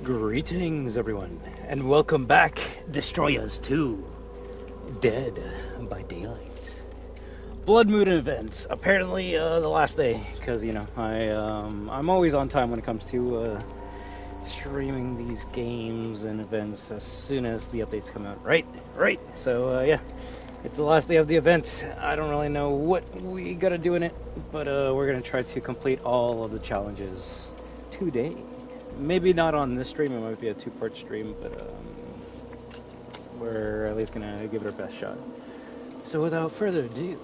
Greetings, everyone, and welcome back, Destroyers, to Dead by Daylight. Blood Moon events. Apparently, the last day, because you know I'm always on time when it comes to streaming these games and events as soon as the updates come out. Right. So yeah, it's the last day of the event. I don't really know what we gotta do in it, but we're gonna try to complete all of the challenges today. Maybe not on this stream, it might be a two-part stream, but we're at least gonna give it our best shot. So without further ado,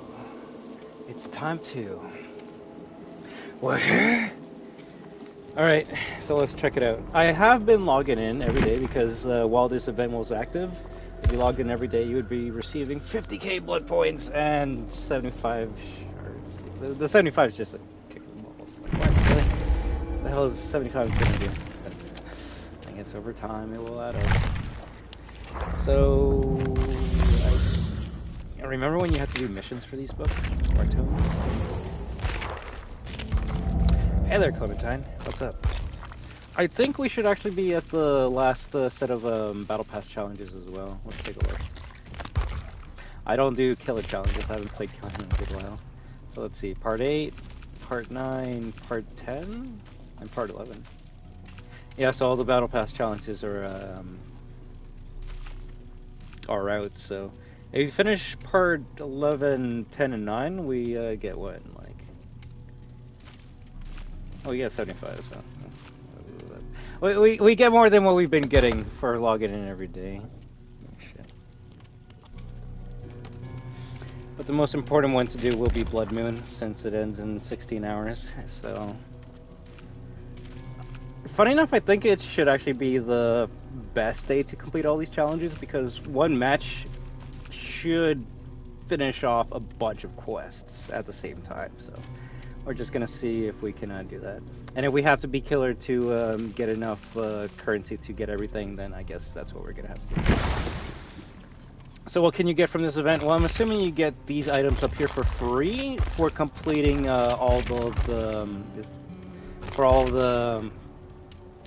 it's time to... Alright, so let's check it out. I have been logging in every day because while this event was active, if you logged in every day, you would be receiving 50k blood points and 75 shards. The 75 is just a kick in the balls. Like, what, really? The hell is 75 gonna do? I guess over time it will add up. So I remember when you had to do missions for these books, or tomes. Hey there, Clementine. What's up? I think we should actually be at the last set of battle pass challenges as well. Let's take a look. I don't do killer challenges. I haven't played killer in a good while. So let's see. Part 8, Part 9, Part 10. And Part 11. Yeah, so all the Battle Pass challenges are out, so if you finish Part 11, 10, and 9, we get what, like... Oh, we get 75, so... We get more than what we've been getting for logging in every day. Oh, shit. But the most important one to do will be Blood Moon, since it ends in 16 hours, so... Funny enough, I think it should actually be the best day to complete all these challenges because one match should finish off a bunch of quests at the same time. So we're just gonna see if we can do that. And if we have to be killer to get enough currency to get everything, then I guess that's what we're gonna have to do. So what can you get from this event? Well, I'm assuming you get these items up here for free for completing all the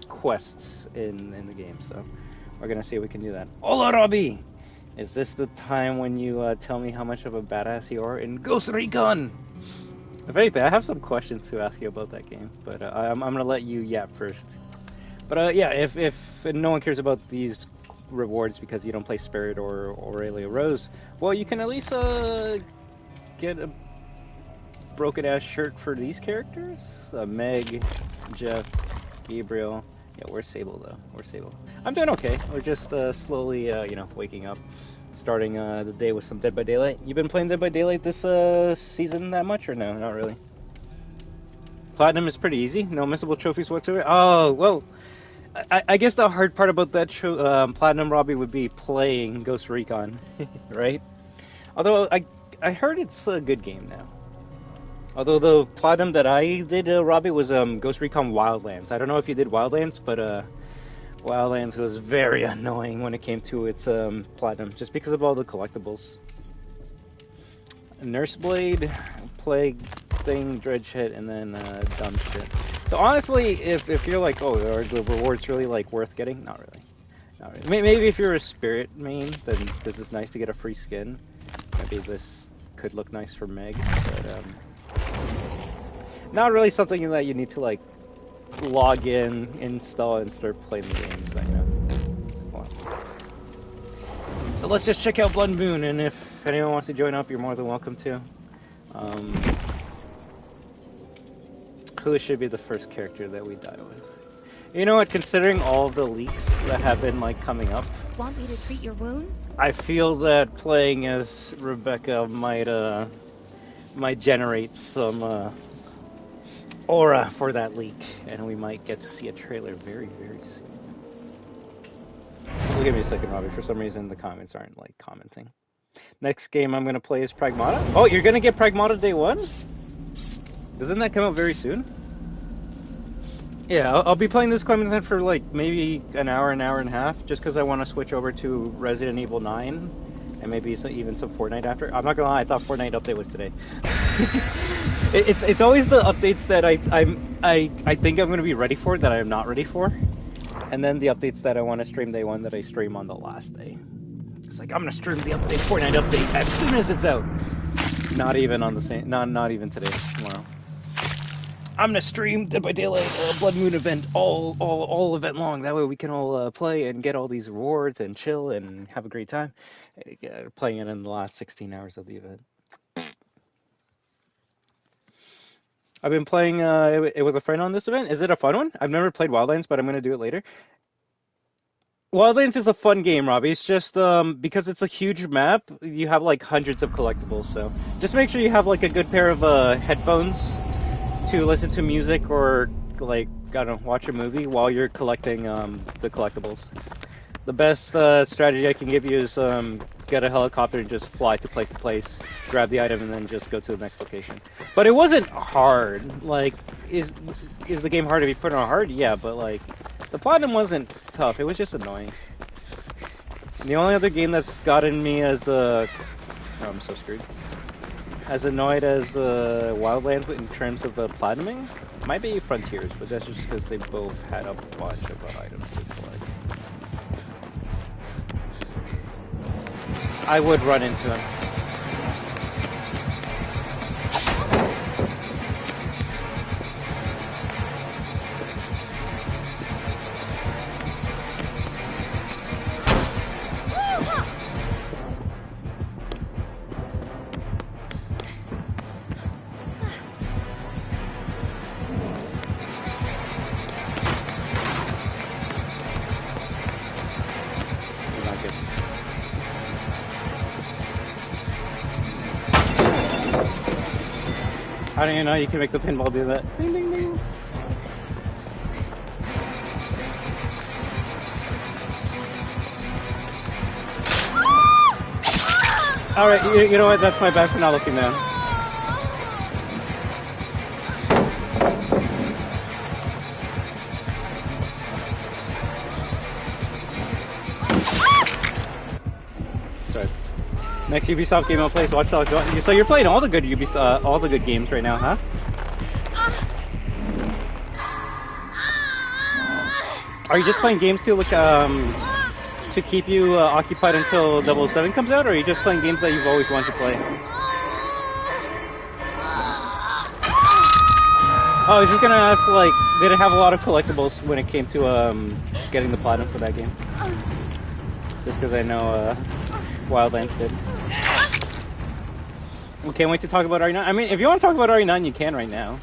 quests in the game, so we're gonna see if we can do that. Hola, Robbie! Is this the time when you tell me how much of a badass you are in Ghost Recon? If anything, I have some questions to ask you about that game, but I'm gonna let you yap first. But yeah, if no one cares about these rewards because you don't play Spirit or Aurelia Rose, well, you can at least get a broken ass shirt for these characters. Meg, Jeff, Gabriel. Yeah, where's Sable though? Where's Sable? I'm doing okay. We're just slowly, you know, waking up, starting the day with some Dead by Daylight. You been playing Dead by Daylight this season that much, or no? Not really. Platinum is pretty easy. No missable trophies whatsoever. Oh, well, I guess the hard part about that Platinum, Robbie, would be playing Ghost Recon, right? Although I heard it's a good game now. Although the Platinum that I did, Robbie, was Ghost Recon Wildlands. I don't know if you did Wildlands, but Wildlands was very annoying when it came to its Platinum, just because of all the collectibles. Nurse Blade, Plague Thing, Dredge Hit, and then Dumb Shit. So honestly, if you're like, oh, are the rewards really like worth getting? Not really. Not really. Maybe if you're a Spirit main, then this is nice to get a free skin. Maybe this could look nice for Meg, but not really something that you need to like log in, install, and start playing the game. So, you know. Well. So let's just check out Blood Moon, and if anyone wants to join up, you're more than welcome to. Who should be the first character that we die with? You know what? Considering all of the leaks that have been like coming up, want me to treat your wounds? I feel that playing as Rebecca might generate some aura for that leak, and we might get to see a trailer very, very soon. Well, give me a second, Robbie. For some reason, the comments aren't like commenting. Next game I'm gonna play is Pragmata. Oh, you're gonna get Pragmata day one? Doesn't that come out very soon? Yeah, I'll be playing this Clementine for like maybe an hour and a half, just because I want to switch over to Resident Evil 9, and maybe even some Fortnite after. I'm not gonna lie, I thought Fortnite update was today. it's always the updates that I think I'm gonna be ready for that I am not ready for, and then the updates that I want to stream day one that I stream on the last day. It's like I'm gonna stream the update, Fortnite update, as soon as it's out. Not even on the same, not even today, tomorrow. I'm gonna stream Dead by Daylight, Blood Moon event all event long. That way we can all play and get all these rewards and chill and have a great time. Playing it in the last 16 hours of the event. I've been playing it with a friend on this event. Is it a fun one? I've never played Wildlands, but I'm gonna do it later. Wildlands is a fun game, Robbie. It's just because it's a huge map, you have like hundreds of collectibles. So just make sure you have like a good pair of headphones to listen to music or like I don't know, watch a movie while you're collecting the collectibles. The best strategy I can give you is get a helicopter and just fly to place, grab the item, and then just go to the next location. But it wasn't hard. Like, is the game hard to be put on hard? Yeah, but like the platinum wasn't tough. It was just annoying. The only other game that's gotten me as oh, I'm so screwed. As annoyed as Wildlands in terms of platinuming might be Frontiers, but that's just because they both had a bunch of items to collect. I would run into them. I don't even know you can make the pinball do that. Ding, ding, ding. Alright, you know what? That's my bad for not looking down. Sorry. Next Ubisoft game I'll play is Watch Dogs. So you're playing all the good all the good games right now, huh? Are you just playing games to look to keep you occupied until 007 comes out, or are you just playing games that you've always wanted to play? Oh, I was just gonna ask, like, did it have a lot of collectibles when it came to getting the platinum for that game? Just because I know Wildlands did. We can't wait to talk about RE9. I mean, if you want to talk about RE9, you can right now.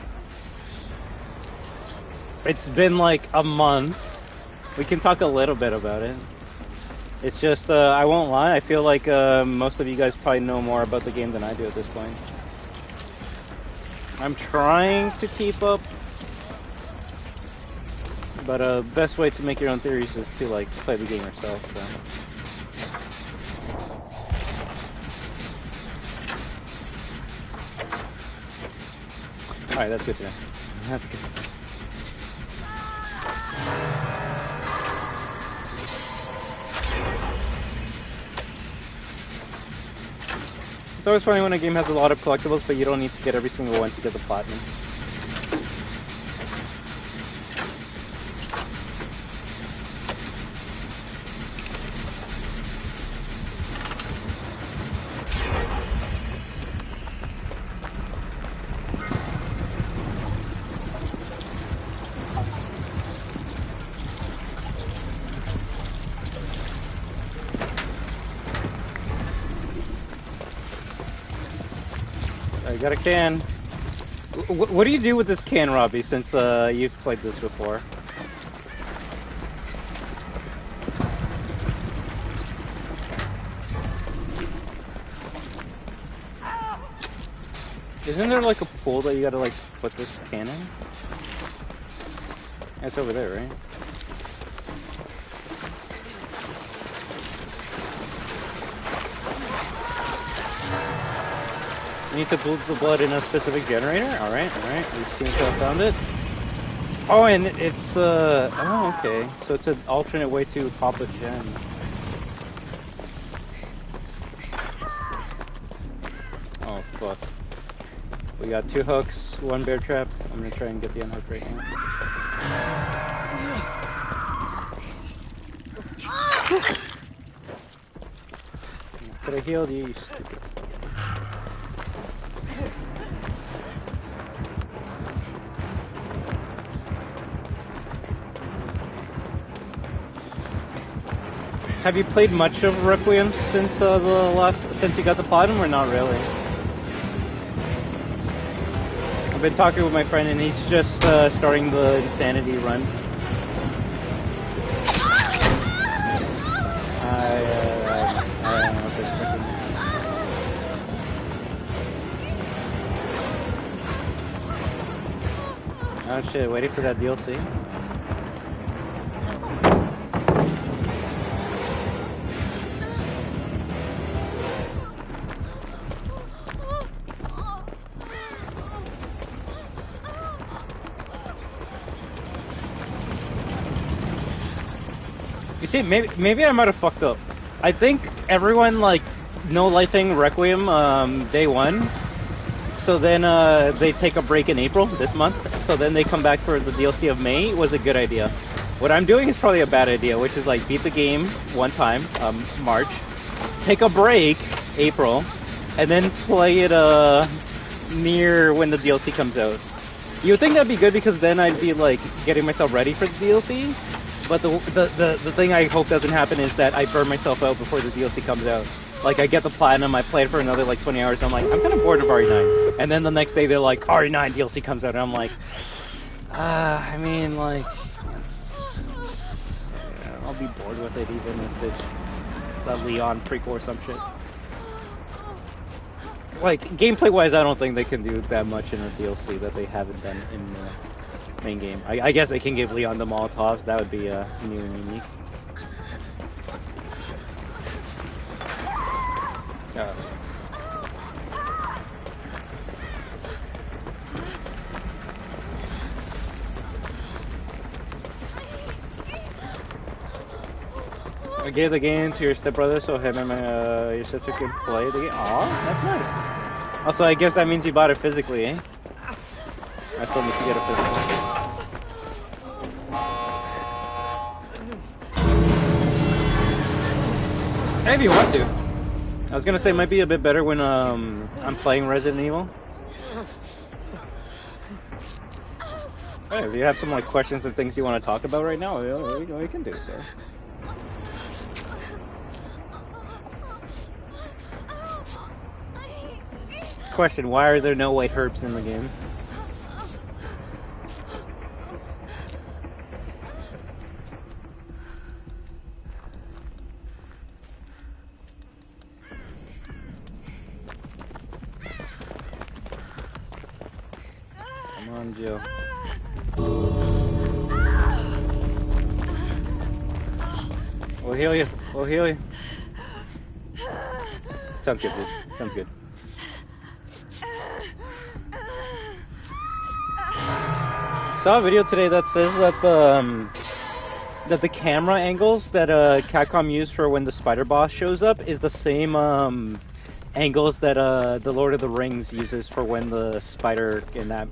It's been like a month. We can talk a little bit about it. It's just, I won't lie, I feel like most of you guys probably know more about the game than I do at this point. I'm trying to keep up, but best way to make your own theories is to like play the game yourself. So. Alright, that's good to know. That's good to know. It's always funny when a game has a lot of collectibles, but you don't need to get every single one to get the platinum. I got a can. What do you do with this can, Robbie, since you've played this before? Isn't there like a pool that you gotta like put this can in? It's over there, right? You need to put the blood in a specific generator? Alright, alright. We seem to have found it. Oh, and it's, oh, okay. So it's an alternate way to pop a gem. Oh, fuck. We got 2 hooks, 1 bear trap. I'm gonna try and get the unhook right now. Could have healed you, you stupid. Have you played much of Requiem since since you got the platinum, or not really? I've been talking with my friend, and he's just starting the Insanity run. I don't know if it's oh shit! Waiting for that DLC. You see, maybe I might have fucked up. I think everyone like no lifing Requiem day 1. So then they take a break in April this month. So then they come back for the DLC of May. Was a good idea. What I'm doing is probably a bad idea, which is like beat the game one time, March, take a break, April, and then play it near when the DLC comes out. You would think that'd be good because then I'd be like getting myself ready for the DLC. But the thing I hope doesn't happen is that I burn myself out before the DLC comes out. Like, I get the platinum, I play it for another, like, 20 hours, I'm like, I'm kind of bored of RE9. And then the next day they're like, RE9 DLC comes out, and I'm like, I mean, like, yeah, I'll be bored with it even if it's the Leon prequel or some shit. Like, gameplay-wise, I don't think they can do that much in a DLC that they haven't done in the main game. I guess they can give Leon the Molotovs, that would be new and unique. I gave the game to your stepbrother so him and your sister could play the game. Aw, that's nice. Also, I guess that means you bought it physically, eh? I still need to get it physically. If you want to. I was gonna say it might be a bit better when I'm playing Resident Evil. Hey, if you have some like questions and things you want to talk about right now, we can do so. Question: why are there no white herbs in the game? Come on, Jill. We'll heal you. We'll heal you. Sounds good, dude. Sounds good. Saw a video today that says that the camera angles that Capcom used for when the spider boss shows up is the same angles that the Lord of the Rings uses for when the spider in that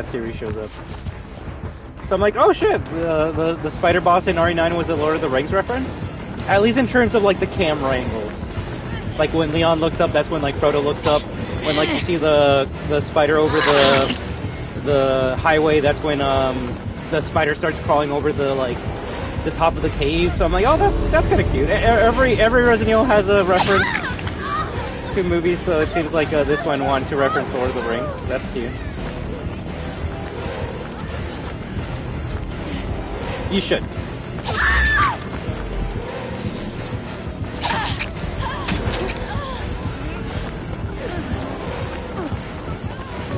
series shows up. So I'm like, oh shit, the spider boss in RE9 was the Lord of the Rings reference? At least in terms of like the camera angles. Like when Leon looks up, that's when like Frodo looks up. When like you see the spider over the highway, that's when the spider starts crawling over the top of the cave. So I'm like, oh, that's kind of cute. Every Resident Evil has a reference to movies, so it seems like this one wanted to reference Lord of the Rings. That's cute. You should.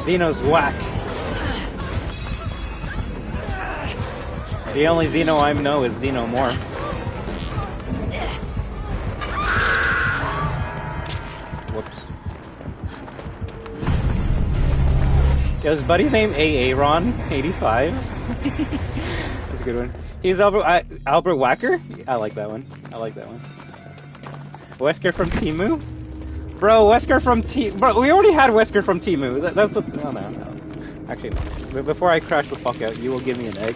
Xeno's whack. The only Xeno I know is Xenomore. Yeah, his buddy's name Aaron85. That's a good one. He's Albert Wacker? I like that one. I like that one. Wesker from Temu? Bro, Wesker from Bro, we already had Wesker from Temu. That's the... Oh, no. Actually, no. Before I crash the fuck out, you will give me an egg.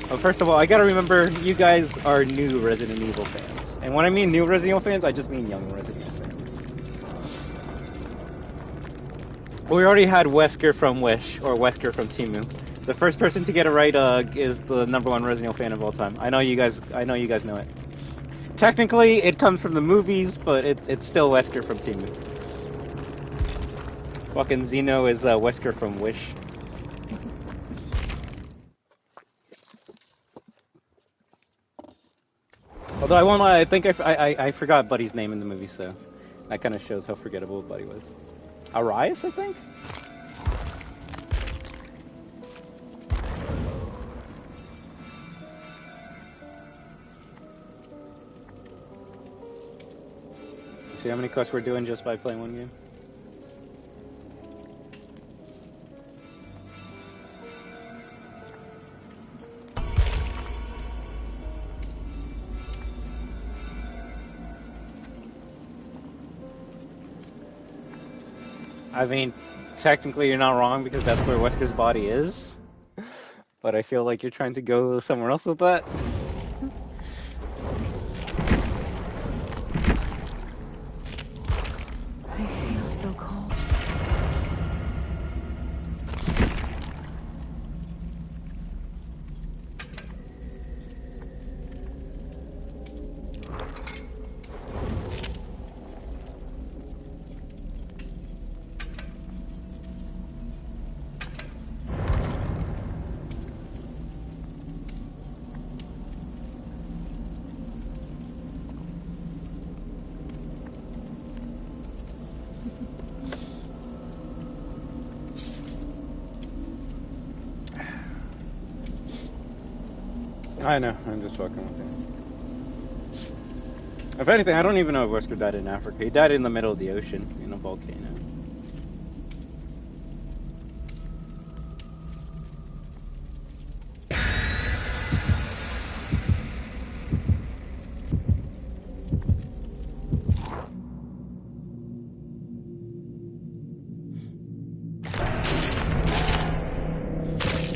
Well, first of all, I gotta remember, you guys are new Resident Evil fans. And when I mean new Resident Evil fans, I just mean young Resident Evil fans. We already had Wesker from Wish, or Wesker from Temu. The first person to get it right is the #1 Resident Evil fan of all time. I know you guys know it. Technically, it comes from the movies, but it's still Wesker from Temu. Fucking Zeno is Wesker from Wish. Although I won't lie, I think I forgot Buddy's name in the movie, so that kind of shows how forgettable Buddy was. Arias, I think? See how many quests we're doing just by playing one game? I mean, technically you're not wrong because that's where Wesker's body is. But I feel like you're trying to go somewhere else with that. I feel so cold. I know, I'm just fucking with you. If anything, I don't even know if Wesker died in Africa. He died in the middle of the ocean, in a volcano.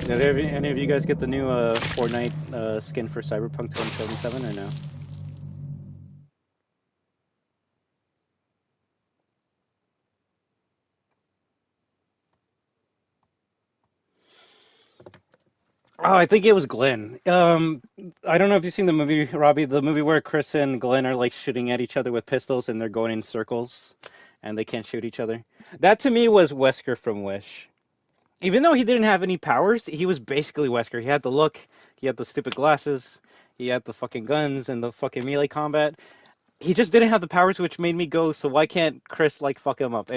Did any of you guys get the new Fortnite skin for Cyberpunk 2077 or no? Oh, I think it was Glenn. I don't know if you've seen the movie, Robbie, the movie where Chris and Glenn are like shooting at each other with pistols and they're going in circles and they can't shoot each other. That to me was Wesker from Wish. Even though he didn't have any powers, he was basically Wesker. He had the look, he had the stupid glasses, he had the fucking guns and the fucking melee combat. He just didn't have the powers, which made me go, so why can't Chris like fuck him up?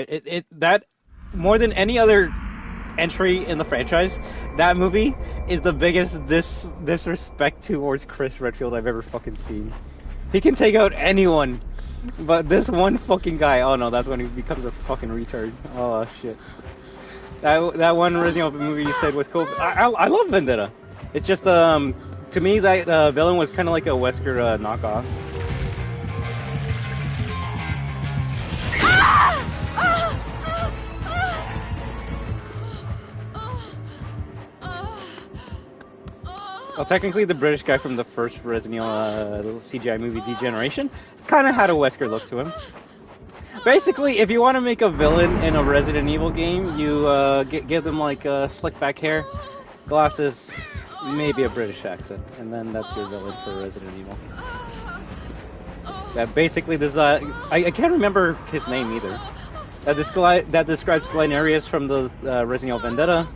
That more than any other entry in the franchise, that movie is the biggest disrespect towards Chris Redfield I've ever fucking seen. He can take out anyone, but this one fucking guy, oh no, that's when he becomes a fucking retard. Oh shit. That one Resident Evil movie you said was cool. I love Vendetta. It's just to me that villain was kind of like a Wesker knockoff. Well, technically the British guy from the first Resident Evil CGI movie Degeneration kind of had a Wesker look to him. Basically, if you want to make a villain in a Resident Evil game, you give them like slick back hair, glasses, maybe a British accent, and then that's your villain for Resident Evil. That basically does. I can't remember his name either. That describes Glenn Arias from the Resident Evil Vendetta.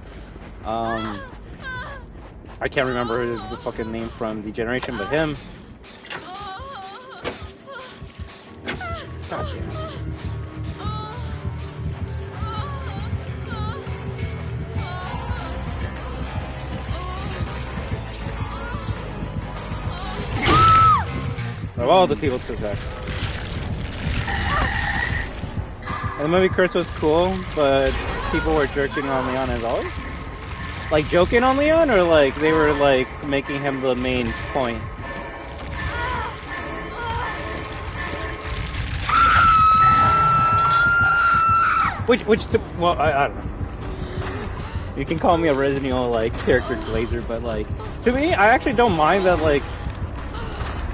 I can't remember the fucking name from Degeneration, but him. God damn it. Of all the people to attack. And the movie Curse was cool, but people were jerking on Leon as always? Like joking on Leon, or like they were like making him the main point? Well, I don't know. You can call me a Resident Evil like character glazer, but like to me, I actually don't mind that. Like,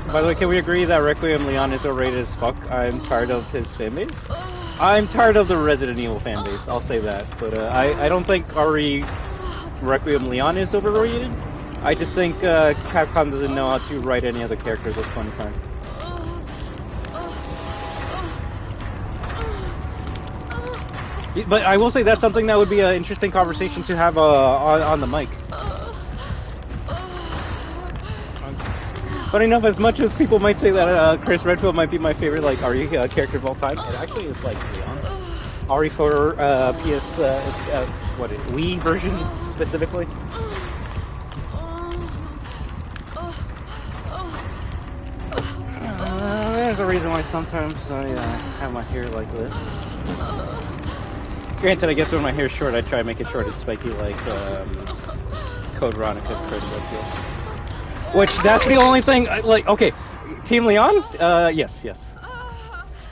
by the way, can we agree that Requiem Leon is overrated as fuck? I'm tired of his fanbase. I'm tired of the Resident Evil fanbase. I'll say that, but I don't think RE Requiem Leon is overrated. I just think Capcom doesn't know how to write any other character at this point in time. But I will say that's something that would be an interesting conversation to have on the mic. Funny enough, as much as people might say that Chris Redfield might be my favorite like RE character of all time, it actually is like Leon. RE for PS, what is it, Wii version specifically. There's a reason why sometimes I have my hair like this. Granted, I guess when my hair's short, I try to make it short and spiky like Code Veronica, Chris Redfield. Which, that's the only thing, like, okay, Team Leon? Yes.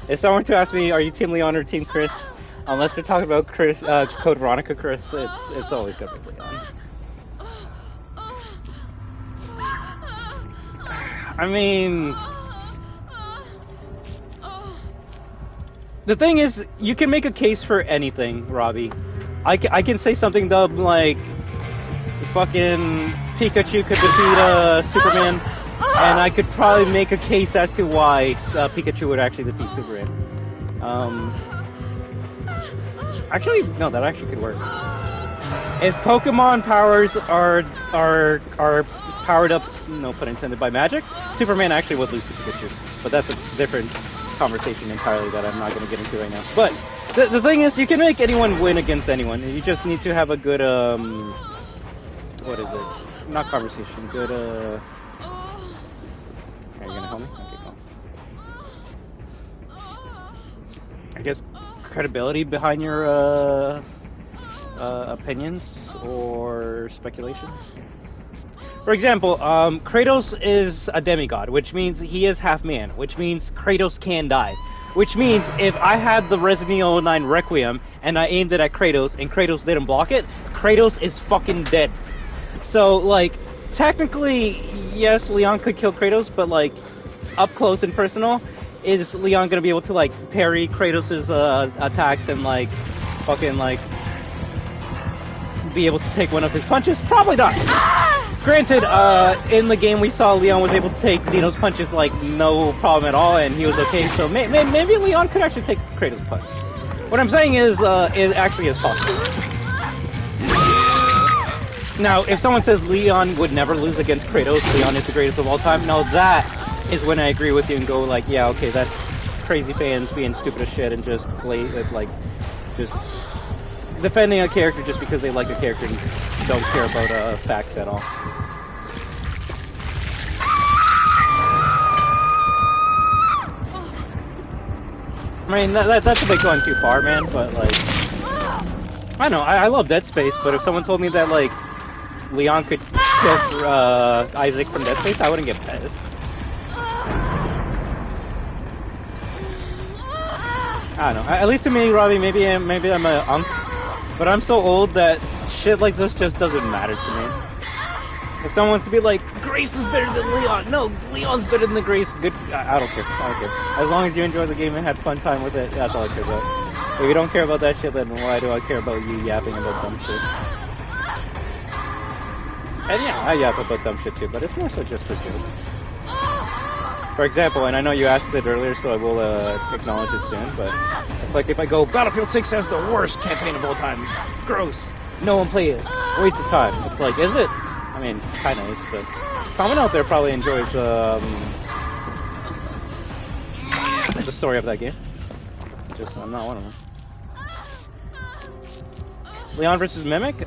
If someone were to ask me, are you Team Leon or Team Chris? Unless they're talking about Chris, Code Veronica Chris, it's always gonna be Leon. I mean... The thing is, you can make a case for anything, Robbie. I can say something dumb like, fucking Pikachu could defeat Superman, and I could probably make a case as to why Pikachu would actually defeat Superman. Actually, no, that actually could work. If Pokemon powers are powered up, no pun intended, by magic, Superman actually would lose to Pikachu. But that's a different conversation entirely that I'm not going to get into right now. But the thing is, you can make anyone win against anyone. You just need to have a good what is it? Not conversation. Good Are you gonna help me? Okay, cool. I guess credibility behind your opinions or speculations. For example, Kratos is a demigod, which means he is half man, which means Kratos can die. Which means if I had the Resident Evil 9 Requiem and I aimed it at Kratos and Kratos didn't block it, Kratos is fucking dead. So, like, technically, yes, Leon could kill Kratos, but, like, up close and personal, is Leon gonna be able to, like, parry Kratos' attacks and, like, fucking, like, be able to take one of his punches? Probably not. Granted, in the game we saw Leon was able to take Xeno's punches like no problem at all, and he was okay. So maybe Leon could actually take Kratos' punch. What I'm saying is, it actually is possible. Now, if someone says Leon would never lose against Kratos, Leon is the greatest of all time, now that is when I agree with you and go like, yeah, okay, that's crazy fans being stupid as shit and just just defending a character just because they like a character and don't care about facts at all. I mean, that's a bit going too far, man, but, like, I don't know, I love Dead Space, but if someone told me that, like, Leon could kill Isaac from Dead Space, I wouldn't get pissed. I don't know, at least to me, Robbie, maybe I'm a unk, but I'm so old that shit like this just doesn't matter to me. If someone wants to be like, Grace is better than Leon, no, Leon's better than Grace, good, I don't care, As long as you enjoy the game and had fun time with it, that's all I care about. If you don't care about that shit, then why do I care about you yapping about dumb shit? And yeah, I yap about dumb shit too, but it's more so just for jokes. For example, and I know you asked it earlier, so I will acknowledge it soon, but it's like if I go, Battlefield 6 has the worst campaign of all time, gross, no one play it, waste of time. It's like, is it? I mean, kinda is, but someone out there probably enjoys the story of that game. Just, I'm not one of them. Leon versus Mimic?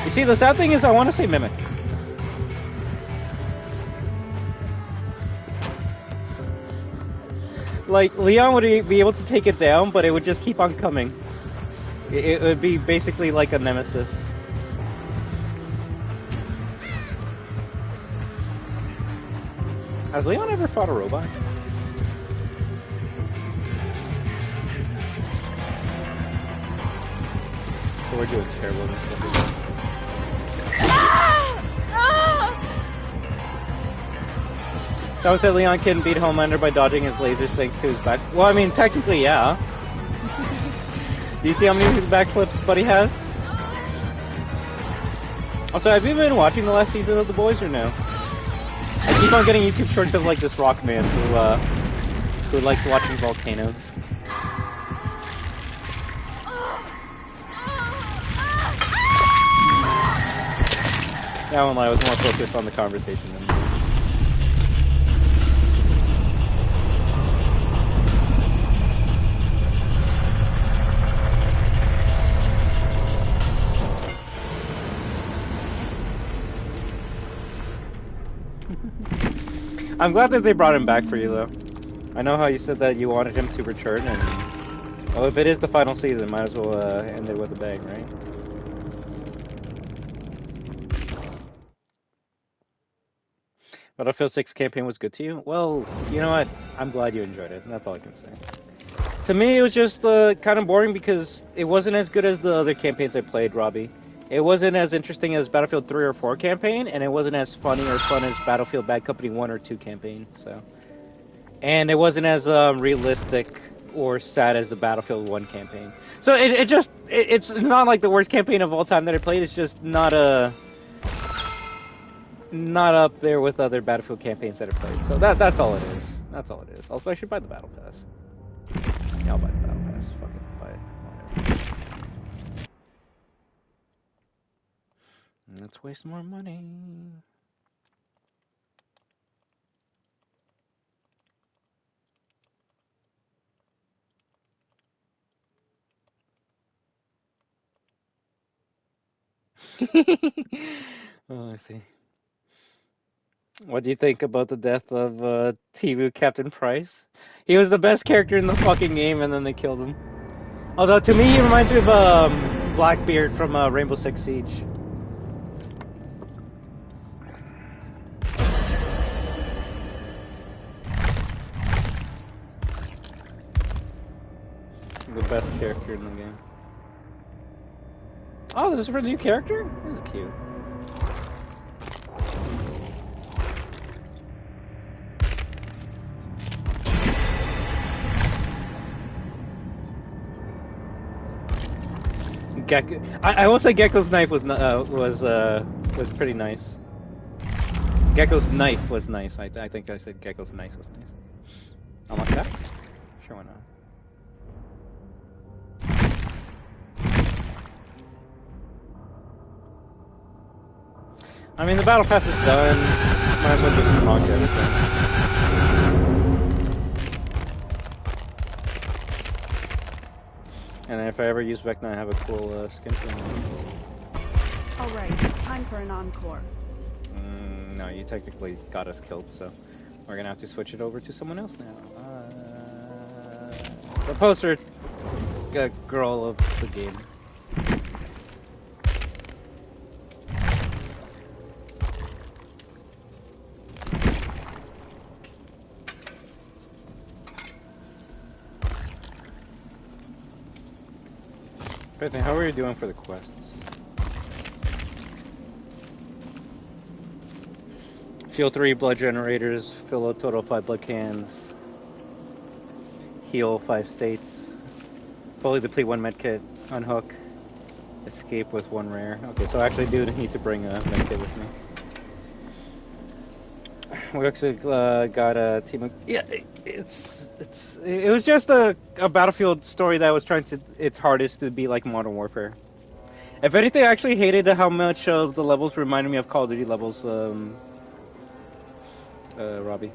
You see, the sad thing is I want to say Mimic. Like, Leon would be able to take it down, but it would just keep on coming. It would be basically like a nemesis. Has Leon ever fought a robot? So we're doing terrible in this stuff. Someone said Leon can beat Homelander by dodging his lasers thanks to his back. Well, I mean, technically, yeah. Do you see how many of his backflips Buddy has? Also, have you been watching the last season of The Boys or no? I keep on getting YouTube shorts of like this rock man who likes watching volcanoes. That one I was more focused on the conversation than I'm glad that they brought him back for you, though. I know how you said that you wanted him to return, and well, if it is the final season, might as well end it with a bang, right? Battlefield 6 campaign was good to you? Well, you know what? I'm glad you enjoyed it. That's all I can say. To me, it was just kind of boring because it wasn't as good as the other campaigns I played, Robbie. It wasn't as interesting as Battlefield 3 or 4 campaign, and it wasn't as funny or fun as Battlefield Bad Company 1 or 2 campaign, so. And it wasn't as realistic or sad as the Battlefield 1 campaign. So it's not like the worst campaign of all time that I played, it's just not up there with other Battlefield campaigns that I played. So that's all it is. That's all it is. Also, I should buy the Battle Pass. Yeah, I'll buy the Battle Pass. Fucking buy it. Whatever. Let's waste more money. Oh, I see. What do you think about the death of Temu Captain Price? He was the best character in the fucking game, and then they killed him. Although to me, he reminds me of Blackbeard from Rainbow Six Siege. The best character in the game. Oh, this is for the new character? This is cute. Gecko. I will say Gecko's knife was pretty nice. Gecko's knife was nice. I think I said Gecko's knife was nice. Unlock that? Sure, why not? I mean, the battle pass is done. Might as well just unlock everything. And if I ever use Vecna, I have a cool skin for him. Alright, time for an encore. No, you technically got us killed, so we're gonna have to switch it over to someone else now. The poster girl of the game. Bethany, how are you doing for the quests? Fuel 3 blood generators, fill a total of 5 blood cans, heal 5 states, fully deplete 1 medkit, unhook, escape with 1 rare. Okay, so I actually do need to bring a medkit with me. We actually got a team of... Yeah, it was just a Battlefield story that was trying to its hardest to be like Modern Warfare. If anything, I actually hated how much of the levels reminded me of Call of Duty levels, Robbie.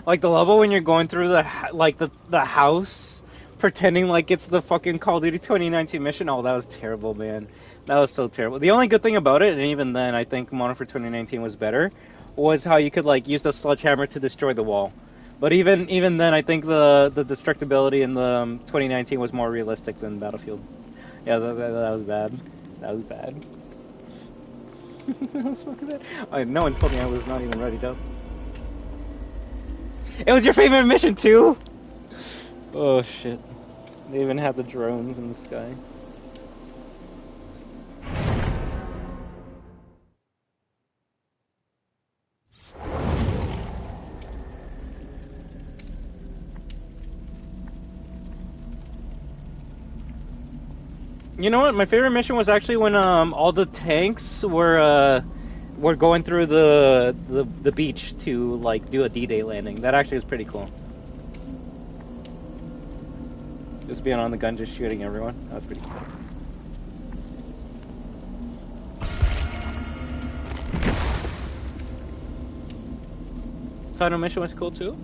Like the level when you're going through the house, pretending like it's the fucking Call of Duty 2019 mission. Oh, that was terrible, man. That was so terrible. The only good thing about it, and even then, I think Modern Warfare 2019 was better, was how you could like use the sledgehammer to destroy the wall. But even then, I think the destructibility in the 2019 was more realistic than Battlefield. Yeah, that was bad. That was bad. That was fucking bad. No one told me I was not even ready up. It was your favorite mission too? Oh shit. They even had the drones in the sky. You know what? My favorite mission was actually when all the tanks were going through the beach to like do a D-Day landing. That actually was pretty cool. Just being on the gun, just shooting everyone. That was pretty cool. Final mission was cool too.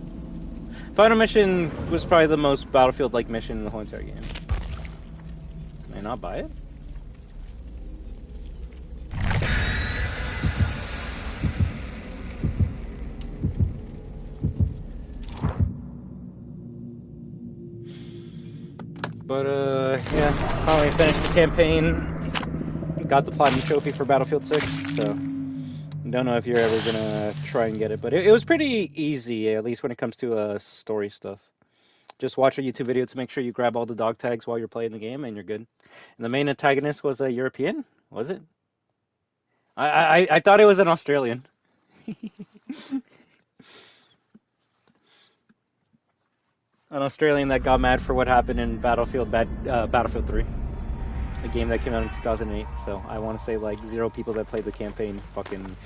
Final mission was probably the most Battlefield-like mission in the whole entire game. Can I not buy it? But yeah, finally finished the campaign. Got the platinum trophy for Battlefield 6, so don't know if you're ever gonna try and get it, but it was pretty easy, at least when it comes to story stuff. Just watch a YouTube video to make sure you grab all the dog tags while you're playing the game, and you're good. And the main antagonist was a European, was it? I thought it was an Australian. An Australian that got mad for what happened in Battlefield 3, a game that came out in 2008. So I want to say like 0 people that played the campaign fucking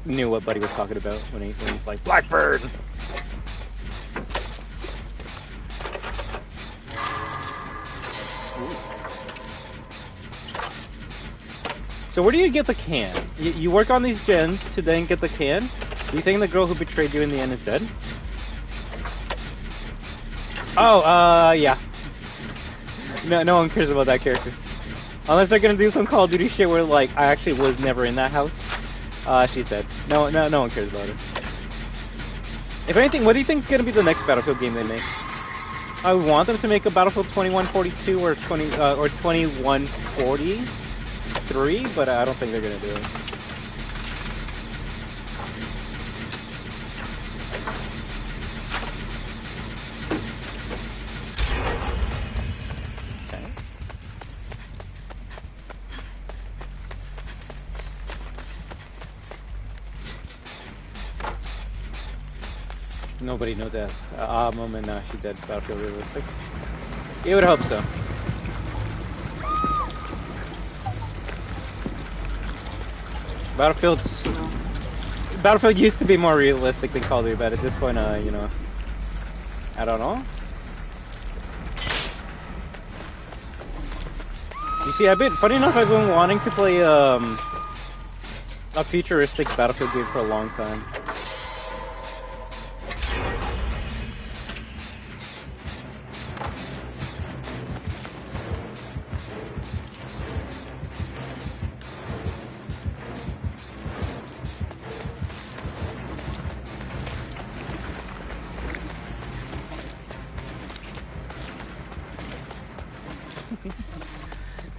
knew what Buddy was talking about when he's like Blackbird. Ooh. So where do you get the can? You work on these gens to then get the can? Do you think the girl who betrayed you in the end is dead? Oh, yeah. No one cares about that character. Unless they're gonna do some Call of Duty shit where, like, I actually was never in that house. She's dead. No one cares about her. If anything, what do you think is gonna be the next Battlefield game they make? I would want them to make a Battlefield 2142 or 2143, but I don't think they're gonna do it. Nobody know death. Moment, no, she's dead. Battlefield realistic. You would hope so. Battlefield used to be more realistic than Call of Duty, but at this point, you know, I don't know. You see, funny enough, I've been wanting to play a futuristic Battlefield game for a long time.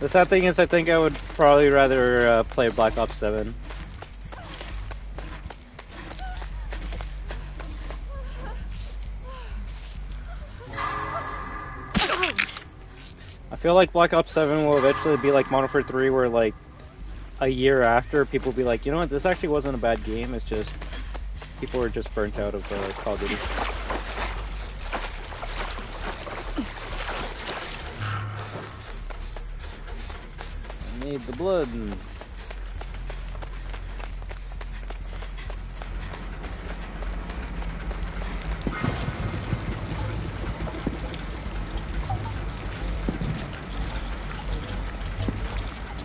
The sad thing is, I think I would probably rather play Black Ops 7. I feel like Black Ops 7 will eventually be like Modern Warfare 3, where like a year after, people will be like, you know what, this actually wasn't a bad game, it's just people were just burnt out of Call of Duty. Need the blood.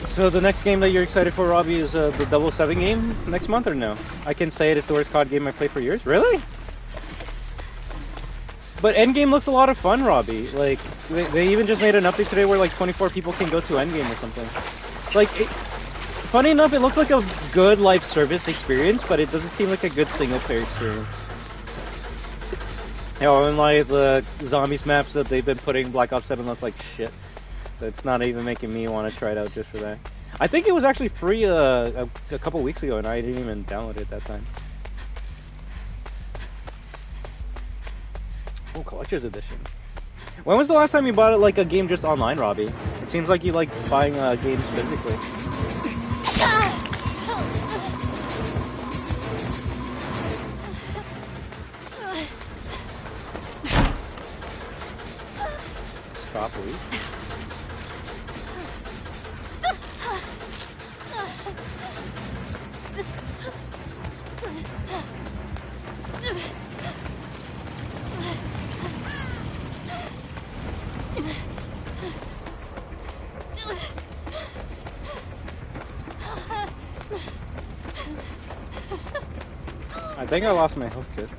So the next game that you're excited for, Robbie, is the 007 game next month, or no? I can say it's the worst COD game I played for years. Really? But Endgame looks a lot of fun, Robbie. Like, they even just made an update today where like 24 people can go to Endgame or something. Like, Funny enough, it looks like a good live service experience, but it doesn't seem like a good single player experience. You know, unlike the zombies maps that they've been putting, Black Ops 7 looks like shit. So it's not even making me want to try it out just for that. I think it was actually free a couple weeks ago, and I didn't even download it at that time. Oh, Collector's Edition. When was the last time you bought it, like a game just online, Robbie? It seems like you like buying games physically. Stop, please. I think I lost my health kit.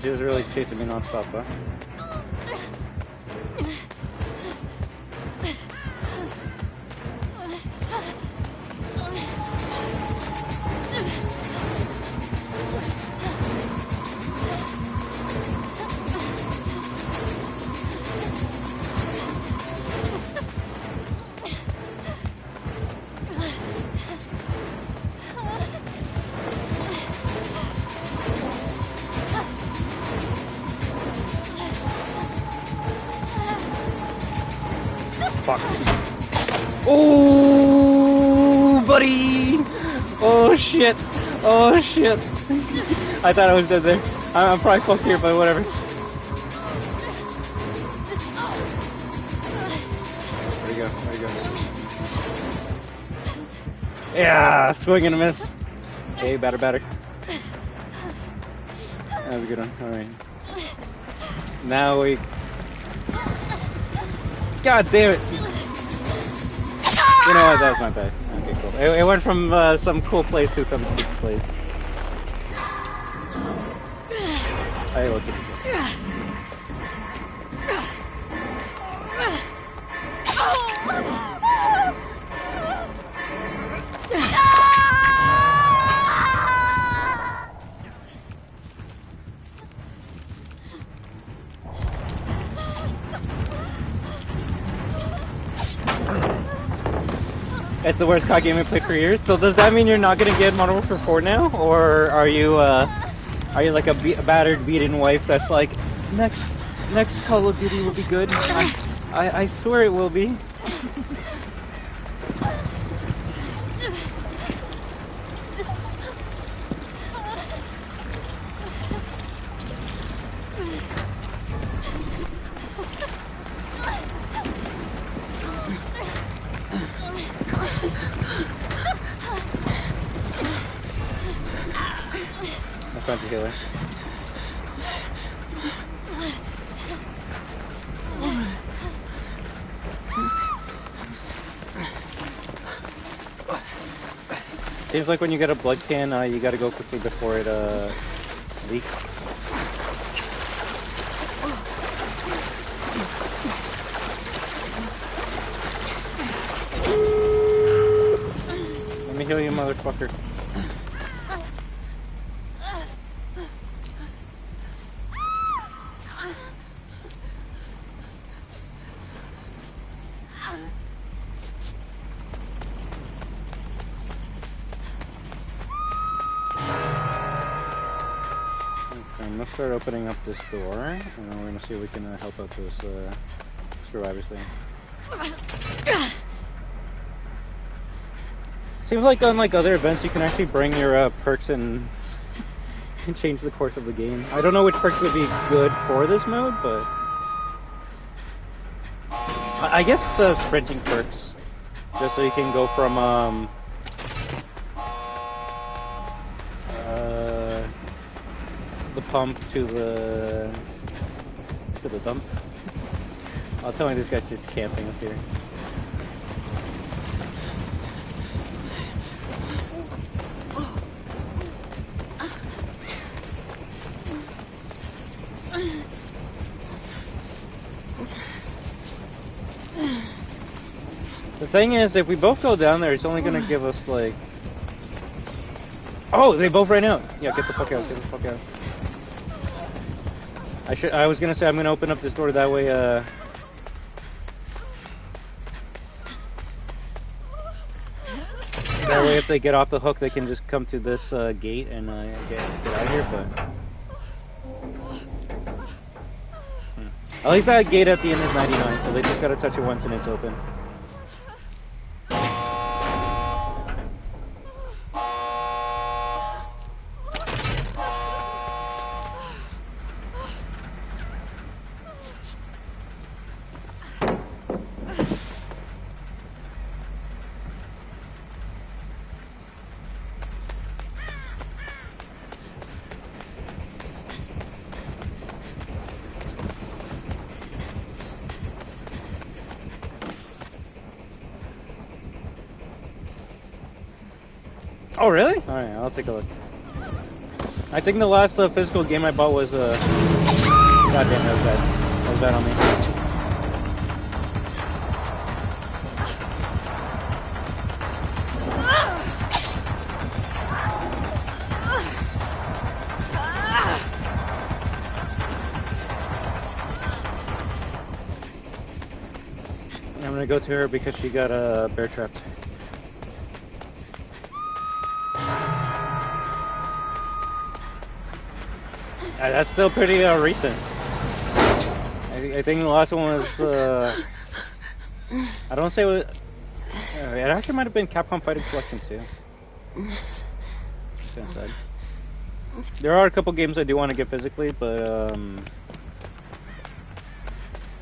She was really chasing me non-stop, huh? Fuck. Oh, buddy! Oh shit! Oh shit! I thought I was dead there. I'm probably fucked here, but whatever. Where'd he go? Where'd he go? Yeah! Swing and a miss. Okay, batter. That was a good one. Alright. Now we... God damn it! You know what, that was my bad. Okay, cool. It went from some cool place to some stupid place. Hey, look at it. It's the worst COD game I played for years. So does that mean you're not gonna get Modern Warfare 4 now, or are you like a battered, beaten wife that's like, next Call of Duty will be good. I swear it will be. The healer. Seems like when you get a blood can, you gotta go quickly before it leaks. Let me heal you, motherfucker. Start opening up this door, and then we're gonna see if we can help out those survivors there. Seems like unlike other events, you can actually bring your perks and change the course of the game. I don't know which perks would be good for this mode, but I guess sprinting perks, just so you can go from the pump to the dump. I'll tell you, this guy's just camping up here. The thing is, if we both go down there, it's only gonna give us like... Oh, they both ran out! Yeah, get the fuck out, get the fuck out. I was gonna say I'm gonna open up this door, that way, that way if they get off the hook, they can just come to this gate and get out of here, but... At least that gate at the end is 99, so they just gotta touch it once and it's open. Oh, really? Alright, I'll take a look. I think the last physical game I bought was, God damn, that was bad. That was bad on me. I'm gonna go to her because she got bear trapped. That's still pretty recent. I think the last one was, I don't say it was, it actually might have been Capcom Fighting Collection 2. That's sad. There are a couple games I do want to get physically, but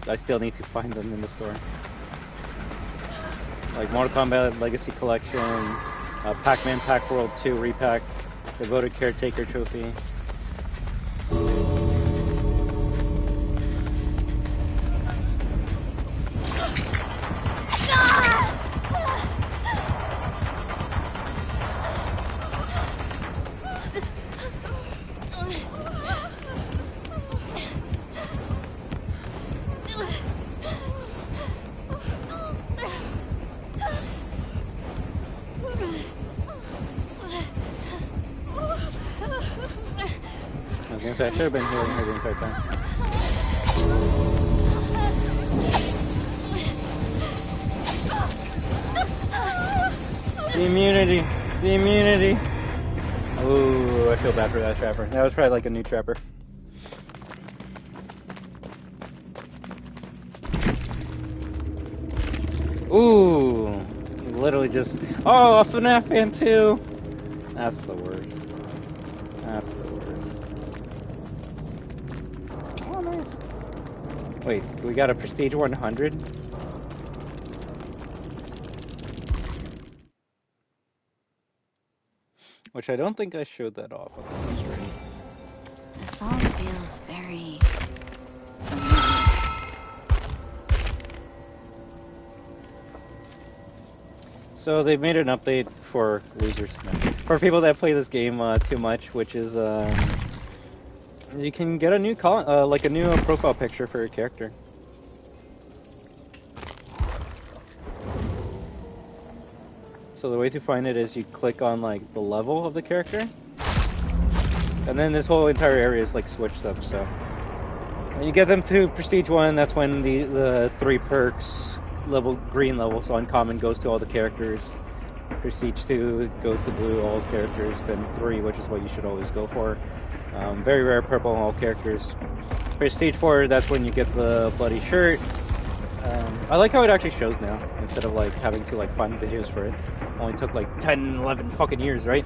I still need to find them in the store. Like Mortal Kombat Legacy Collection, Pac-Man Pack World 2 Repack, Devoted Caretaker Trophy. I should have been healing her the entire time. The immunity! The immunity! Ooh, I feel bad for that trapper. That was probably like a new trapper. Ooh! Literally just... Oh, a FNAF fan too! That's the worst. That's the worst. Wait, we got a Prestige 100? Which I don't think I showed that off. This all feels very... So they made an update for losers, for people that play this game too much, which is you can get a new like a new profile picture for your character. So the way to find it is you click on like the level of the character, and then this whole entire area is like switched up. So when you get them to Prestige 1, that's when the 3 perks, green level, so uncommon, goes to all the characters. Prestige 2 goes to blue, all characters. Then 3, which is what you should always go for. Very rare purple on all characters. Prestige 4, that's when you get the bloody shirt. I like how it actually shows now, instead of like having to like find videos for it. Only took like 10, 11 fucking years, right?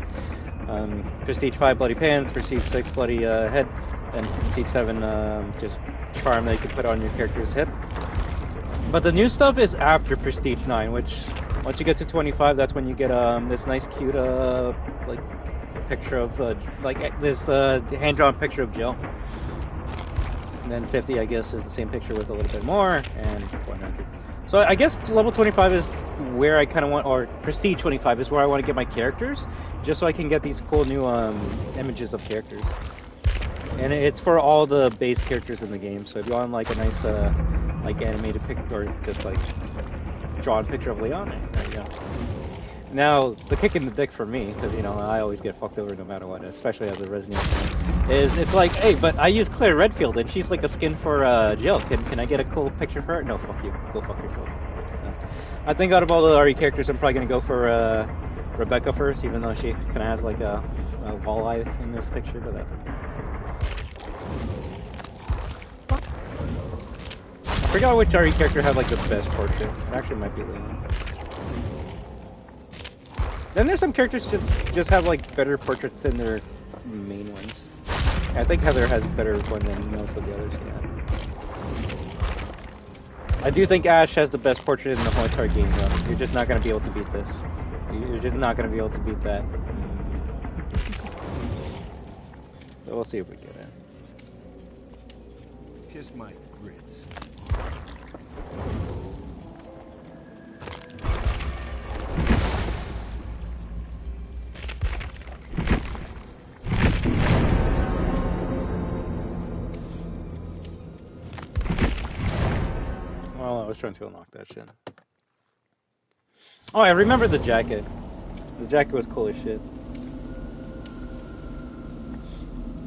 Prestige 5 bloody pants, Prestige 6 bloody head, and Prestige 7 just charm that you can put on your character's hip. But the new stuff is after Prestige 9, which once you get to 25, that's when you get this nice cute like picture of like this hand-drawn picture of Jill. And then 50, I guess, is the same picture with a little bit more, and 100. So I guess level 25 is where I kind of want, or Prestige 25 is where I want to get my characters, just so I can get these cool new images of characters. And it's for all the base characters in the game. So if you want like a nice like animated picture, or just like drawn picture of Leon, there you go. Now, the kick in the dick for me, because, you know, I always get fucked over no matter what, especially as a Resident Evil fan, is it's like, hey, but I use Claire Redfield, and she's like a skin for Jill. Can I get a cool picture for her? No, fuck you. Go fuck yourself. So, I think out of all the RE characters, I'm probably going to go for Rebecca first, even though she kind of has like a walleye in this picture, but that's okay. I forgot which RE character had like the best portrait. It actually might be Leon. Then there's some characters just have like better portraits than their main ones. I think Heather has a better one than most of the others, yeah. I do think Ash has the best portrait in the whole entire game, though. You're just not going to be able to beat this. You're just not going to be able to beat that. So we'll see if we get it. Kiss my grits. Well, I was trying to unlock that shit. Oh, I remember the jacket. The jacket was cool as shit.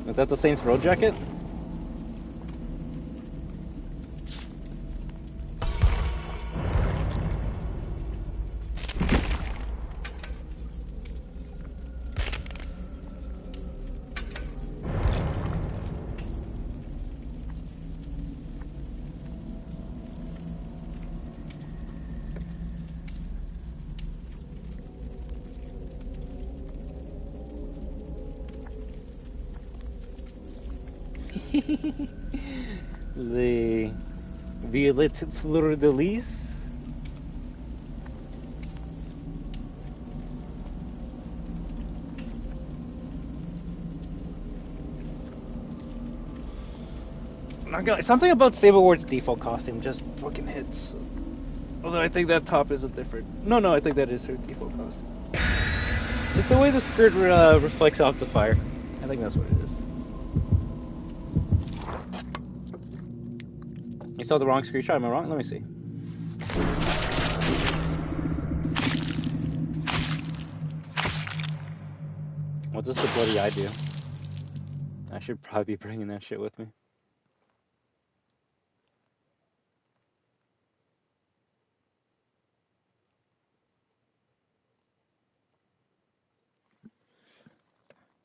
Is that the Saints Row jacket? The Violet Fleur-de-Lis. Something about Sable Ward's default costume just fucking hits. Although I think that top is a different... No, I think that is her default costume. It's the way the skirt reflects off the fire. I think that's what it is. You saw the wrong screenshot, am I wrong? Let me see. What does the bloody eye do? I should probably be bringing that shit with me.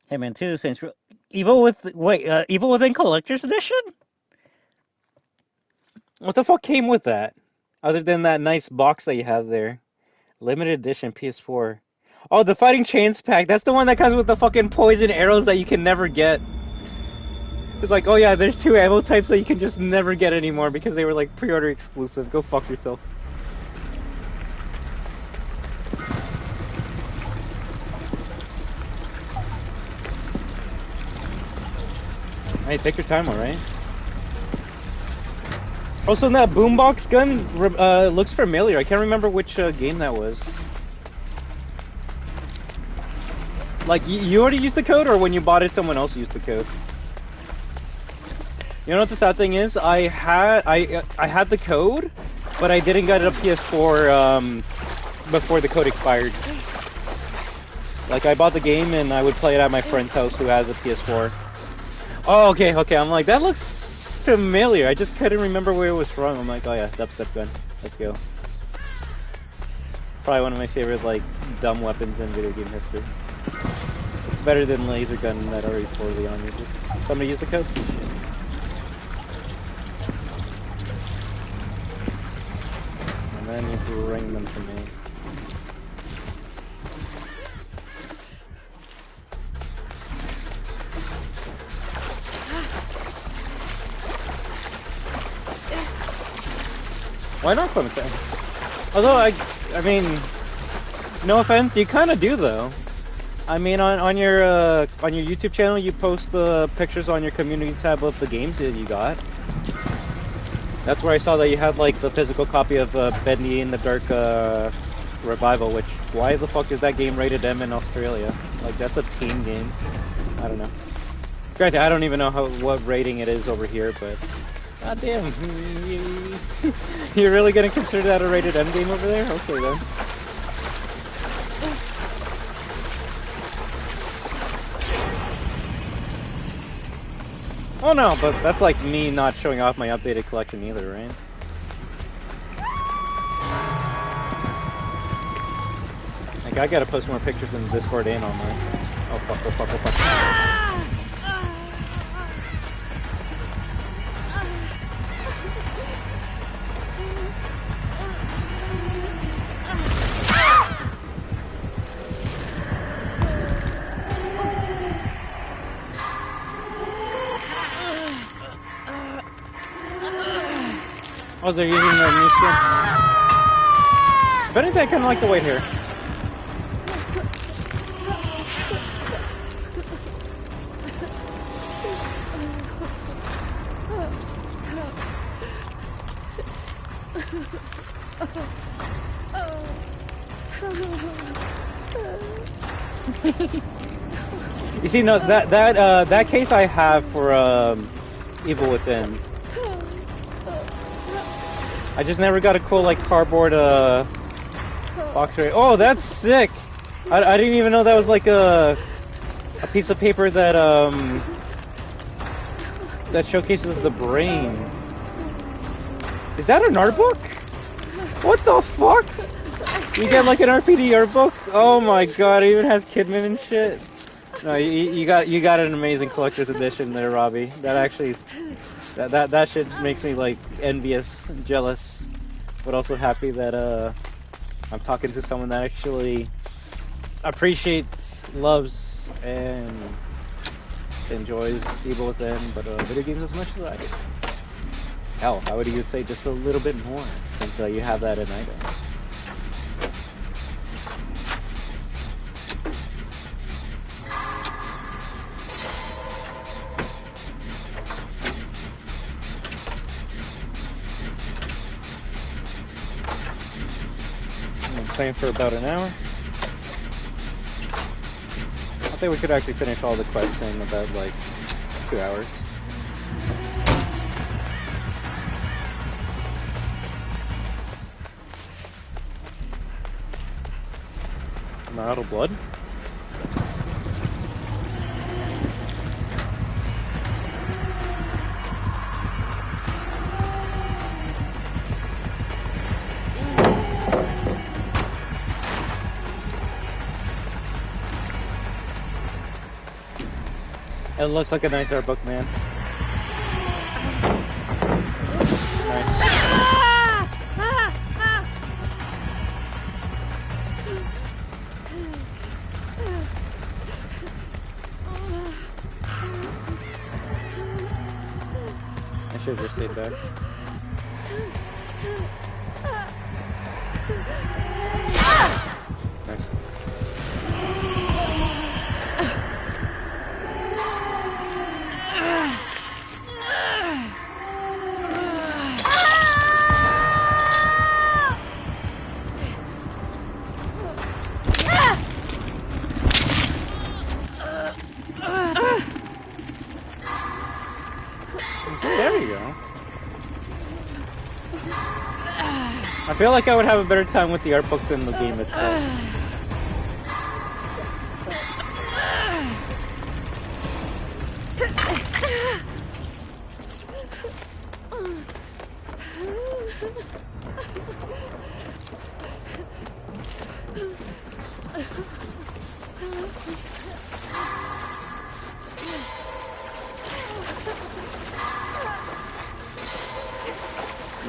Hey man, two Saints Row. Evil Within Collector's Edition? What the fuck came with that? Other than that nice box that you have there. Limited edition PS4. Oh, the Fighting Chains pack. That's the one that comes with the fucking poison arrows that you can never get. It's like, oh yeah, there's two ammo types that you can just never get anymore because they were like pre-order exclusive. Go fuck yourself. Hey, take your time, alright? Also, that boombox gun looks familiar. I can't remember which game that was. Like, you already used the code, or when you bought it, someone else used the code? You know what the sad thing is? I had the code, but I didn't get a PS4 before the code expired. Like, I bought the game and I would play it at my friend's house who has a PS4. Oh, okay. I'm like, that looks familiar. I just couldn't remember where it was from. I'm like, oh yeah, dubstep gun. Let's go. Probably one of my favorite, like, dumb weapons in video game history. It's better than laser gun that already poorly on you. Just somebody use the code. then you bring them to me. Why not Clementine? Although I mean, no offense, you kind of do though. I mean, on your YouTube channel, you post the pictures on your community tab of the games that you got. That's where I saw that you had like the physical copy of Bendy in the Dark Revival. Which, why the fuck is that game rated M in Australia? Like, that's a teen game. I don't know. Granted, I don't even know what rating it is over here, but god damn, you're really gonna consider that a rated M game over there? Okay then. Oh no, but that's like me not showing off my updated collection either, right? Like, I gotta post more pictures in Discord and online. Oh fuck, oh fuck, oh fuck. Oh, they're using their new skin. But I kind of like the white hair. You see, no, that case I have for Evil Within. I just never got a cool like cardboard box rate. Oh, that's sick! I didn't even know that was like a piece of paper that that showcases the brain. Is that an art book? What the fuck? You get like an RPG art book? Oh my god, it even has Kidman and shit. No, you got an amazing collector's edition there, Robbie. That actually, that shit makes me like envious, and jealous, but also happy that I'm talking to someone that actually appreciates, loves, and enjoys Evil Within, but video games as much as I do. Hell, I would even say just a little bit more, since you have that at Item. Playing for about an hour. I think we could actually finish all the quests in about like 2 hours. Am I out of blood? It looks like a nice art book, man. Nice. I should have just stayed back. Nice. There you go. I feel like I would have a better time with the art book than the game itself.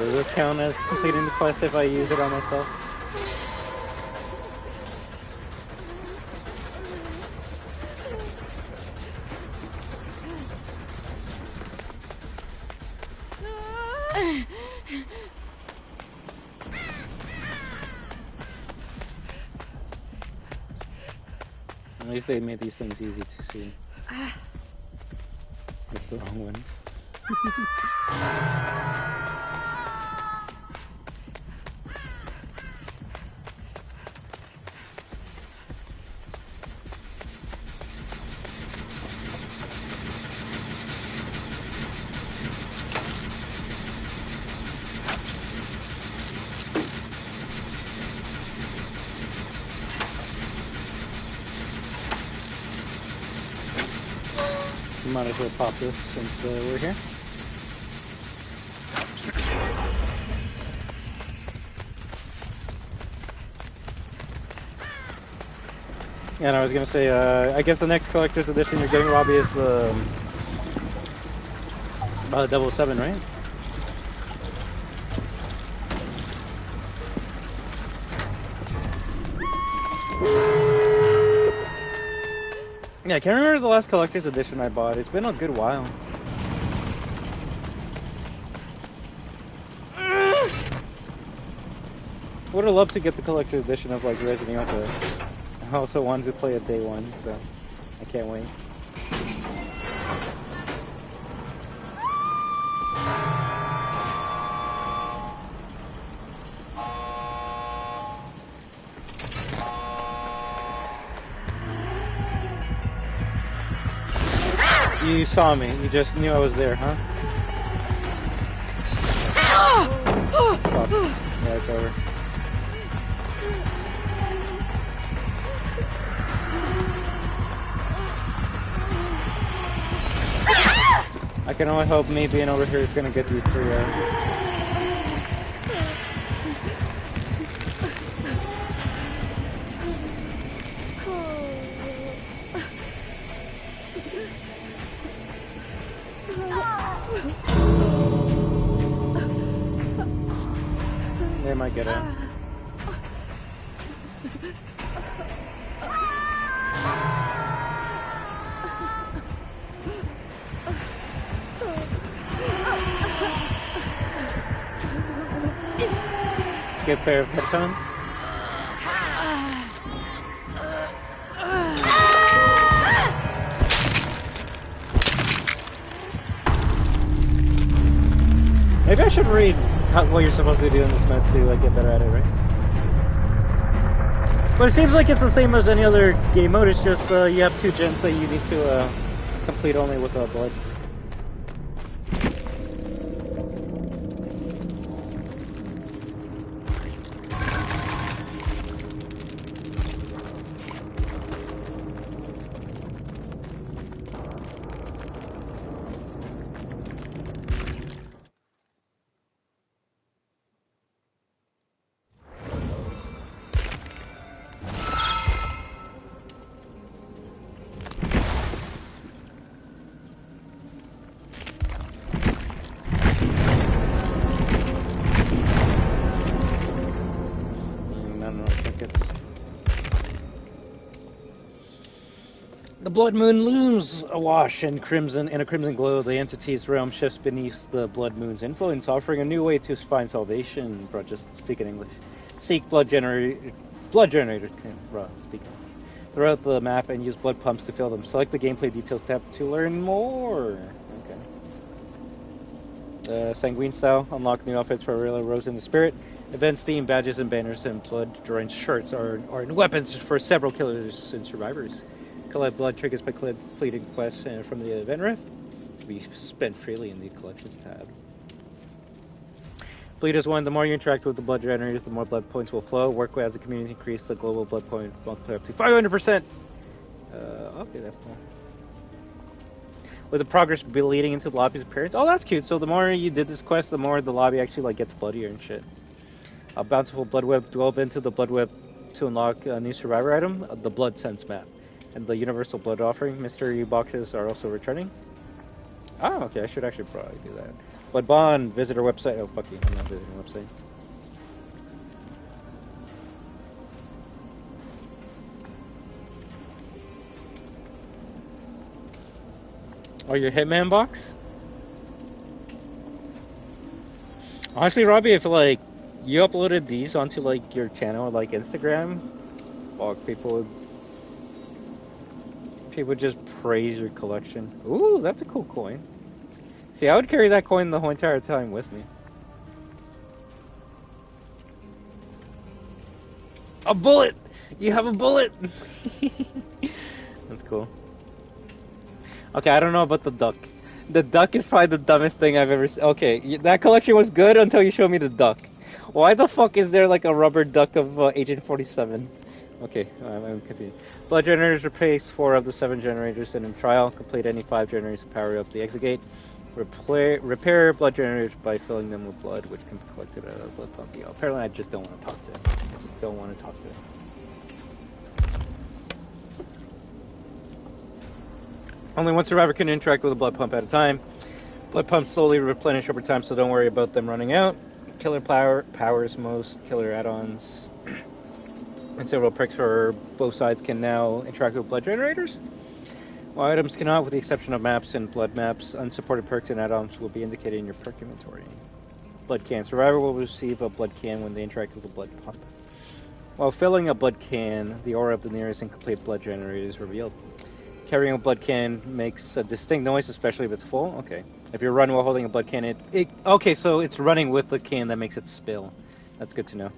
Does this count as completing the quest if I use it on myself? At least they made these things easy to see. That's the wrong one. Might as well pop this since we're here. And I was gonna say, I guess the next collector's edition you're getting, Robbie, is the 007, right? Yeah, I can't remember the last collector's edition I bought. It's been a good while. Would have loved to get the collector's edition of like Resident Evil. I also wanted to play it day one, so I can't wait. You saw me. You just knew I was there, huh? Fuck. Yeah, it's over. I can only hope me being over here is gonna get these three out. They might get it. Get a pair of headphones. Maybe I should read what you're supposed to do in this mode to like get better at it, right? But it seems like it's the same as any other game mode. It's just you have two gens that you need to complete only with blood. The blood moon looms awash in a crimson glow. The entity's realm shifts beneath the blood moon's influence, offering a new way to find salvation. Bro, just speak in English. Seek blood generators. Bro, speak throughout the map and use blood pumps to fill them. Select the gameplay details tab to learn more. Okay. Sanguine style. Unlock new outfits for Aurelia Rose in the Spirit. Events theme badges and banners and blood-drenched shirts are weapons for several killers and survivors. Collect blood triggers by completing quests from the event rift to be spent freely in the collections tab. Bleed as one. The more you interact with the blood generators, the more blood points will flow. Work as a community, increase the global blood point multiplier up to 500%. Okay, that's cool. With the progress bleeding into the lobby's appearance. Oh, that's cute. So the more you did this quest, the more the lobby actually like gets bloodier and shit. A bountiful blood web. Delve into the blood web to unlock a new survivor item, the blood sense map. And the universal blood offering mystery boxes are also returning. Oh, okay, I should actually probably do that. But Bond, visit our website. Oh, fuck you, I'm not visiting the website. Oh, your Hitman box? Honestly, Robbie, if like you uploaded these onto like your channel, like Instagram, fuck, people would just praise your collection. Ooh, that's a cool coin. See, I would carry that coin the whole entire time with me. A bullet! You have a bullet! That's cool. Okay, I don't know about the duck. The duck is probably the dumbest thing I've ever seen. Okay, that collection was good until you showed me the duck. Why the fuck is there like a rubber duck of Agent 47? Okay, I'm continue. Blood generators replace 4 of the 7 generators in a trial. Complete any 5 generators to power up the exit gate. Repair blood generators by filling them with blood, which can be collected at a blood pump. Yeah, apparently I just don't want to talk to him. I just don't want to talk to him. Only one survivor can interact with a blood pump at a time. Blood pumps slowly replenish over time, so don't worry about them running out. Killer powers most killer add-ons. And several perks for both sides can now interact with blood generators. While items cannot, with the exception of maps and blood maps, unsupported perks and add-ons will be indicated in your perk inventory. Blood can. Survivor will receive a blood can when they interact with a blood pump. While filling a blood can, the aura of the nearest incomplete blood generator is revealed. Carrying a blood can makes a distinct noise, especially if it's full. Okay. If you run while holding a blood can, okay, so it's running with the can that makes it spill. That's good to know.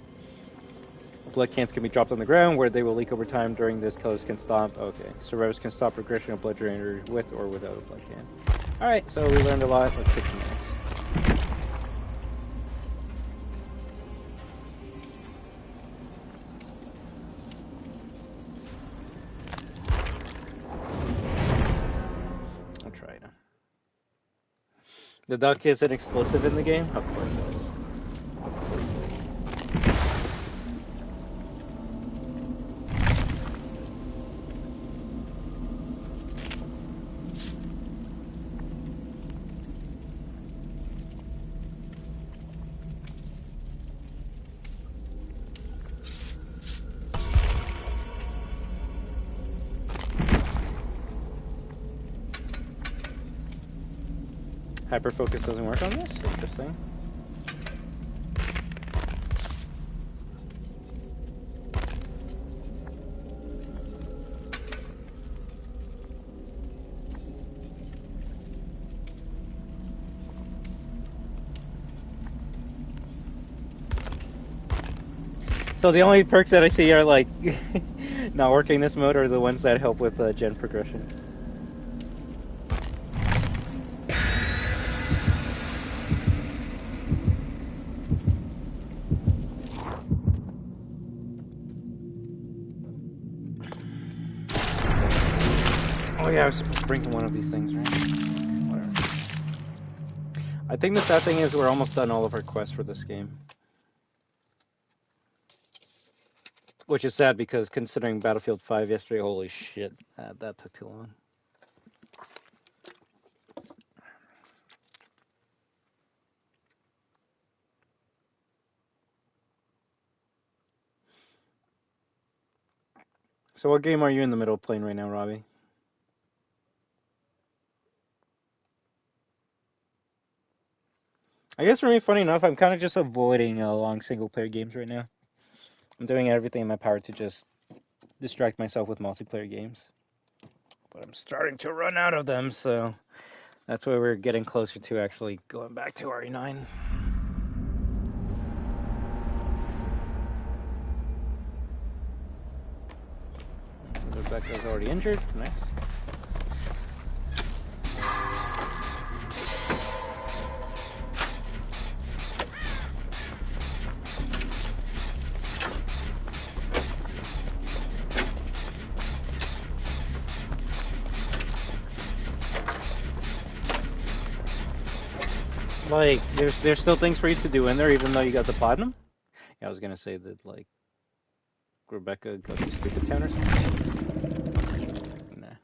Blood cans can be dropped on the ground, where they will leak over time. During this, killers can stop. Okay. Survivors can stop progression of blood generator with or without a blood can. Alright, so we learned a lot. Let's kick some ass. The duck isn't explosive in the game? Of course it is. Hyperfocus doesn't work on this? Interesting. So the only perks that I see are like not working this mode are the ones that help with gen progression. Oh yeah, I was supposed to bring one of these things, right? Whatever. I think the sad thing is we're almost done all of our quests for this game. Which is sad because considering Battlefield 5 yesterday, holy shit, that took too long. So what game are you in the middle of playing right now, Robbie? I guess for me, funny enough, I'm kind of just avoiding long single-player games right now. I'm doing everything in my power to just distract myself with multiplayer games. But I'm starting to run out of them, so that's why we're getting closer to actually going back to RE9. Rebecca's already injured. Nice. Like, there's still things for you to do in there, even though you got the platinum. Yeah, I was gonna say that like Rebecca got to stupid town or something. Nah.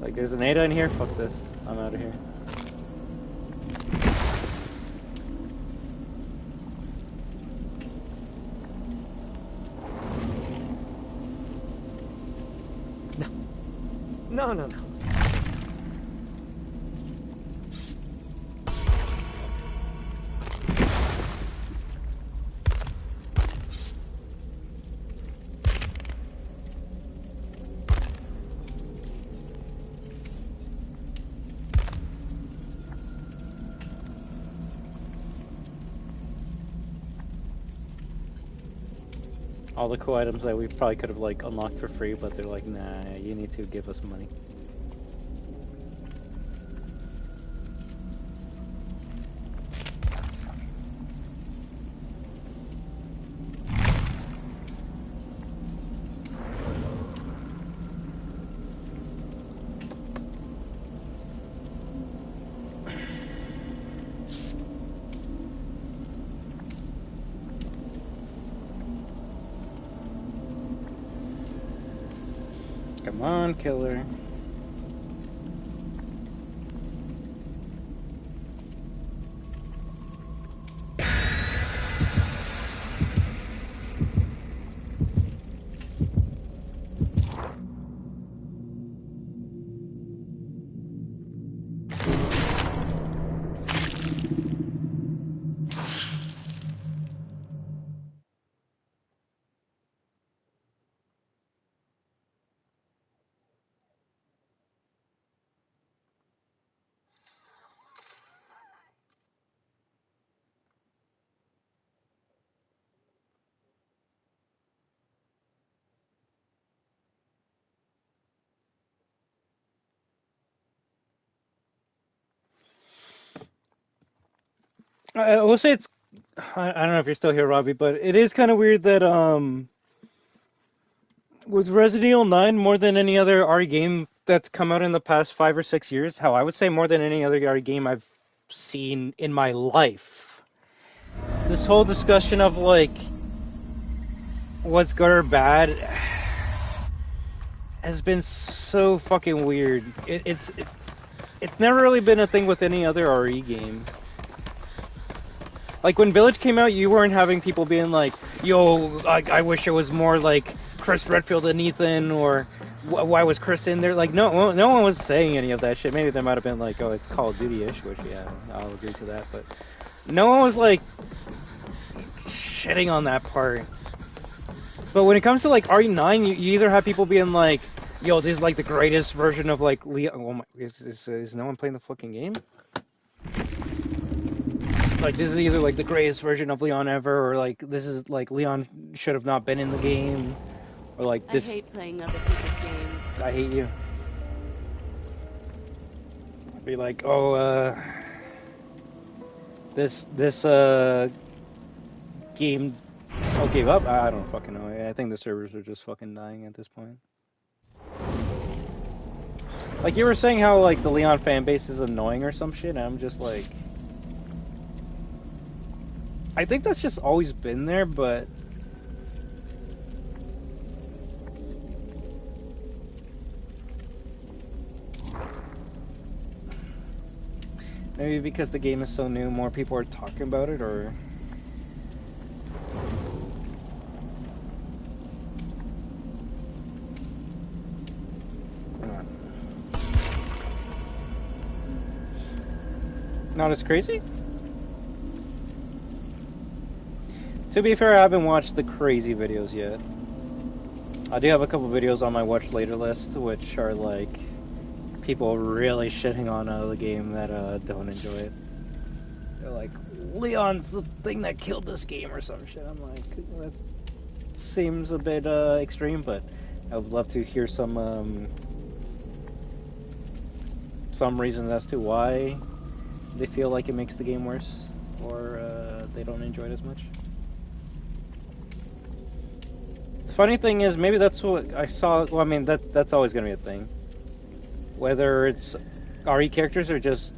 Like, there's an Ada in here? Fuck this. I'm out of here. No, no, no. All the cool items that we probably could have like unlocked for free, but they're like, nah, you need to give us money. Come on, killer. I will say it's. I don't know if you're still here, Robbie, but it is kind of weird that with Resident Evil 9, more than any other RE game that's come out in the past 5 or 6 years, how I would say more than any other RE game I've seen in my life. This whole discussion of like what's good or bad has been so fucking weird. It's never really been a thing with any other RE game. Like when Village came out, you weren't having people being like, "Yo, I wish it was more like Chris Redfield and Ethan," or "Why was Chris in there?" Like no one was saying any of that shit. Maybe they might have been like, "Oh, it's Call of Duty-ish," which yeah, I'll agree to that. But no one was like shitting on that part. But when it comes to like RE9, you either have people being like, "Yo, this is like the greatest version of like Leon." Oh my, is no one playing the fucking game? Like this is either like the greatest version of Leon ever, or like this is like Leon should have not been in the game, or like this. I hate playing other people's games. I hate you. Be like, oh, this game gave up. I don't fucking know. I think the servers are just fucking dying at this point. Like you were saying, how like the Leon fan base is annoying or some shit. And I'm just like. I think that's just always been there, but maybe because the game is so new, more people are talking about it, or not as crazy? To be fair, I haven't watched the crazy videos yet. I do have a couple videos on my watch later list, which are like people really shitting on the game that don't enjoy it. They're like, Leon's the thing that killed this game or some shit. I'm like, that seems a bit extreme, but I would love to hear some reasons as to why they feel like it makes the game worse, or they don't enjoy it as much. The funny thing is, maybe that's what I saw. Well, I mean, that's always going to be a thing. Whether it's RE characters or just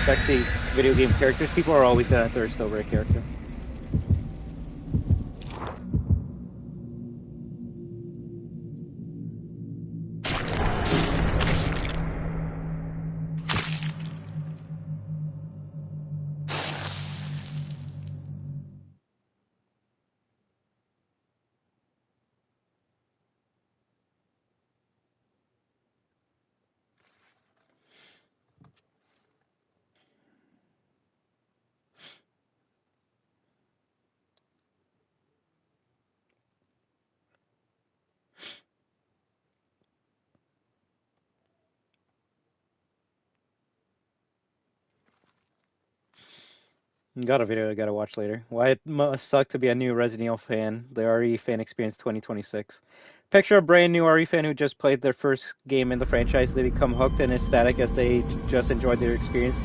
sexy video game characters, people are always going to thirst over a character. Got a video I gotta watch later. Why it must suck to be a new Resident Evil fan. The RE fan experience 2026. Picture a brand new RE fan who just played their first game in the franchise. They become hooked and ecstatic as they just enjoyed their experience.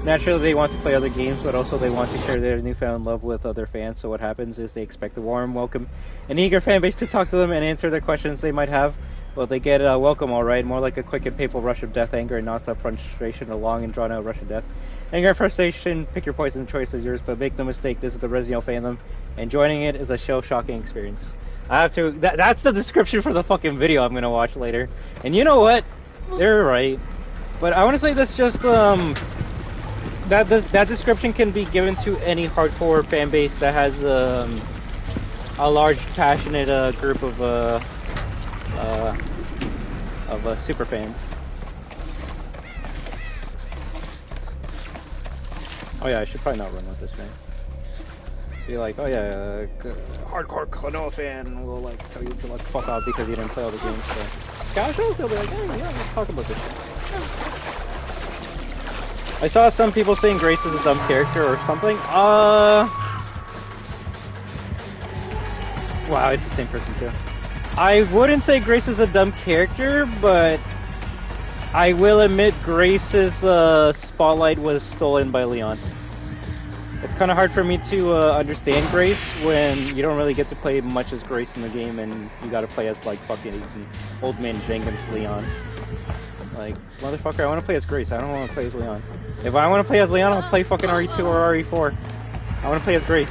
Naturally, they want to play other games, but also they want to share their newfound love with other fans. So what happens is they expect a warm welcome, an eager fan base to talk to them and answer their questions they might have. Well, they get a welcome, all right. More like a quick and painful rush of death, anger, and nonstop frustration, a long and drawn-out rush of death. Anger and frustration, pick your poison, the choice is yours, but make no mistake, this is the Resident Evil fandom, and joining it is a shell-shocking experience. I have to... that's the description for the fucking video I'm gonna watch later. And you know what? They're right. But I want to say that's just, that description can be given to any hardcore fan base that has, a large, passionate, group of super fans. Oh yeah, I should probably not run with this, man. Be like, oh yeah, hardcore Klonoa fan will like tell you to like fuck off because you didn't play all the games. So casuals, they'll be like, hey, yeah, let's talk about this shit. I saw some people saying Grace is a dumb character or something. Wow, it's the same person too. I wouldn't say Grace is a dumb character, but I will admit Grace's spotlight was stolen by Leon. It's kind of hard for me to understand Grace when you don't really get to play much as Grace in the game and you gotta play as like fucking old man Jenkins Leon. Like, motherfucker, I want to play as Grace, I don't want to play as Leon. If I want to play as Leon, I'll play fucking RE2 or RE4. I want to play as Grace.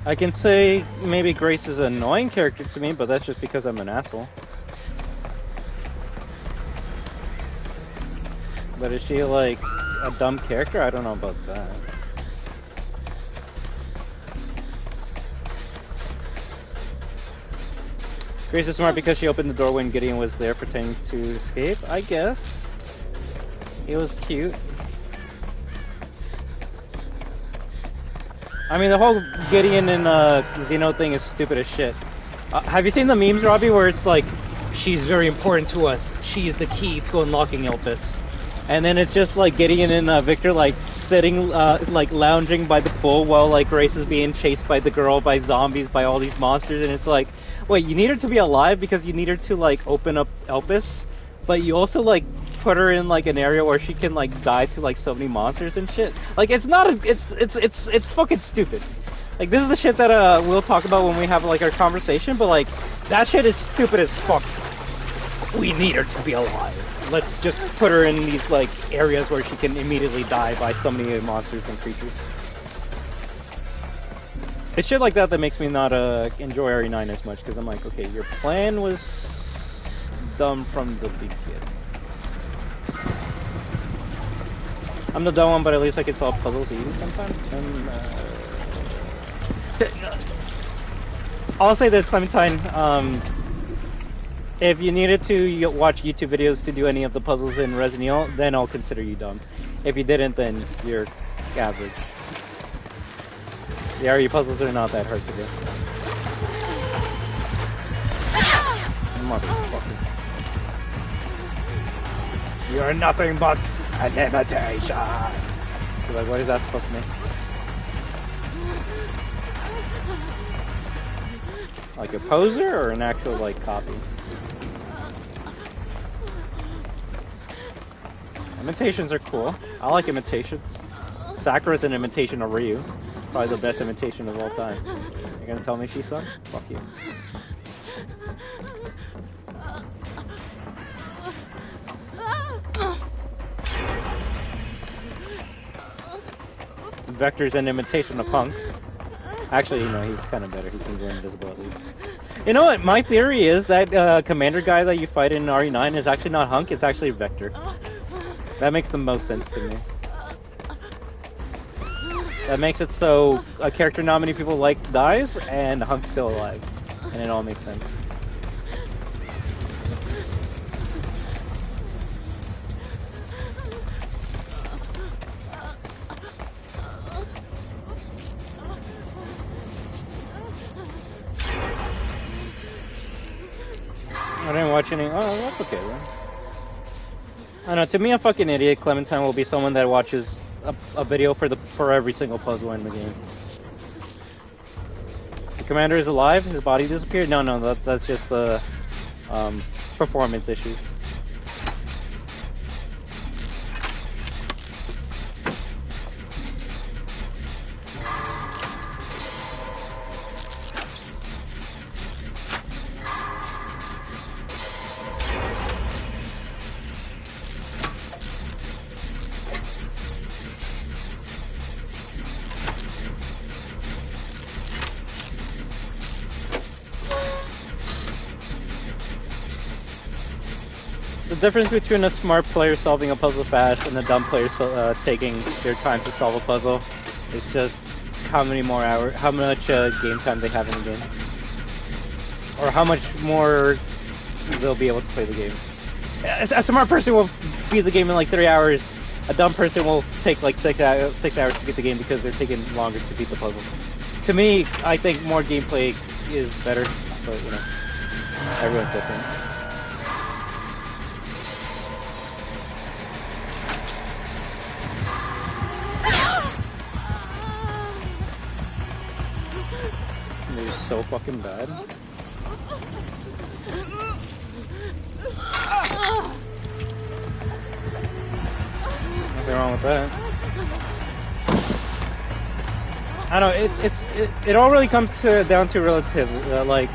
I can say maybe Grace is an annoying character to me, but that's just because I'm an asshole. But is she like a dumb character? I don't know about that. Grace is smart because she opened the door when Gideon was there pretending to escape, I guess. It was cute. I mean, the whole Gideon and Xeno thing is stupid as shit. Have you seen the memes, Robbie, where it's like, she's very important to us, she is the key to unlocking Elpis. And then it's just like Gideon and Victor like sitting, like lounging by the pool while like Grace is being chased by the girl, by zombies, by all these monsters, and it's like, wait, you need her to be alive because you need her to like open up Elpis, but you also like put her in like an area where she can like die to like so many monsters and shit. Like it's not a, it's fucking stupid. Like this is the shit that we'll talk about when we have like our conversation, but like that shit is stupid as fuck. We need her to be alive. Let's just put her in these like areas where she can immediately die by so many monsters and creatures. It's shit like that that makes me not enjoy RE9 as much, because I'm like, okay, your plan was dumb from the beginning. I'm the dumb one, but at least I can solve puzzles easy sometimes. And, I'll say this, Clementine, if you needed to watch YouTube videos to do any of the puzzles in Resident Evil, then I'll consider you dumb. If you didn't, then you're average. The RE puzzles are not that hard to do. Motherfucker. You're nothing but an imitation! You're like, what is that supposed to mean? Like a poser or an actual, like, copy? Imitations are cool. I like imitations. Sakura's an imitation of Ryu. Probably the best imitation of all time. You're gonna tell me she sucks? Fuck you. Vector's an imitation of Punk. Actually, you know, he's kind of better. He can go invisible at least. You know what? My theory is that commander guy that you fight in RE9 is actually not Hunk, it's actually Vector. That makes the most sense to me. That makes it so a character not many people like dies, and Hunk's still alive. And it all makes sense. I didn't watch any. Oh, that's okay then. I don't know. To me, a fucking idiot. Clementine will be someone that watches a video for every single puzzle in the game. The commander is alive. His body disappeared. No, that's just the performance issues. The difference between a smart player solving a puzzle fast and a dumb player taking their time to solve a puzzle is just how much game time they have in the game, or how much more they'll be able to play the game. A smart person will beat the game in like 3 hours. A dumb person will take like 6 hours to beat the game because they're taking longer to beat the puzzle. To me, I think more gameplay is better, but you know, everyone's different. They're so fucking bad. Nothing wrong with that. I don't know. It all really comes down to relative. Like,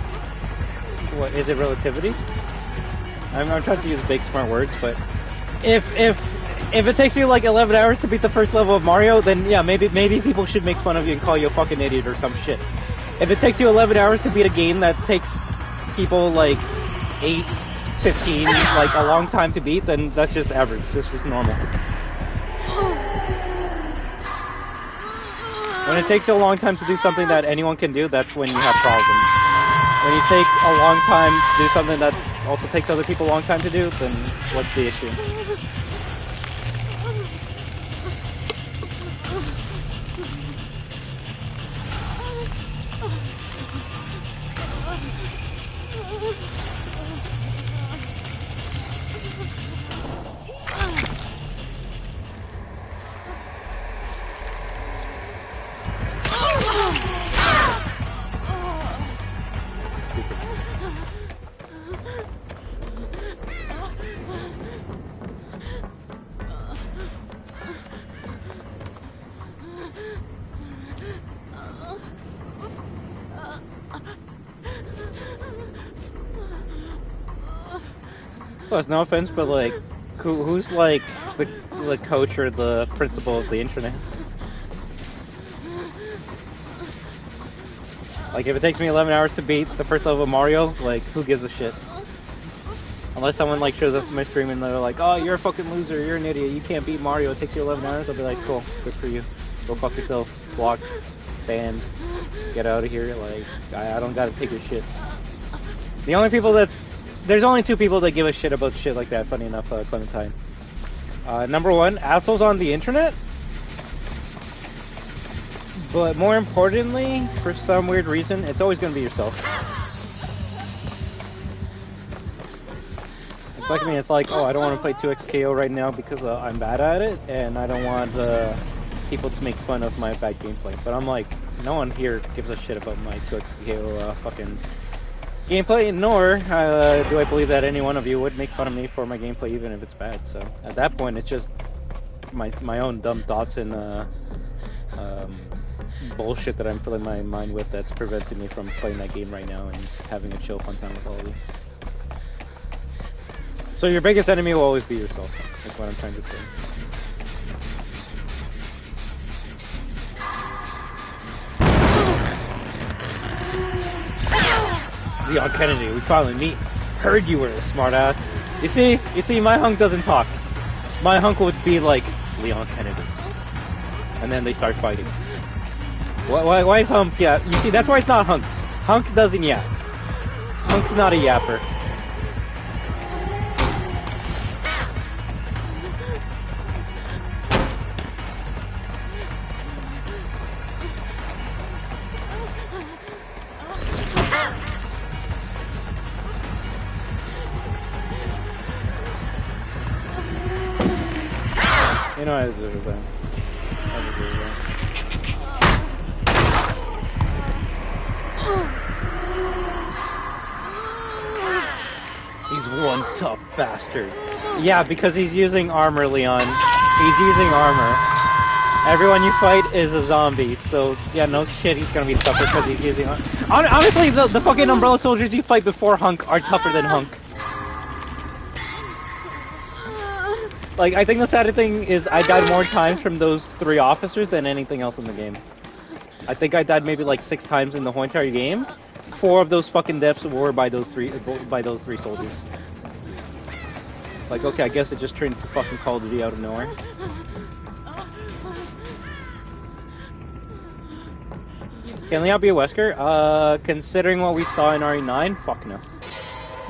what is it? Relativity. I'm trying to use big smart words, but if it takes you like 11 hours to beat the first level of Mario, then yeah, maybe people should make fun of you and call you a fucking idiot or some shit. If it takes you 11 hours to beat a game that takes people like 8, 15, like a long time to beat, then that's just average. That's just normal. When it takes you a long time to do something that anyone can do, that's when you have problems. When you take a long time to do something that also takes other people a long time to do, then what's the issue? Plus, no offense, but like, who's like the coach or the principal of the internet? Like, if it takes me 11 hours to beat the first level of Mario, like, who gives a shit? Unless someone like shows up to my stream and they're like, "Oh, you're a fucking loser, you're an idiot, you can't beat Mario, it takes you 11 hours." I'll be like, "Cool, good for you. Go fuck yourself. Blocked, banned, get out of here." Like, I don't gotta take your shit. The only people there's only 2 people that give a shit about shit like that, funny enough, Clementine. Number 1, assholes on the internet. But more importantly, for some weird reason, it's always gonna be yourself. It's like me, it's like, oh, I don't want to play 2xKO right now because I'm bad at it, and I don't want people to make fun of my bad gameplay. But I'm like, no one here gives a shit about my 2xKO fucking gameplay, nor do I believe that any one of you would make fun of me for my gameplay even if it's bad. So at that point, it's just my own dumb thoughts and bullshit that I'm filling my mind with that's preventing me from playing that game right now and having a chill fun time with all of you. So your biggest enemy will always be yourself, is what I'm trying to say. Leon Kennedy, we finally meet. Heard you were a smartass. You see, my hunk doesn't talk. My hunk would be like, Leon Kennedy. And then they start fighting. Why is Hunk yeah? You see, that's why it's not Hunk. Hunk doesn't yap. Hunk's not a yapper. You know I deserve that. I deserve that. He's one tough bastard. Yeah, because he's using armor, Leon. He's using armor. Everyone you fight is a zombie, so yeah, no shit, he's gonna be tougher because he's using armor. Honestly, the fucking Umbrella soldiers you fight before Hunk are tougher than Hunk. Like, I think the sad thing is I died more times from those 3 officers than anything else in the game. I think I died maybe like 6 times in the whole entire game. 4 of those fucking deaths were by those three soldiers. Like, okay, I guess it just turned to fucking Call of Duty out of nowhere. Can Leon be a Wesker? Considering what we saw in RE9, fuck no.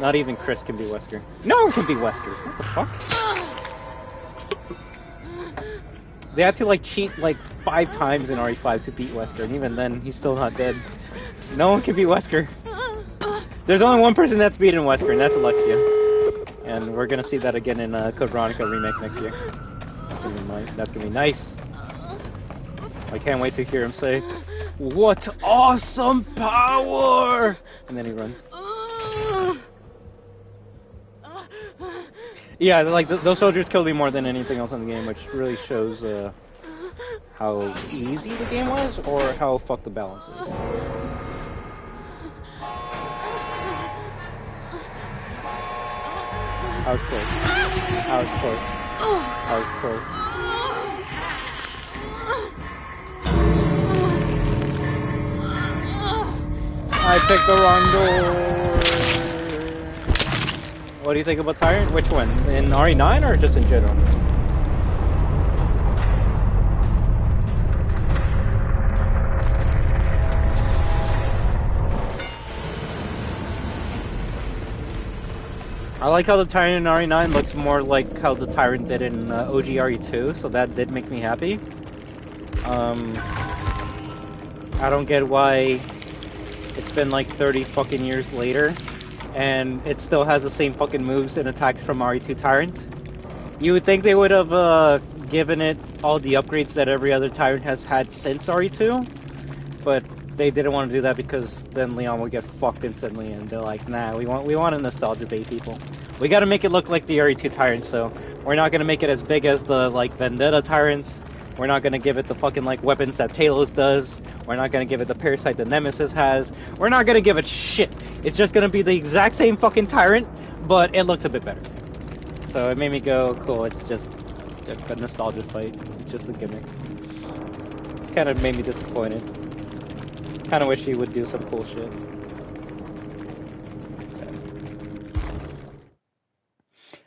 Not even Chris can be Wesker. No one can be Wesker. What the fuck? They had to like cheat like 5 times in RE5 to beat Wesker, and even then, he's still not dead. No one can beat Wesker. There's only one person that's beaten Wesker, and that's Alexia. And we're gonna see that again in Code Veronica remake next year. That's gonna be nice. I can't wait to hear him say, "What awesome power!" And then he runs. Yeah, like those soldiers killed me more than anything else in the game, which really shows how easy the game was, or how fucked the balance is. I was close. I was close. I was close. I picked the wrong door. What do you think about Tyrant? Which one? In RE9 or just in general? I like how the Tyrant in RE9 looks more like how the Tyrant did in OG RE2, so that did make me happy. I don't get why it's been like 30 fucking years later, and it still has the same fucking moves and attacks from RE2 Tyrant. You would think they would have given it all the upgrades that every other Tyrant has had since RE2, but they didn't want to do that because then Leon would get fucked instantly, and they're like, nah, we want a nostalgia bait, people. We gotta make it look like the RE2 Tyrant, so we're not gonna make it as big as the like Vendetta Tyrants. We're not gonna give it the fucking like weapons that Talos does. We're not gonna give it the parasite that Nemesis has. We're not gonna give it shit. It's just gonna be the exact same fucking Tyrant, but it looks a bit better. So it made me go, cool, it's just a nostalgia fight. It's just a gimmick. Kind of made me disappointed. Kind of wish he would do some cool shit.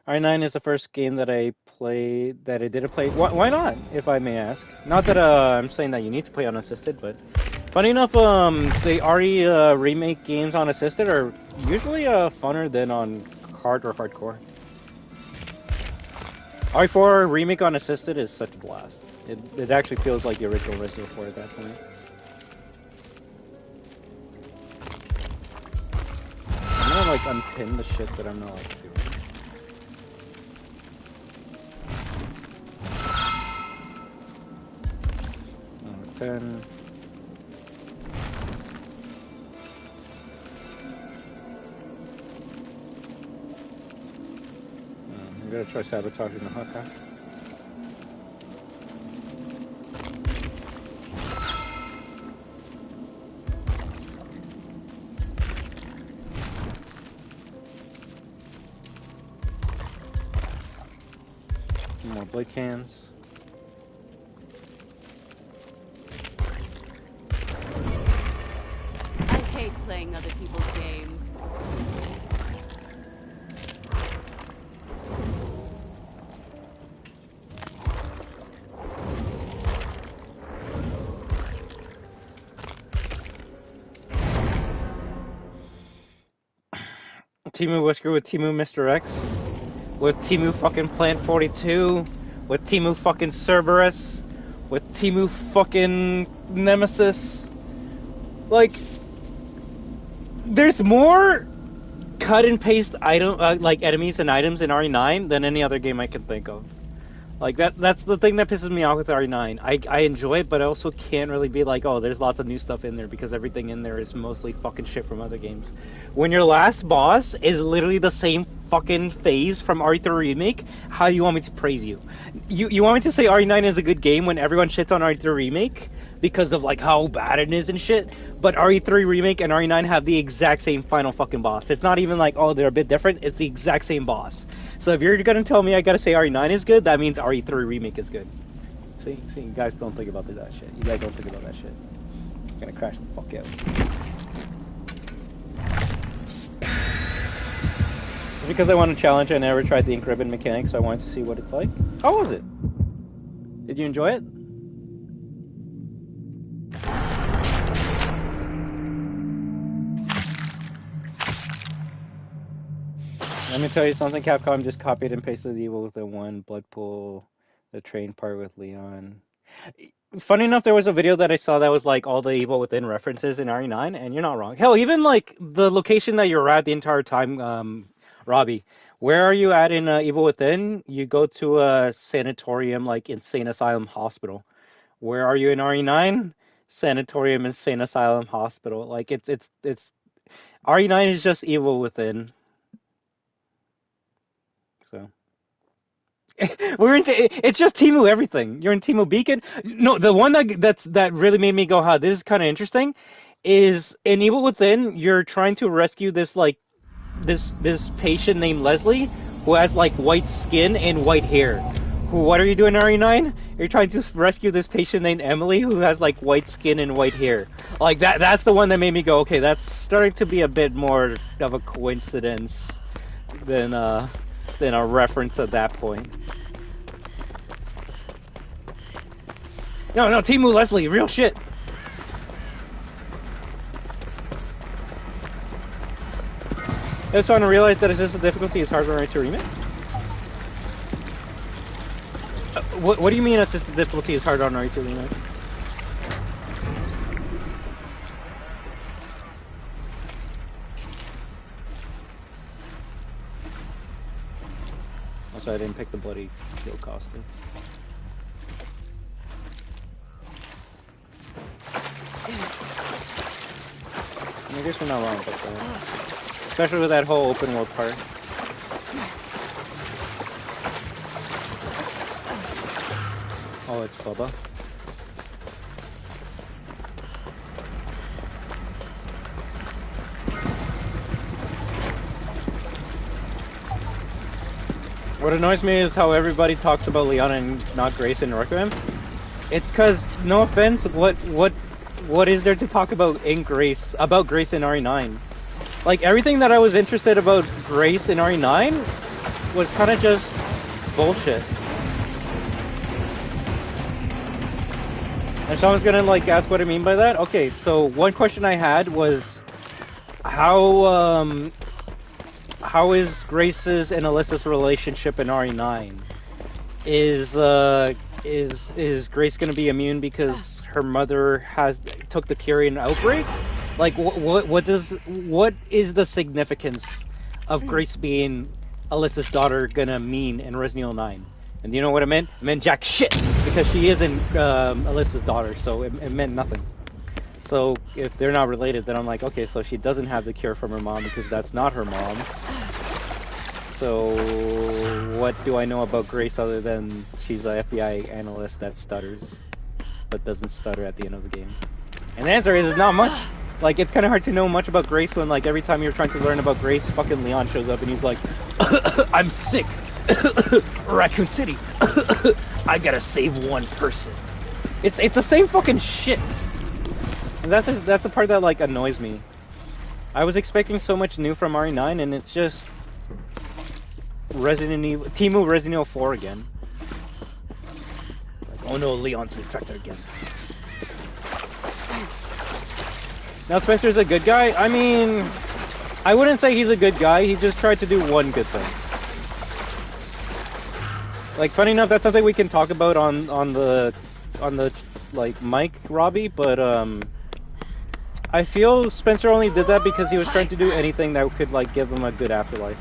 RE9 is the first game that I played, that I didn't play. Why not, if I may ask? Not that I'm saying that you need to play unassisted, but funny enough, the RE remake games on assisted are usually funner than on hard or hardcore. RE4 remake on assisted is such a blast. It actually feels like the original Resident 4 at that point. I'm gonna like unpin the shit that I'm not like doing. 10. I'm gonna try sabotaging the hook, huh? More blade cans. I hate playing other people's games. Timu Whisker with Timu Mr. X. With Timu fucking Plant 42, with Timu fucking Cerberus, with Timu fucking Nemesis. Like, there's more cut and paste item like enemies and items in RE9 than any other game I can think of. Like that's the thing that pisses me off with RE9. I enjoy it, but I also can't really be like, oh, there's lots of new stuff in there because everything in there is mostly fucking shit from other games. When your last boss is literally the same fucking phase from RE3 Remake, how do you want me to praise you? You want me to say RE9 is a good game when everyone shits on RE3 Remake because of like how bad it is and shit, but RE3 Remake and RE9 have the exact same final fucking boss. It's not even like, oh, they're a bit different, it's the exact same boss. So if you're gonna tell me I gotta say RE9 is good, that means RE3 Remake is good. See, you guys don't think about that shit. You guys don't think about that shit. I'm gonna crash the fuck out. It's because I want a challenge. I never tried the ink ribbon mechanic, so I wanted to see what it's like. How was it? Did you enjoy it? Let me tell you something, Capcom just copied and pasted the Evil Within 1, Blood Pool, the train part with Leon. Funny enough, there was a video that I saw that was like all the Evil Within references in RE9, and you're not wrong. Hell, even like the location that you're at the entire time, Robbie, where are you at in Evil Within? You go to a sanatorium, like insane asylum hospital. Where are you in RE9? Sanatorium, insane asylum hospital. Like it's RE9 is just Evil Within. So it's just Temu everything. You're in Temu Beacon. No, the one that really made me go, "Huh, this is kind of interesting," is in Evil Within. You're trying to rescue this like this patient named Leslie who has like white skin and white hair. What are you doing, RE9? You're trying to rescue this patient named Emily who has like white skin and white hair. Like that's the one that made me go, okay, that's starting to be a bit more of a coincidence than a reference at that point. No, Temu Leslie, real shit. I just want to realize that assisted difficulty is harder to remake. What do you mean assisted difficulty is harder on R2 remake? Also, I didn't pick the bloody kill costume. I guess we're not wrong about that. Especially with that whole open world part. Oh, it's Bubba. What annoys me is how everybody talks about Leon and not Grace in Requiem. It's because, no offense, what is there to talk about in Grace, about Grace in RE9? Like, everything that I was interested about Grace in RE9 was kind of just bullshit. And someone's gonna, like, ask what I mean by that? Okay, so one question I had was, how is Grace's and Alyssa's relationship in RE9? Is Grace gonna be immune because her mother took the Kyrian outbreak? Like, what is the significance of Grace being Alyssa's daughter gonna mean in Resident Evil 9? And you know what it meant? It meant jack shit, because she isn't Alyssa's daughter, so it meant nothing. So if they're not related, then I'm like, okay, so she doesn't have the cure from her mom because that's not her mom. So what do I know about Grace other than she's an FBI analyst that stutters, but doesn't stutter at the end of the game? And the answer is not much. Like, it's kind of hard to know much about Grace when, like, every time you're trying to learn about Grace, fucking Leon shows up and he's like, I'm sick. Raccoon City. I gotta save one person. It's the same fucking shit. And that's the part that, like, annoys me. I was expecting so much new from RE9 and it's just Temu Resident Evil 4 again. Like, oh no, Leon's infected again. Now Spencer's a good guy? I mean, I wouldn't say he's a good guy, he just tried to do one good thing. Like, funny enough, that's something we can talk about on the like mic, Robbie, but I feel Spencer only did that because he was trying to do anything that could, like, give him a good afterlife.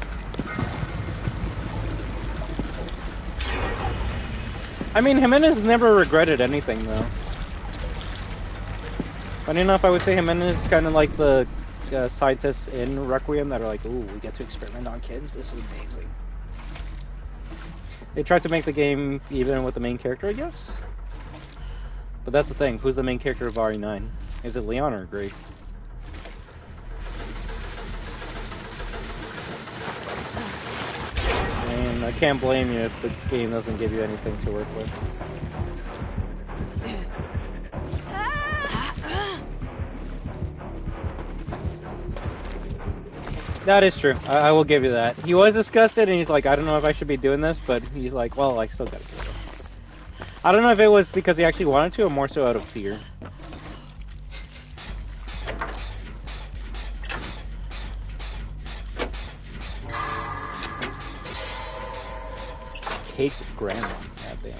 I mean, Jimenez never regretted anything, though. Funny enough, I would say Jimenez is kind of like the scientists in Requiem that are like, ooh, we get to experiment on kids, this is amazing. They tried to make the game even with the main character, I guess? But that's the thing, who's the main character of RE9? Is it Leon or Grace? I mean, I can't blame you if the game doesn't give you anything to work with. That is true. I will give you that. He was disgusted and he's like, I don't know if I should be doing this, but he's like, well, I still gotta do it. I don't know if it was because he actually wanted to or more so out of fear. Caked grandma. Goddamn.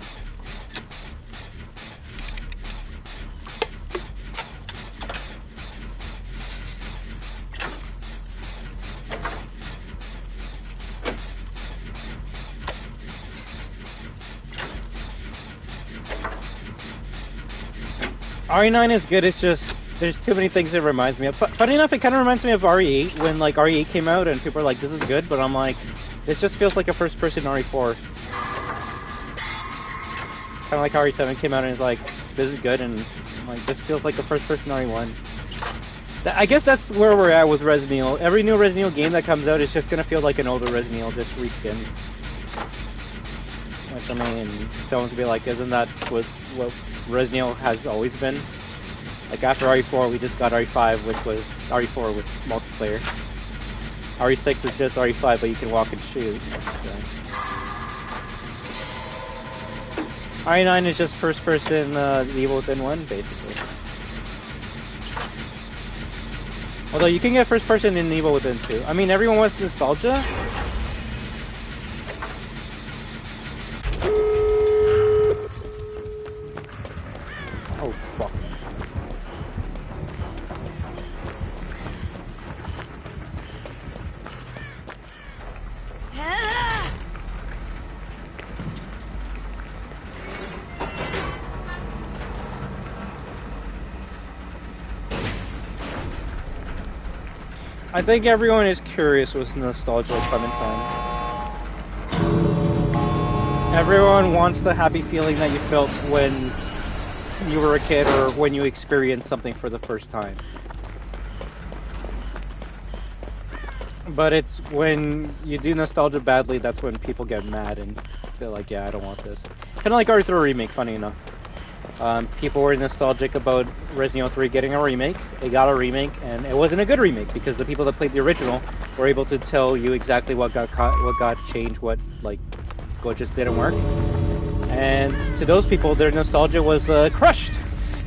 RE9 is good, it's just, there's too many things it reminds me of. Funny enough, it kind of reminds me of RE8, when like RE8 came out and people were like, this is good, but I'm like, this just feels like a first-person RE4. Kind of like how RE7 came out and it's like, this is good, and I'm like, this feels like a first-person RE1. I guess that's where we're at with Resident Evil. Every new Resident Evil game that comes out is just gonna feel like an older Resident Evil, just reskinned. Which, I mean, someone could be like, isn't that what Resident Evil has always been? Like, after RE4, we just got RE5, which was RE4 with multiplayer. RE6 is just RE5, but you can walk and shoot. So. RE9 is just first-person Evil Within 1, basically. Although you can get first-person in Evil Within 2. I mean, everyone wants nostalgia. Oh, fuck. I think everyone is curious with nostalgia coming time. Everyone wants the happy feeling that you felt when you were a kid or when you experienced something for the first time. But it's when you do nostalgia badly, that's when people get mad and they're like, yeah, I don't want this. Kind of like R3 Remake, funny enough. People were nostalgic about Resident Evil 3 getting a remake. It got a remake, and it wasn't a good remake because the people that played the original were able to tell you exactly what got changed, what just didn't work. And to those people, their nostalgia was crushed.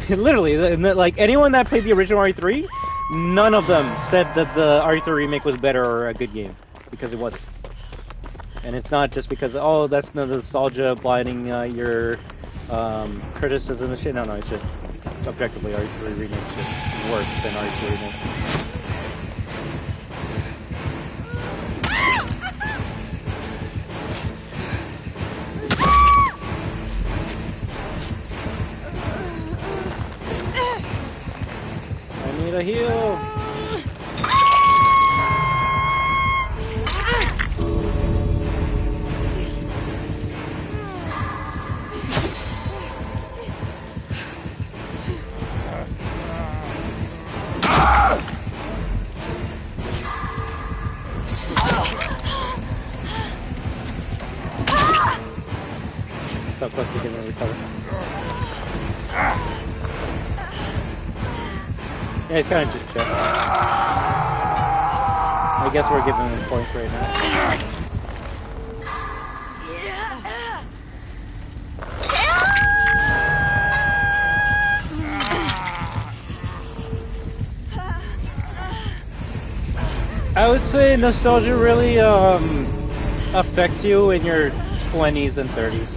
Literally, like anyone that played the original RE3, none of them said that the RE3 remake was better or a good game because it wasn't. And it's not just because that's the nostalgia blinding your criticism and shit. No, it's just objectively RE3 remake is worse than RE2 remake. I need a heal. So close to getting recovered. Yeah, he's kind of just chill. I guess we're giving him points right now. I would say nostalgia really affects you in your 20s and 30s.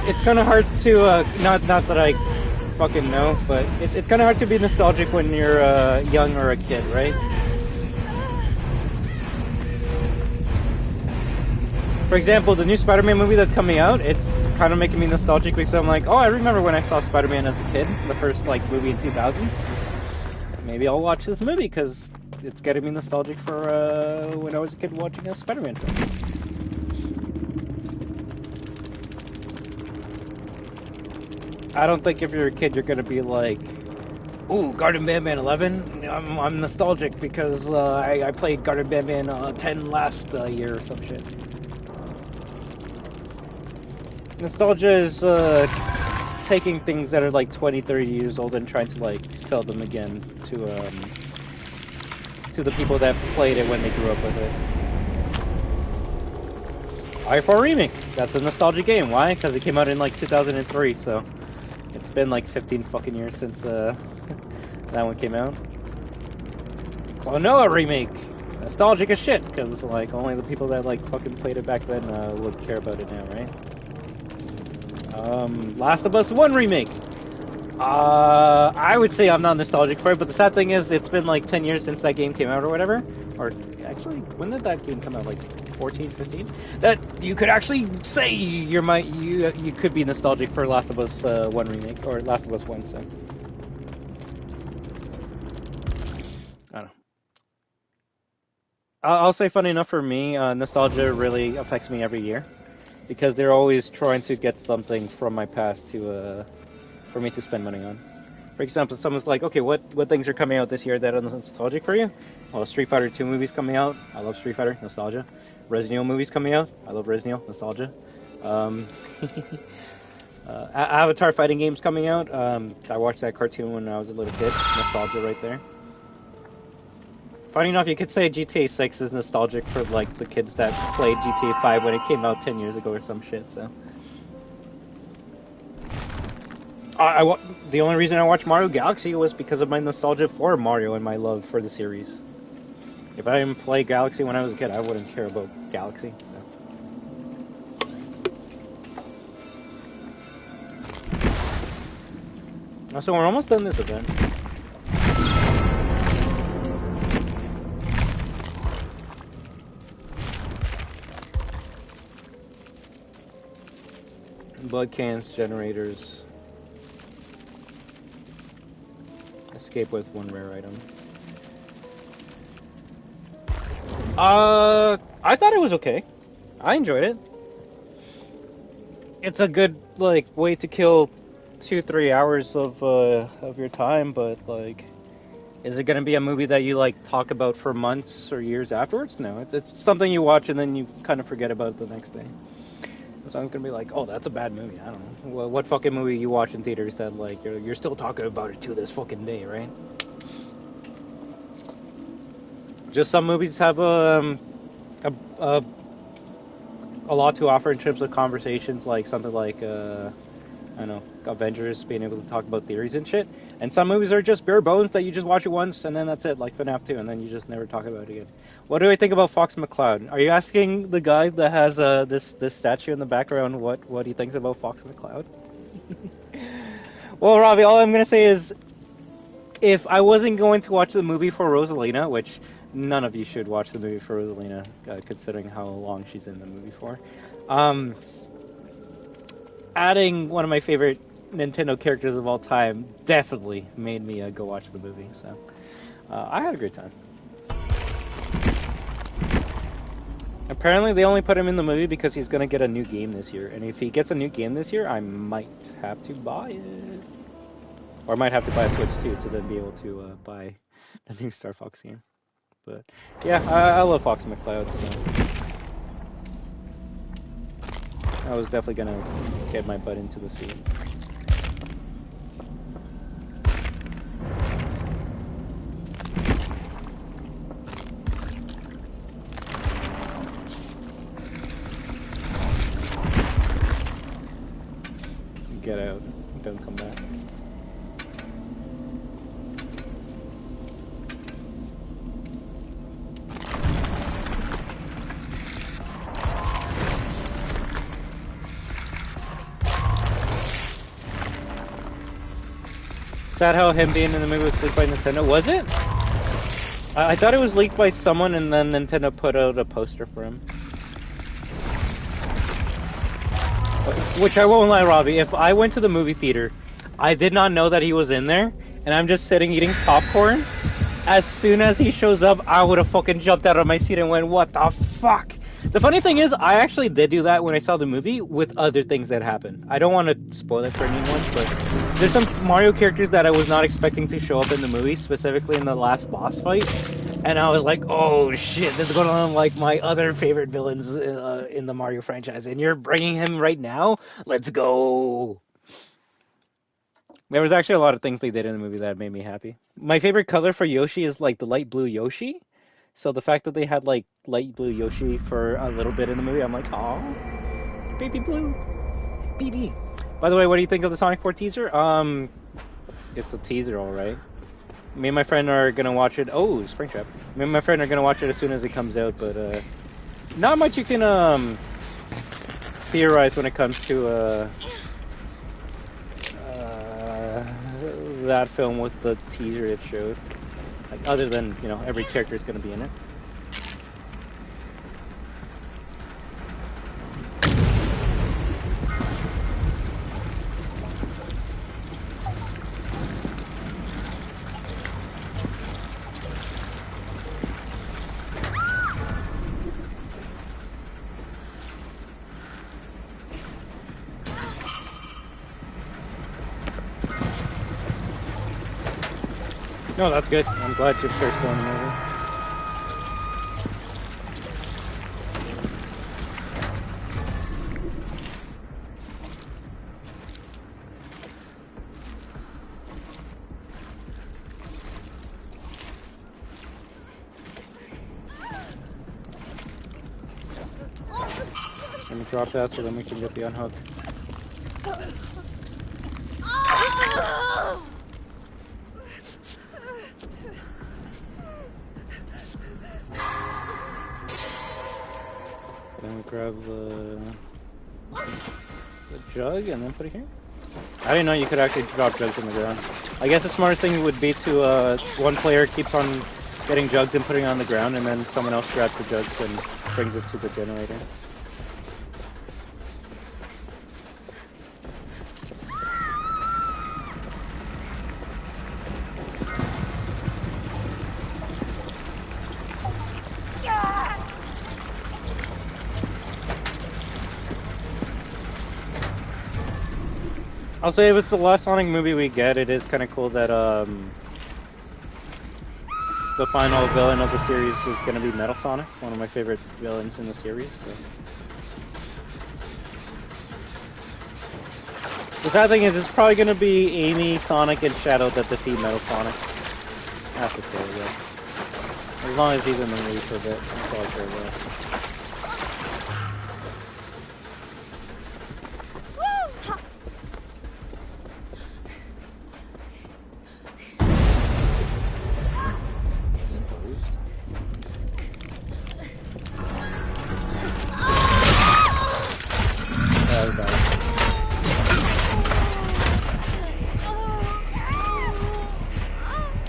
It's kind of hard to not that I fucking know, but it's kind of hard to be nostalgic when you're young or a kid, right? For example, the new Spider-Man movie that's coming out, it's kind of making me nostalgic because I'm like, oh, I remember when I saw Spider-Man as a kid, the first like movie in 2000s. Maybe I'll watch this movie because it's getting me nostalgic for when I was a kid watching a Spider-Man film. I don't think if you're a kid you're gonna be like, ooh, Garden Bandman 11. I'm nostalgic because I played Garden Bandman 10 last year or some shit. Nostalgia is taking things that are like 20, 30 years old and trying to like sell them again to the people that played it when they grew up with it. I4 Remake. That's a nostalgia game. Why? Because it came out in like 2003, so it's been like 15 fucking years since that one came out. Klonoa Remake. Nostalgic as shit, because like only the people that like fucking played it back then would care about it now, right? Last of Us 1 Remake. I would say I'm not nostalgic for it, but the sad thing is it's been like 10 years since that game came out or whatever. Or actually, when did that game come out? Like 14, 15? That you could actually say you could be nostalgic for Last of Us 1 Remake, or Last of Us 1, so. I don't know. I'll say funny enough for me, nostalgia really affects me every year. Because they're always trying to get something from my past to, for me to spend money on. For example, someone's like, okay, what things are coming out this year that are nostalgic for you? Well, Street Fighter 2 movies coming out. I love Street Fighter, nostalgia. Resident Evil movies coming out. I love Resident Evil, nostalgia. Avatar fighting games coming out. I watched that cartoon when I was a little kid. Nostalgia right there. Funny enough, you could say GTA 6 is nostalgic for like the kids that played GTA 5 when it came out 10 years ago or some shit, so. The only reason I watched Mario Galaxy was because of my nostalgia for Mario and my love for the series. If I didn't play Galaxy when I was a kid, I wouldn't care about Galaxy, so. So we're almost done this event. Blood cans, generators. Escape with one rare item. I thought it was okay. I enjoyed it. It's a good like way to kill 2-3 hours of your time, but like, is it gonna be a movie that you like talk about for months or years afterwards? No, it's something you watch and then you kind of forget about it the next day. So I'm gonna be like, oh, that's a bad movie. I don't know. Well, what fucking movie you watch in theaters that like you're still talking about it to this fucking day, right? Just some movies have a lot to offer in terms of conversations, like something like I don't know, Avengers, being able to talk about theories and shit. And some movies are just bare bones that you just watch it once and then that's it, like FNAF 2, and then you just never talk about it again. What do I think about Fox McCloud? Are you asking the guy that has this statue in the background what he thinks about Fox McCloud? Well, Robbie, all I'm gonna say is, if I wasn't going to watch the movie for Rosalina, which none of you should watch the movie for Rosalina, considering how long she's in the movie for, adding one of my favorite Nintendo characters of all time definitely made me go watch the movie. So I had a great time. Apparently they only put him in the movie because he's gonna get a new game this year, and if he gets a new game this year, I might have to buy it, or I might have to buy a Switch too to then be able to buy the new Star Fox game. But yeah, I love Fox McCloud, so I was definitely gonna get my butt into the suit. Get out. Don't come back. Sad how him being in the movie was leaked by Nintendo. Was it? I thought it was leaked by someone and then Nintendo put out a poster for him. Which I won't lie, Robbie. If I went to the movie theater, I did not know that he was in there, and I'm just sitting eating popcorn. As soon as he shows up, I would have fucking jumped out of my seat and went, "What the fuck?" The funny thing is, I actually did do that when I saw the movie with other things that happened. I don't want to spoil it for anyone, but there's some Mario characters that I was not expecting to show up in the movie, specifically in the last boss fight. And I was like, oh shit, this is going on like my other favorite villains in the Mario franchise. And you're bringing him right now? Let's go. There was actually a lot of things they did in the movie that made me happy. My favorite color for Yoshi is like the light blue Yoshi. So the fact that they had like light blue Yoshi for a little bit in the movie, I'm like, oh, baby blue, BB. By the way, what do you think of the Sonic 4 teaser? It's a teaser, all right. Me and my friend are gonna watch it. Oh, Springtrap. Me and my friend are gonna watch it as soon as it comes out, but not much you can theorize when it comes to that film with the teaser it showed. Like, other than, you know, every character is gonna be in it. No, that's good. I'm glad Chips are still in the movie. Let me drop that so then we can get the unhook. Then we grab the jug and then put it here. I didn't know you could actually drop jugs on the ground. I guess the smartest thing would be to one player keeps on getting jugs and putting it on the ground, and then someone else grabs the jugs and brings it to the generator. I'll say if it's the last Sonic movie we get, it is kind of cool that the final villain of the series is going to be Metal Sonic, one of my favorite villains in the series. So. The sad thing is, it's probably going to be Amy, Sonic, and Shadow that defeat Metal Sonic. I have to say, yeah. As long as he's in the movie for a bit, that's all I care about.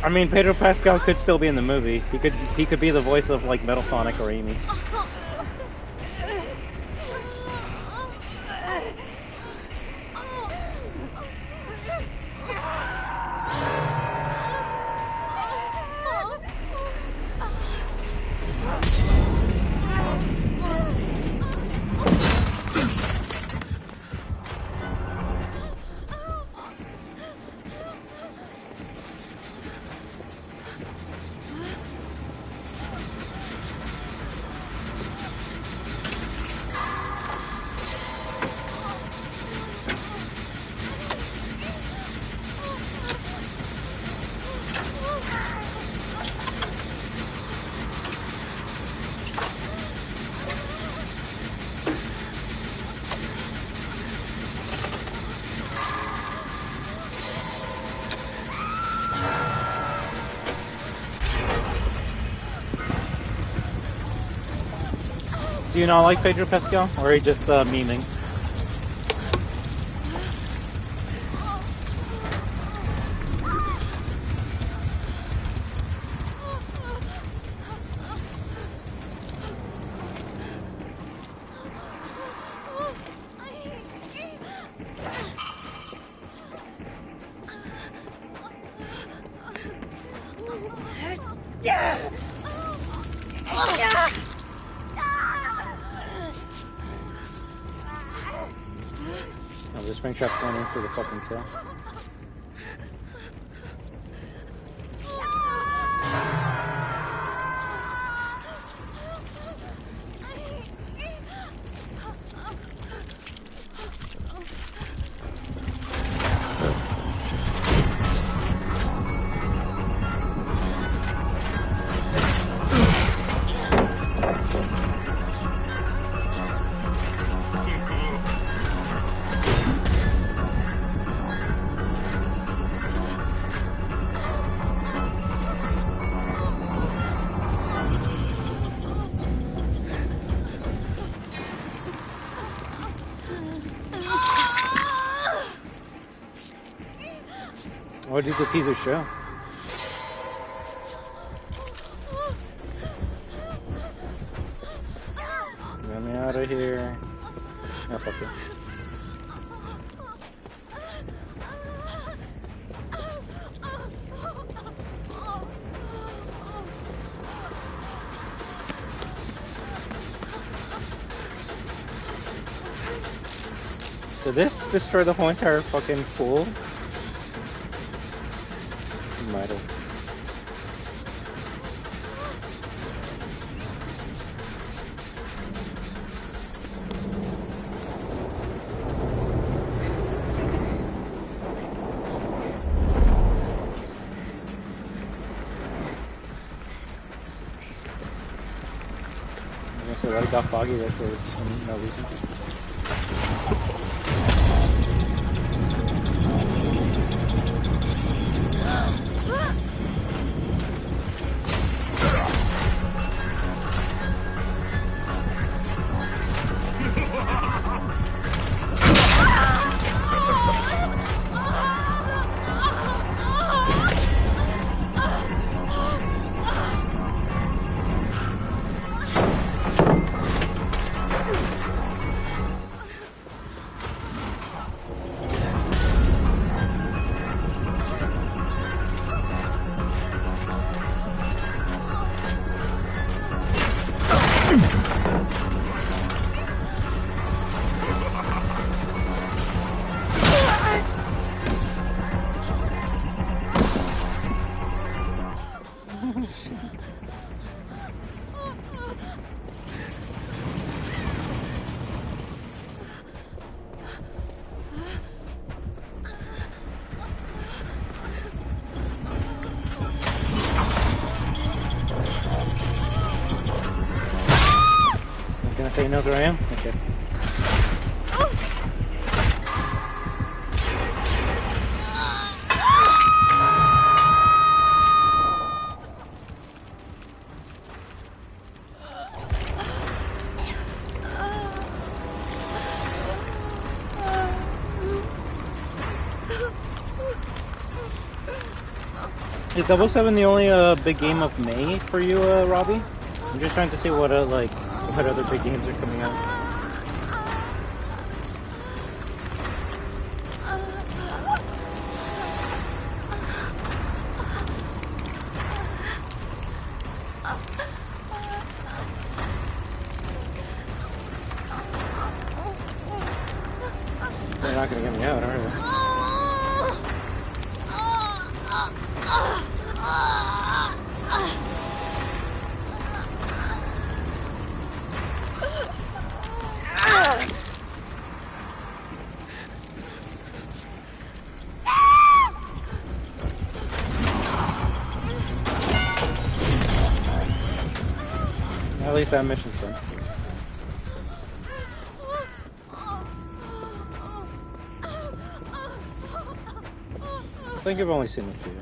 I mean, Pedro Pascal could still be in the movie. He could be the voice of like Metal Sonic or Amy. Do you not like Pedro Pascal, or are you just memeing? Oh, this Springtrap's going in for the fucking kill. What did the teaser show? Get me out of here. Oh, fuck it. Did this destroy the whole entire fucking pool? Might have. I guess I already got foggy there for no reason. So you know where I am? Okay. Is 007 the only big game of May for you, Robbie? I'm just trying to see what what other big games are coming out. They're not gonna get me out, are they? At least that mission's done. I think I've only seen a few.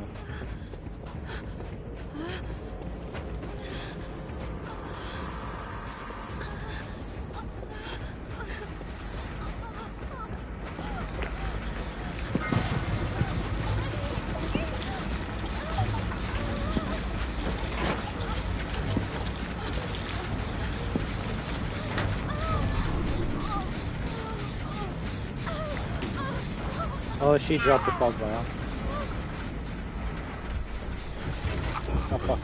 Oh, she dropped the fog vial. Oh fuck.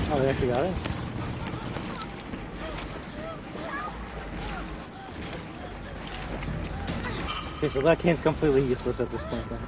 Oh, they actually got it? Okay, so that cane's completely useless at this point then.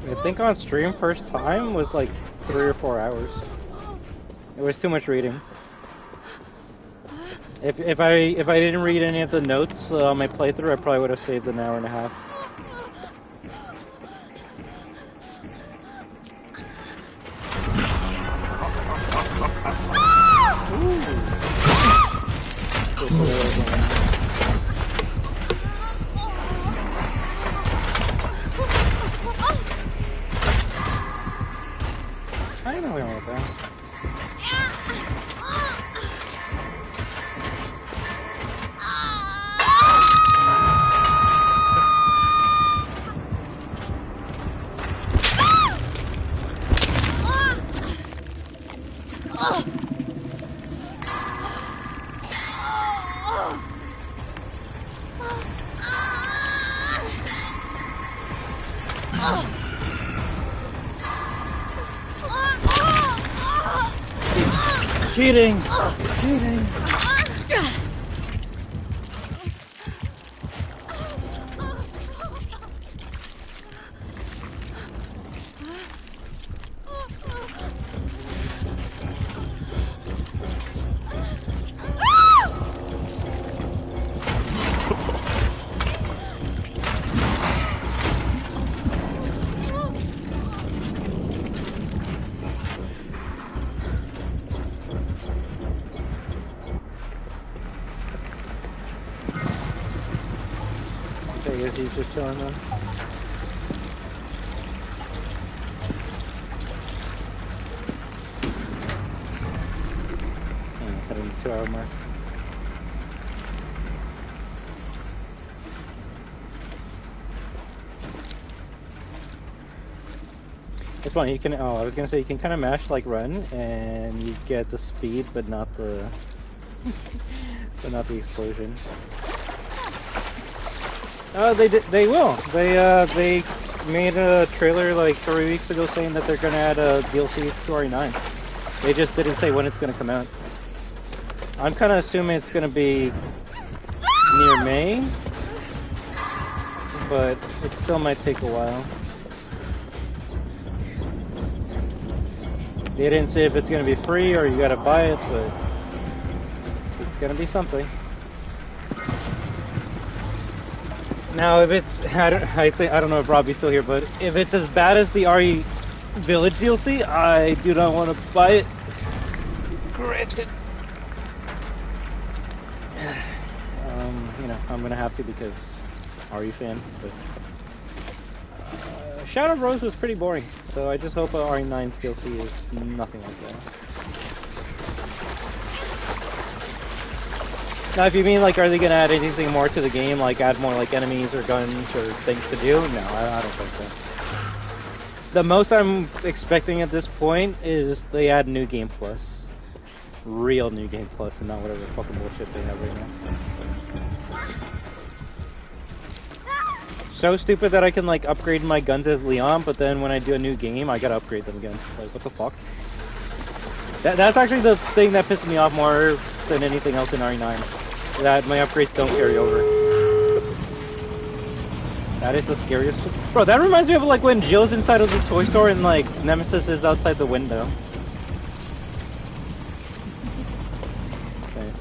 I think on stream first time was like 3 or 4 hours. It was too much reading. If I didn't read any of the notes on my playthrough, I probably would have saved an hour and a half. I know we want that. Cheating! Cheating! I guess he's just chilling then. Heading to the 2 hour mark. It's funny, you can, oh, I was gonna say you can kind of mash like run and you get the speed but not the, but not the explosion. They will. They made a trailer like 3 weeks ago saying that they're gonna add a DLC to RE9. They just didn't say when it's gonna come out. I'm kind of assuming it's gonna be near May, but it still might take a while. They didn't say if it's gonna be free or you gotta buy it, but it's gonna be something. Now, if it's, I don't know if Robbie's still here, but if it's as bad as the RE Village DLC, I do not want to buy it. Granted. You know, I'm gonna have to because RE fan, but Shadow Rose was pretty boring, so I just hope RE9's DLC is nothing like that. Now, if you mean, like, are they gonna add anything more to the game, like add more, like, enemies or guns or things to do? No, I don't think so. The most I'm expecting at this point is they add New Game Plus. Real New Game Plus and not whatever fucking bullshit they have right now. So stupid that I can, like, upgrade my guns as Leon, but then when I do a new game, I gotta upgrade them again. Like, what the fuck? That's actually the thing that pisses me off more than anything else in RE9. That my upgrades don't carry over. That is the scariest. Bro, that reminds me of like when Jill's inside of the toy store and like Nemesis is outside the window. Okay.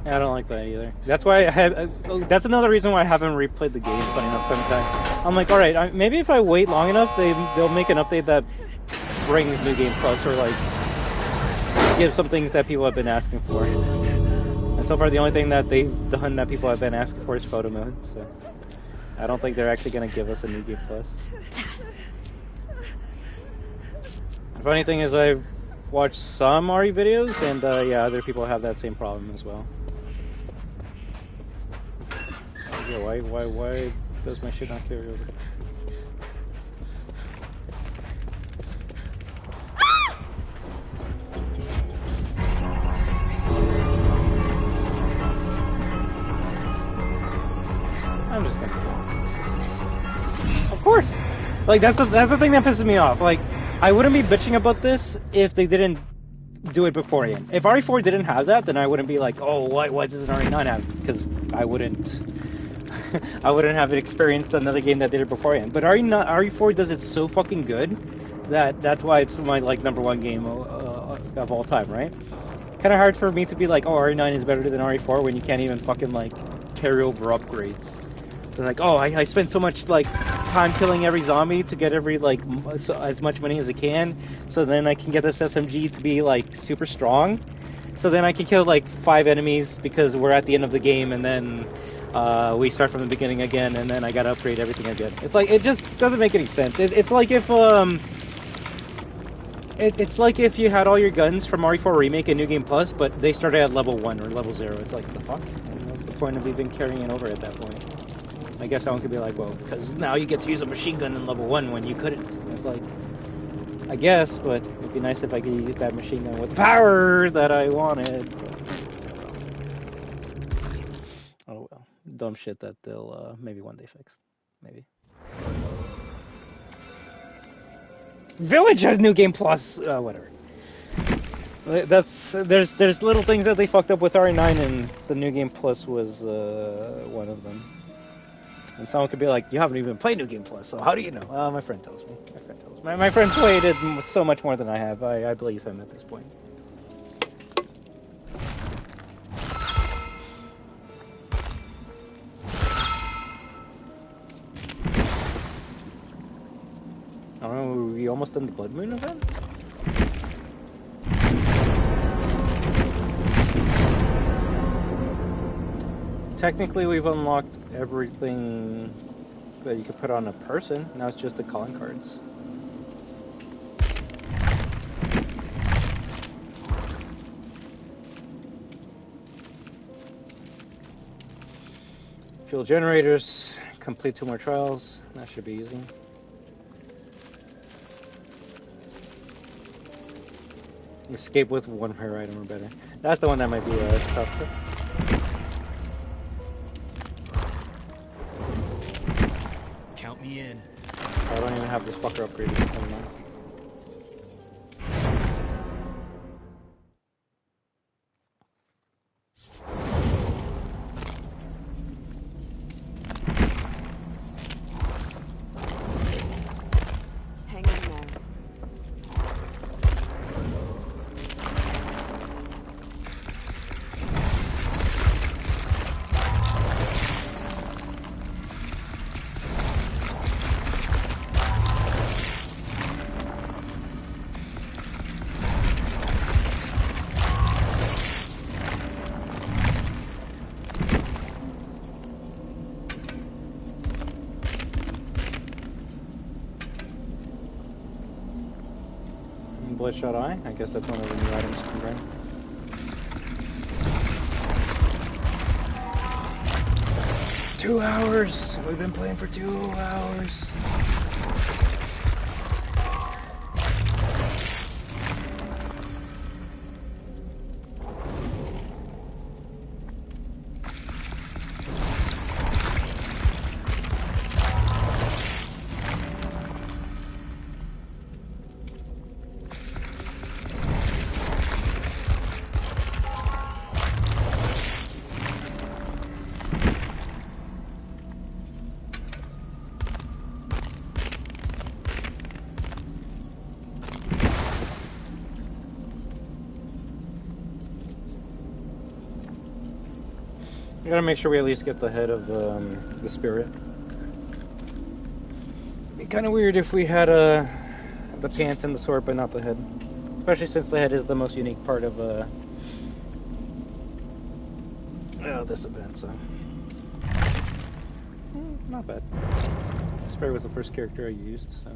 Yeah, I don't like that either. That's why I have. That's another reason why I haven't replayed the game funny enough sometimes. I'm like, all right, maybe if I wait long enough, they'll make an update that brings New Game Plus or like give some things that people have been asking for. And so far, the only thing that they've done that people have been asking for is photo mode. So I don't think they're actually gonna give us a New Game Plus. The funny thing is, I've watched some RE videos, and yeah, other people have that same problem as well. Yeah, why does my shit not carry over? I'm just gonna go. Of course! Like, that's the thing that pisses me off. Like, I wouldn't be bitching about this if they didn't do it beforehand. If RE4 didn't have that, then I wouldn't be like, oh, why doesn't RE9 have it? Because I wouldn't have experienced another game that did it beforehand. But RE4 does it so fucking good that's why it's my like #1 game of all time, right? Kind of hard for me to be like, oh, RE9 is better than RE4 when you can't even fucking like carry over upgrades. So like, oh, I spent so much like time killing every zombie to get every like as much money as I can, so then I can get this SMG to be like super strong. So then I can kill like 5 enemies because we're at the end of the game, and then we start from the beginning again, and then I gotta upgrade everything again. It's like, it just doesn't make any sense. It's like if it's like if you had all your guns from RE4 Remake and New Game Plus, but they started at level 1 or level 0. It's like, the fuck? What's the point of even carrying it over at that point? I guess someone could be like, well, because now you get to use a machine gun in level 1 when you couldn't. It's like, I guess, but it'd be nice if I could use that machine gun with power that I wanted. Oh well, dumb shit that they'll maybe one day fix. Maybe. Village has New Game Plus. Whatever. There's little things that they fucked up with RE9, and the New Game Plus was one of them. And someone could be like, you haven't even played New Game Plus, so how do you know? My friend tells me. My friend played it so much more than I have. I believe him at this point. I don't know, were we almost done the Blood Moon event? Technically, we've unlocked everything that you could put on a person. Now it's just the calling cards. Fuel generators, complete 2 more trials. That should be easy. Escape with 1 prayer item or better. That's the one that might be tough. Count me in. I don't even have this fucker upgraded. Never mind. Hang in there. Bloodshot Eye? I guess that's one of the new items you can bring. Two hours! We've been playing for 2 hours! We gotta make sure we at least get the head of the spirit. It'd be kind of weird if we had the pants and the sword, but not the head. Especially since the head is the most unique part of this event, so. Not bad. Spirit was the first character I used, so.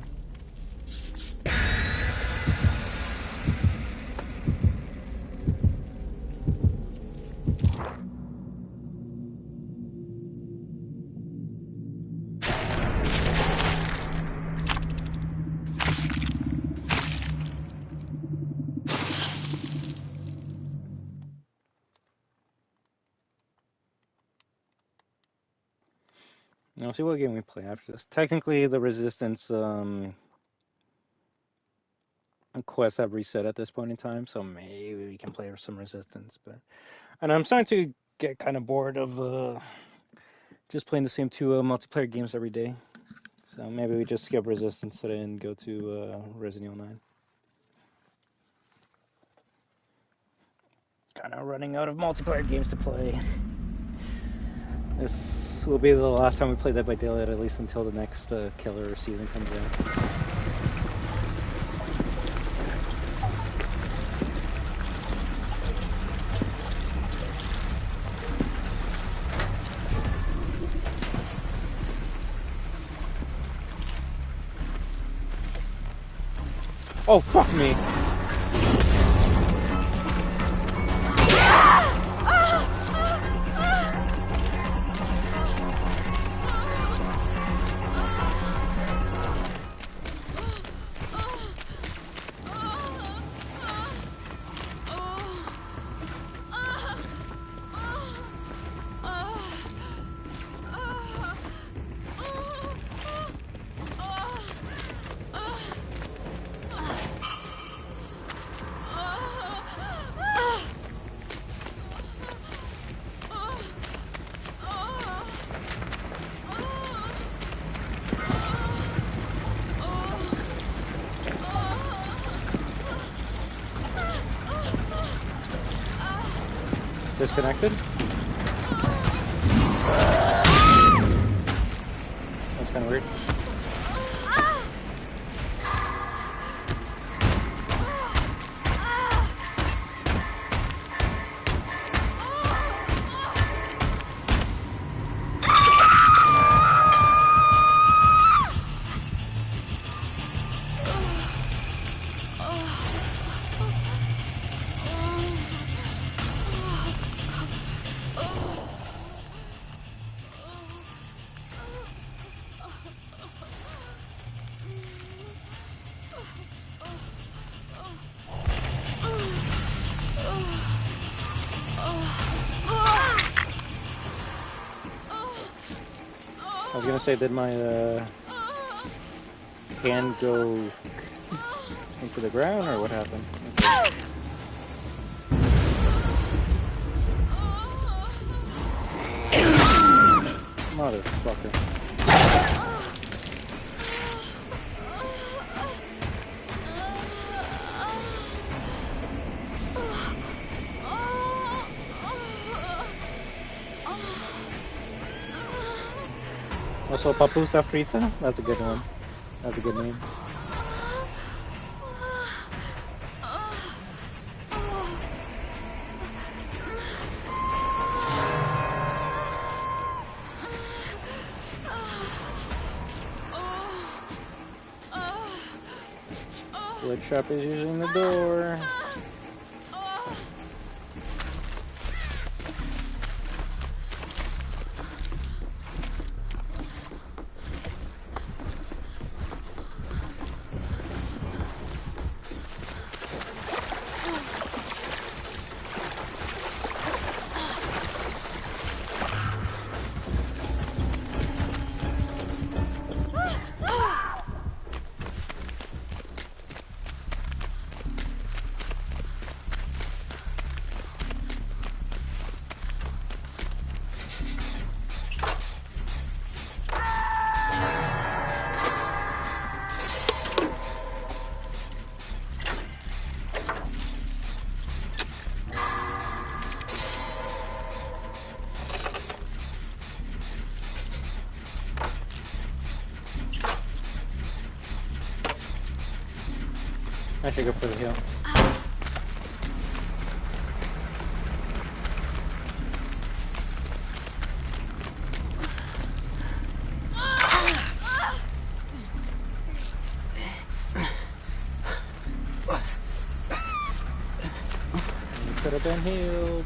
Now, see what game we play after this. Technically, the Resistance quests have reset at this point in time, so maybe we can play some Resistance. But, and I'm starting to get kind of bored of just playing the same two multiplayer games every day. So maybe we just skip Resistance today and go to Resident Evil 9. Kind of running out of multiplayer games to play. This will be the last time we play Dead by Daylight, at least until the next killer season comes out. Oh, fuck me! Disconnected? That's kind of weird. I was gonna say, did my hand go into the ground, or what happened? Okay. Motherfucker. Also, Papusa Frita? That's a good one. That's a good name. Wood shop is using the door. I should go for the heal. You could have been healed.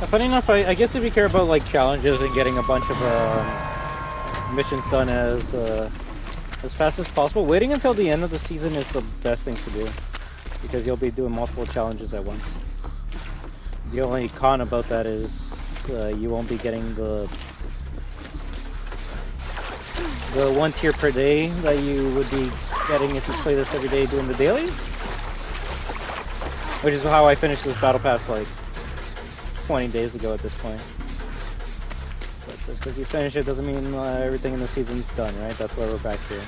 Funny enough, I guess if you care about like challenges and getting a bunch of missions done as fast as possible, waiting until the end of the season is the best thing to do, because you'll be doing multiple challenges at once. The only con about that is you won't be getting the 1 tier per day that you would be getting if you play this every day doing the dailies, which is how I finished this battle pass like 20 days ago at this point. But just because you finish it doesn't mean everything in the season's done, right? That's why we're back here.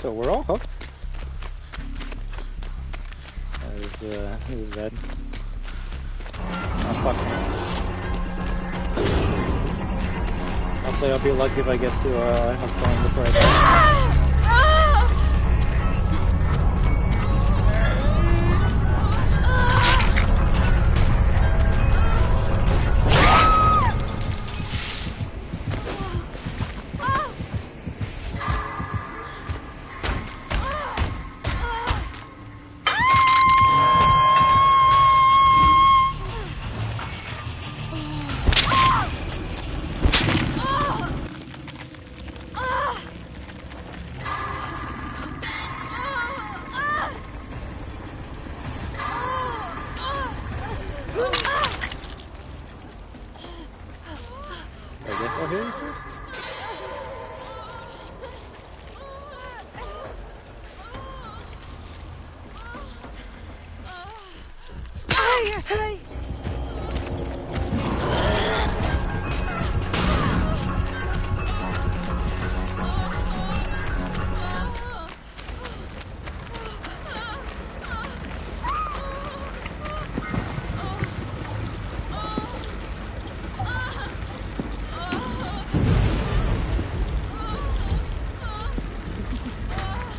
So we're all hooked. He's dead. Oh, fuck. Hopefully I'll be lucky if I get to have someone before I die.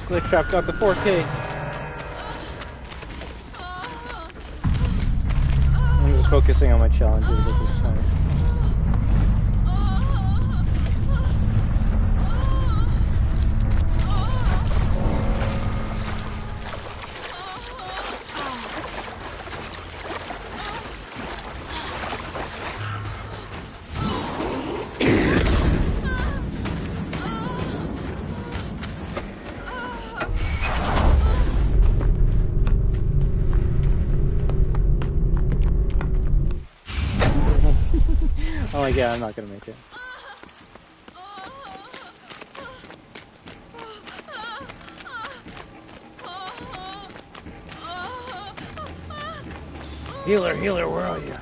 Glitch Trap got the 4K. I'm just focusing on my challenges at this point. Oh yeah, I'm not gonna make it. Healer, healer, where are you?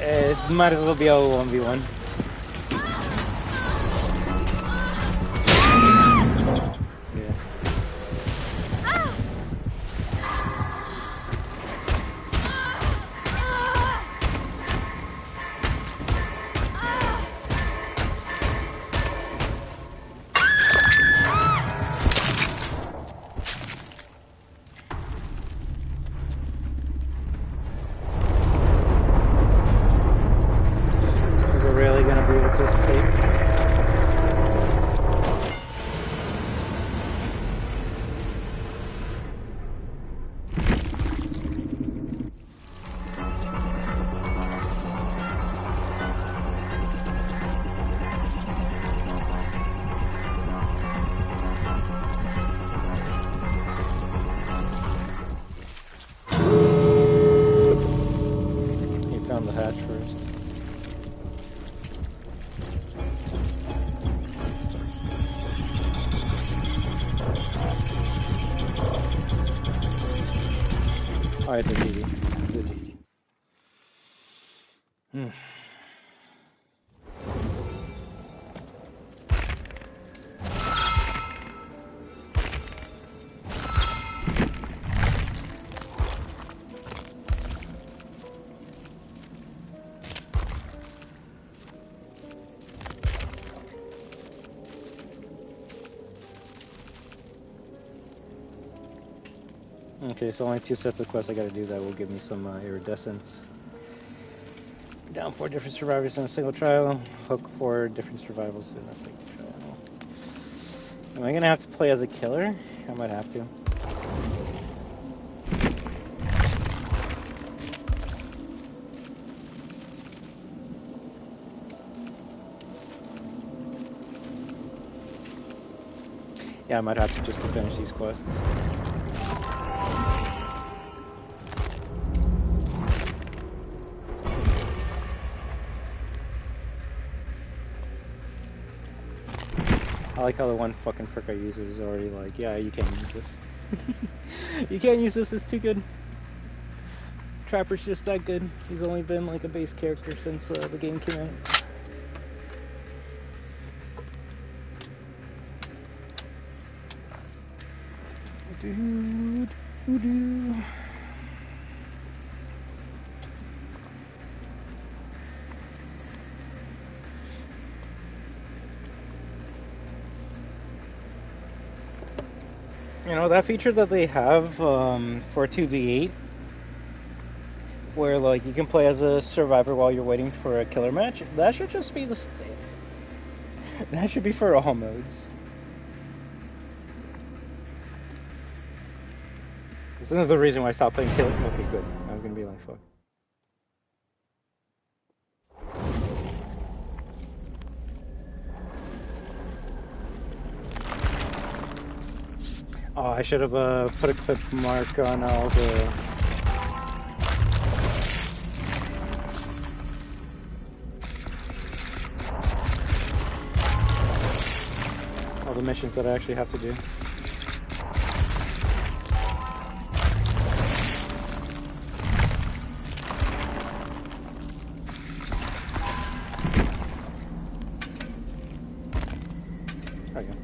It might as well be a 1v1. Really? Alright, the GG. The GG. Okay, so only 2 sets of quests I gotta do that will give me some iridescence. Down 4 different survivors in a single trial. Hook 4 different survivals in a single trial. Am I gonna have to play as a killer? I might have to. Yeah, I might have to just to finish these quests. I like how the one fucking prick I use is already like, yeah, you can't use this. You can't use this, it's too good. Trapper's just that good. He's only been like a base character since the game came out. Dude, doo-doo. You know, that feature that they have for 2v8, where like you can play as a survivor while you're waiting for a killer match, that should just be the that should be for all modes. That's another reason why I stopped playing killer. Okay, good. I was gonna be like, fuck. Oh, I should have put a clip mark on all the missions that I actually have to do. Okay.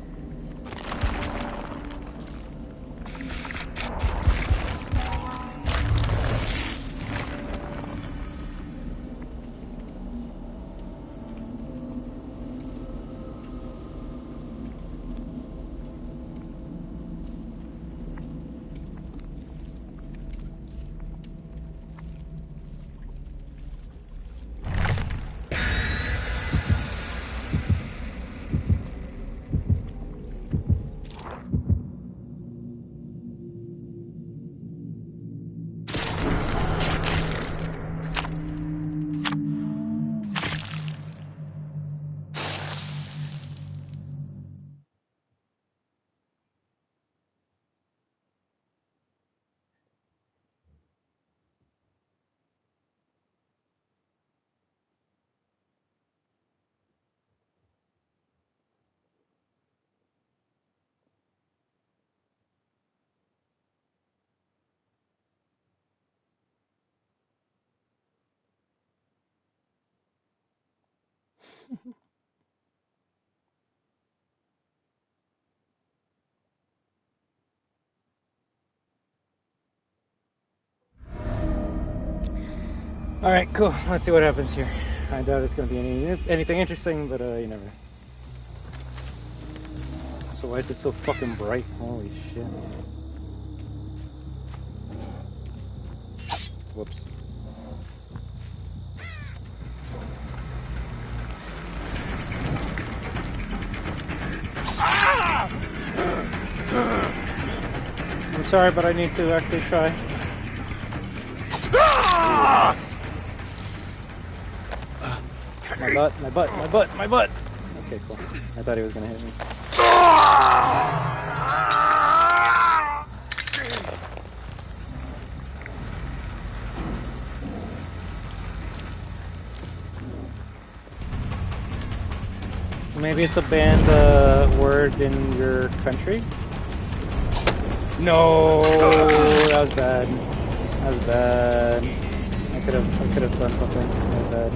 Alright, cool. Let's see what happens here. I doubt it's going to be anything interesting, but you never know. So why is it so fucking bright? Holy shit. Whoops. I'm sorry, but I need to actually try. My butt, my butt, my butt, my butt! Okay, cool. I thought he was gonna hit me. Maybe it's a banned word in your country? No, that was bad. That's bad. I could have done something. That's bad.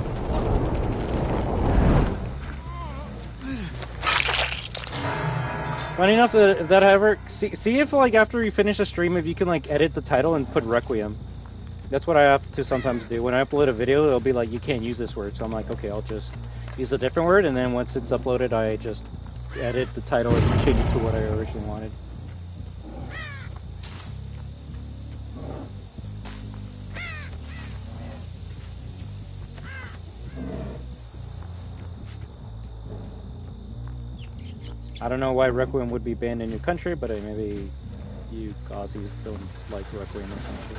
Funny enough, if that ever see if like after you finish a stream, if you can like edit the title and put Requiem. That's what I have to sometimes do. When I upload a video, it'll be like, you can't use this word. So I'm like, okay, I'll just use a different word. And then once it's uploaded, I just edit the title and change it to what I originally wanted. I don't know why Requiem would be banned in your country, but maybe you Aussies don't like Requiem or something.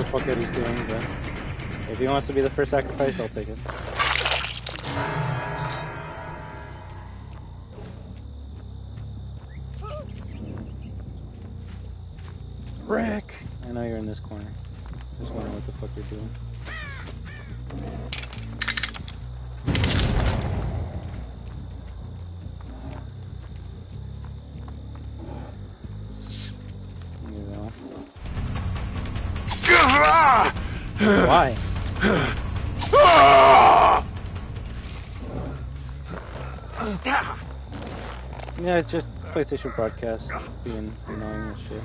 What he's doing, but if he wants to be the first sacrifice, I'll take it. Rick! I know you're in this corner. Just wondering what the fuck you're doing. Why? Yeah, it's just PlayStation broadcast being annoying as shit.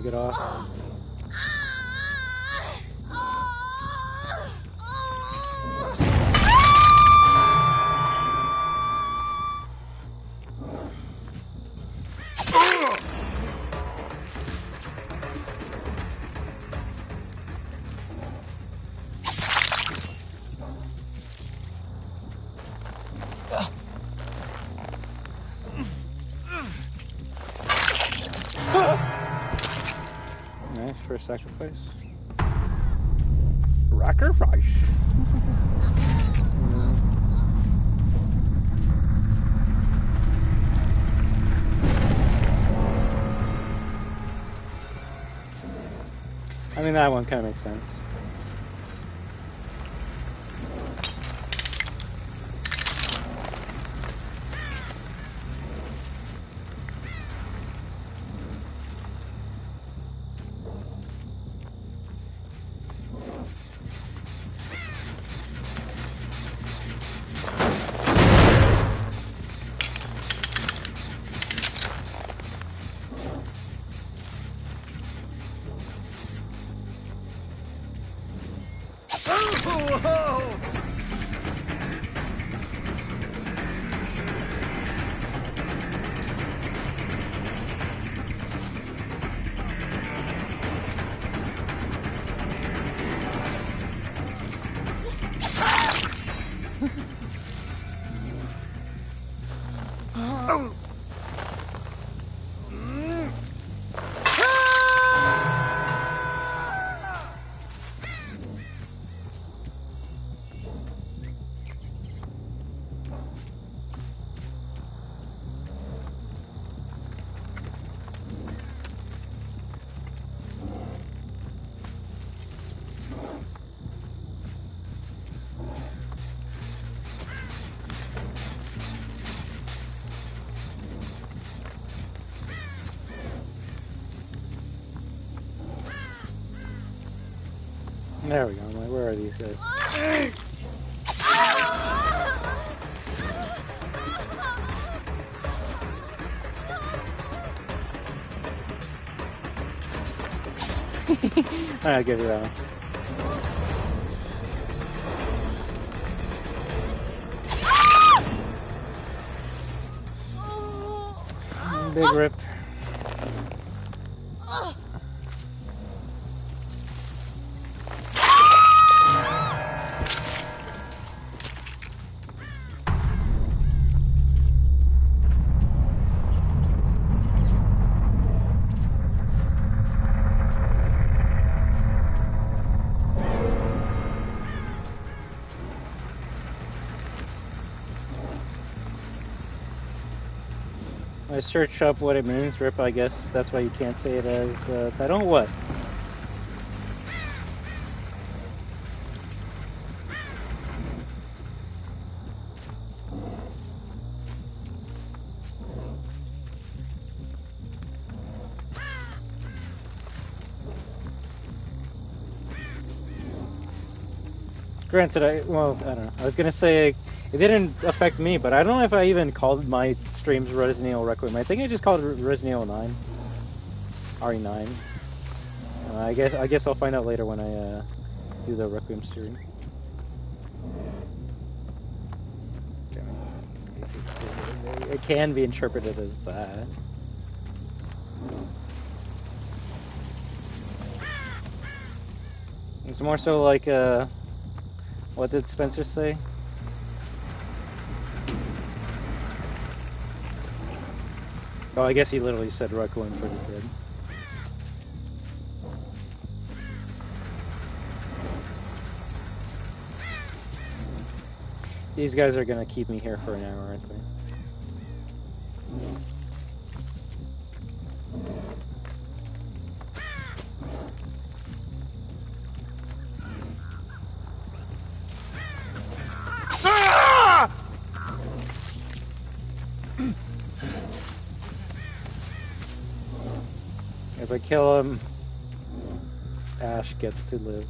Get off. Sacrifice. Sacrifice. I mean, that one kind of makes sense. There we go. I'm like, where are these guys? I'll give you that one. Big rip. I search up what it means, rip, I guess. That's why you can't say it as title. What? Granted, I don't know. I was gonna say it didn't affect me, but I don't know if I even called my streams Resident Evil Requiem. I think I just called it Resident Evil 9, RE9. I guess I'll find out later when I do the Requiem stream. It can be interpreted as that. It's more so like what did Spencer say? Oh, I guess he literally said Requiem for the Dead. These guys are gonna keep me here for an hour, aren't they? If I kill him, Ash gets to live.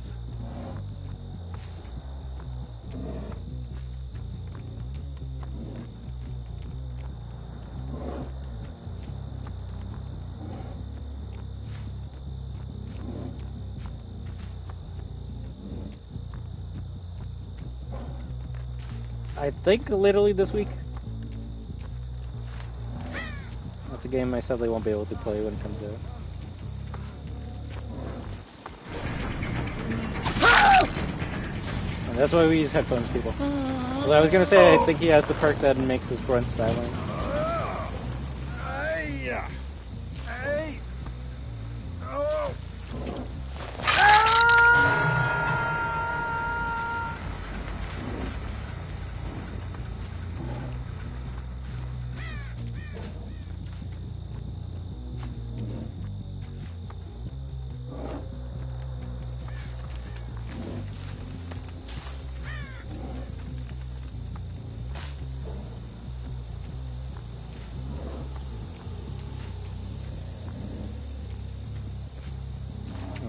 I think literally this week. That's a game I sadly won't be able to play when it comes out. And that's why we use headphones, people. Well, I was gonna say, I think he has the perk that makes his grunt silent.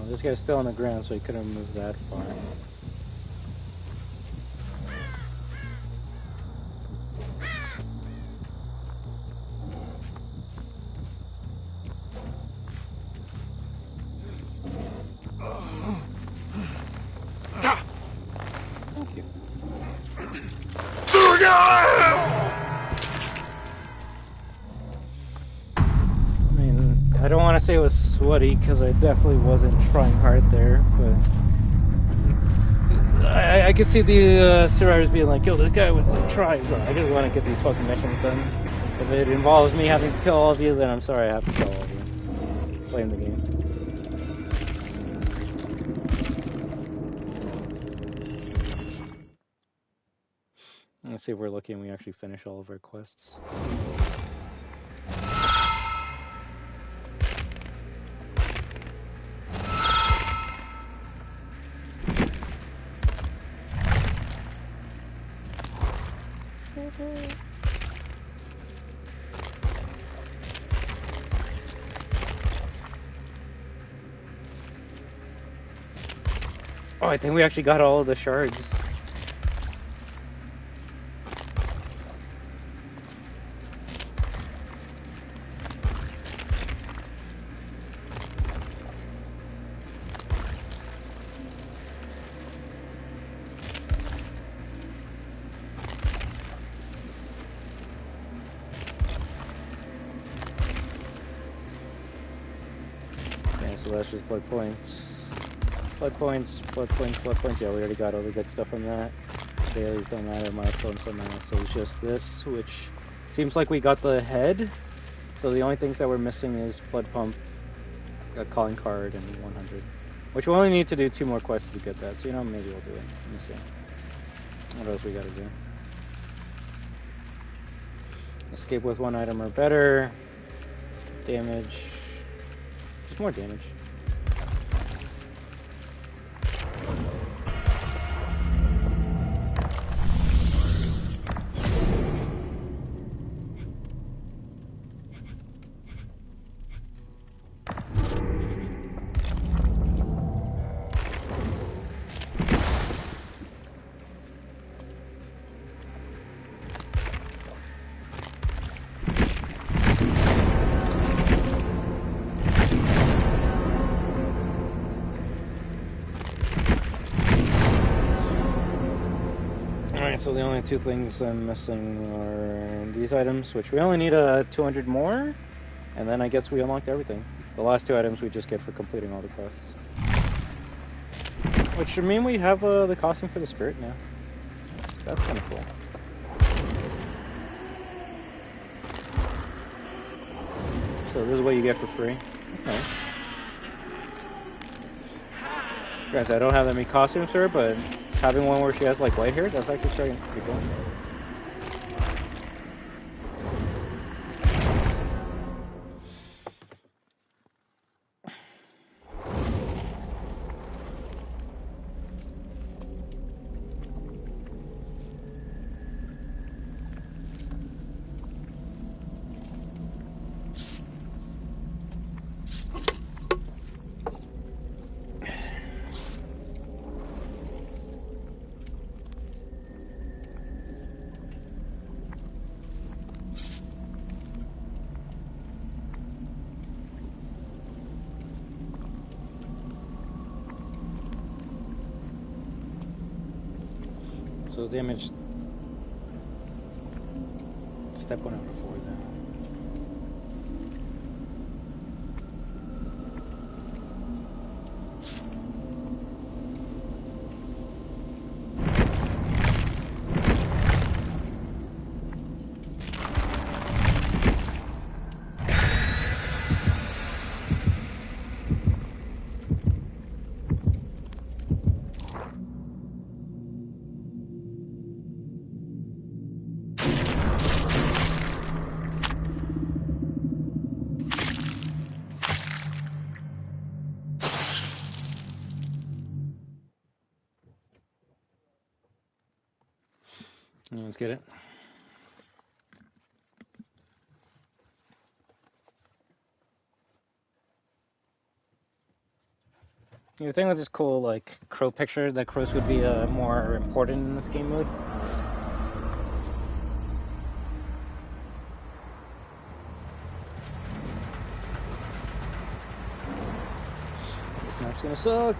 This guy's still on the ground, so he couldn't move that far. Thank you. I don't want to say it was sweaty, because I definitely wasn't trying hard there, but I could see the survivors being like, yo, this guy was trying. Bro, I just want to get these fucking missions done. If it involves me having to kill all of you, then I'm sorry I have to kill all of you. Playing the game. Let's see if we're lucky and we actually finish all of our quests. Oh, I think we actually got all of the shards. Okay, so that's just blood points. Blood points, blood points, blood points. Yeah, we already got all the good stuff from that. Dailies don't matter, milestones don't matter. So it's just this, which seems like we got the head. So the only things that we're missing is blood pump, a calling card, and 100. Which we only need to do 2 more quests to get that. So, you know, maybe we'll do it. Let me see. What else we gotta do? Escape with 1 item or better. Damage. Just more damage. So the only 2 things I'm missing are these items, which we only need 200 more, and then I guess we unlocked everything. The last 2 items we just get for completing all the quests. Which should mean we have the costume for the spirit now. That's kind of cool. So this is what you get for free. Okay. Guys, I don't have that many costumes for her, but having one where she has like white hair, that's actually pretty cool. So damage. Step 1 out of 4 then. Let's get it. You would think with this cool like crow picture that crows would be more important in this game mode. This map's gonna suck.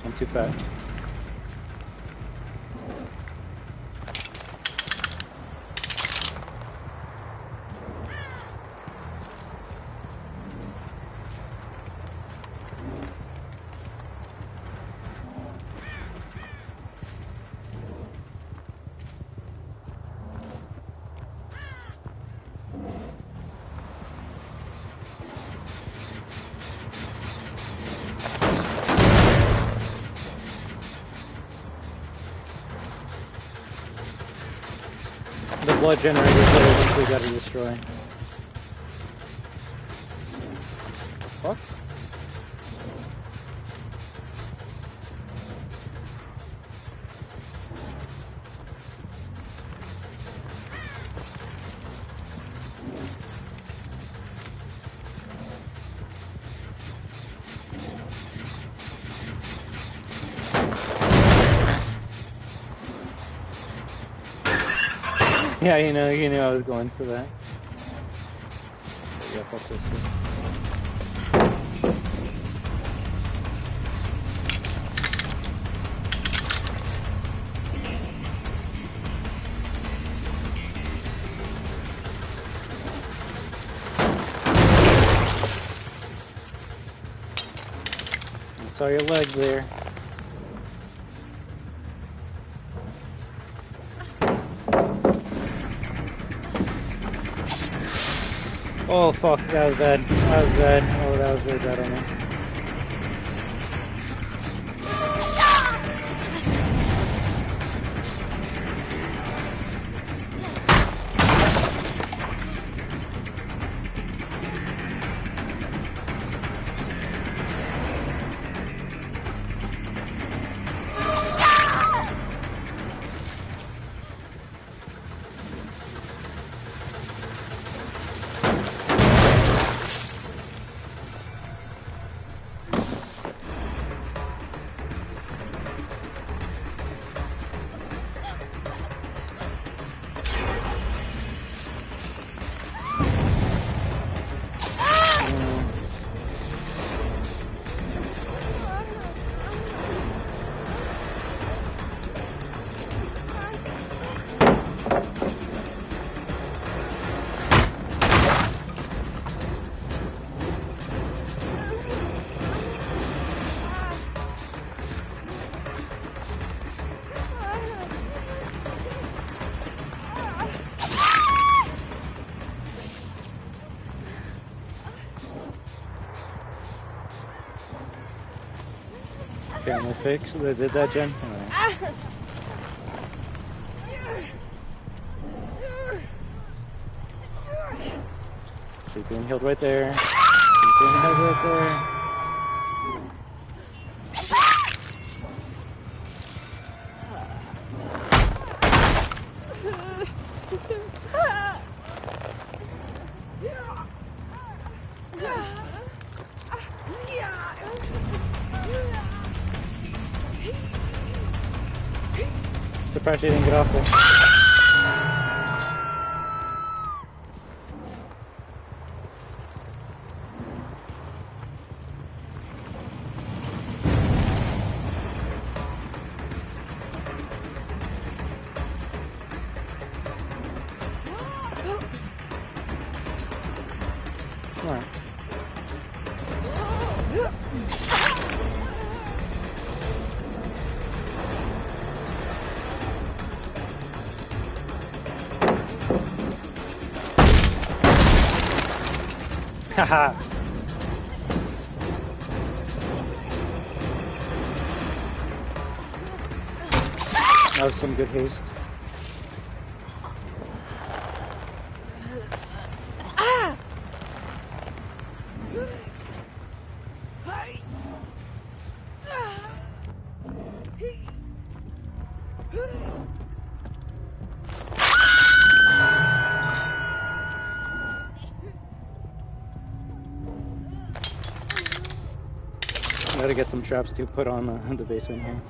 I'm too fat. The blood generators that I think we gotta destroy. fuck? Yeah, you knew I was going for that. Yeah, fuck this shit. I saw your leg there. Oh fuck, that was bad. That was bad. Oh, that was really bad on me. Camera fix. They did that, Jen? Alright. She's being healed right there. She's being healed right there. Surprised she didn't get off there. Smart. Haha. That was some good haste. Gotta get some traps to put on the basement here.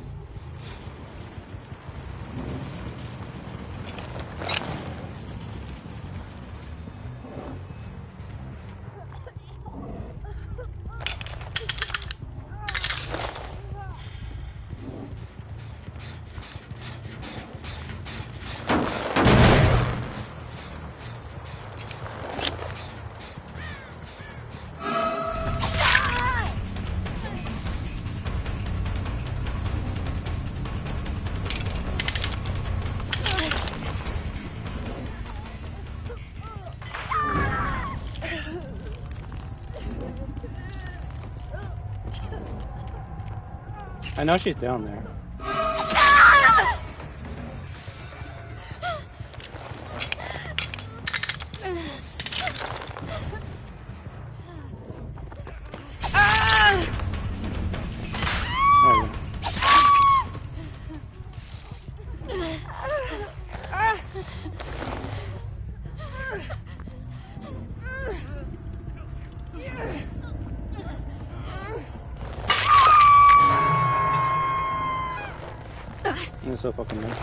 I know she's down there. so fucking nice.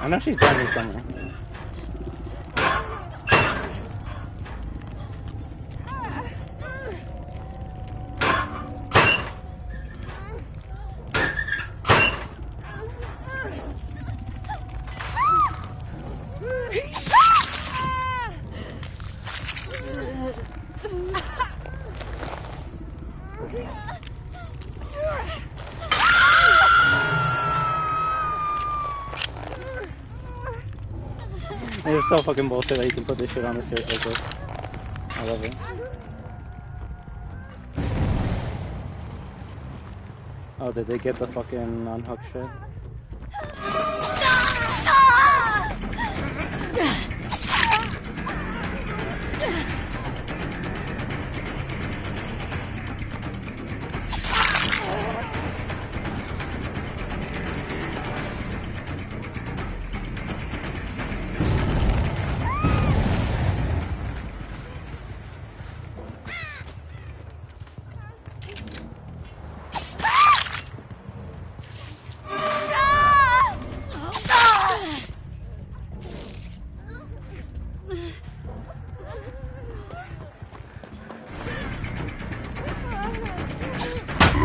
I know she's down here somewhere. It's so fucking bullshit that you can put this shit on the stairs like this. I love it. Oh, did they get the fucking unhook shit?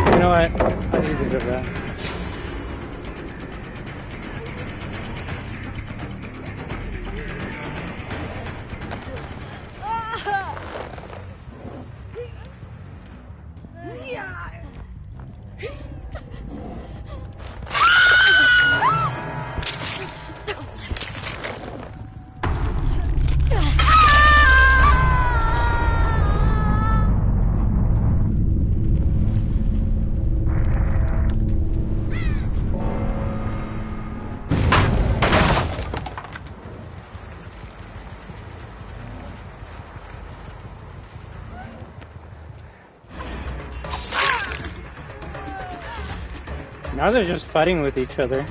You know what? I think you deserve that. Now they're just fighting with each other.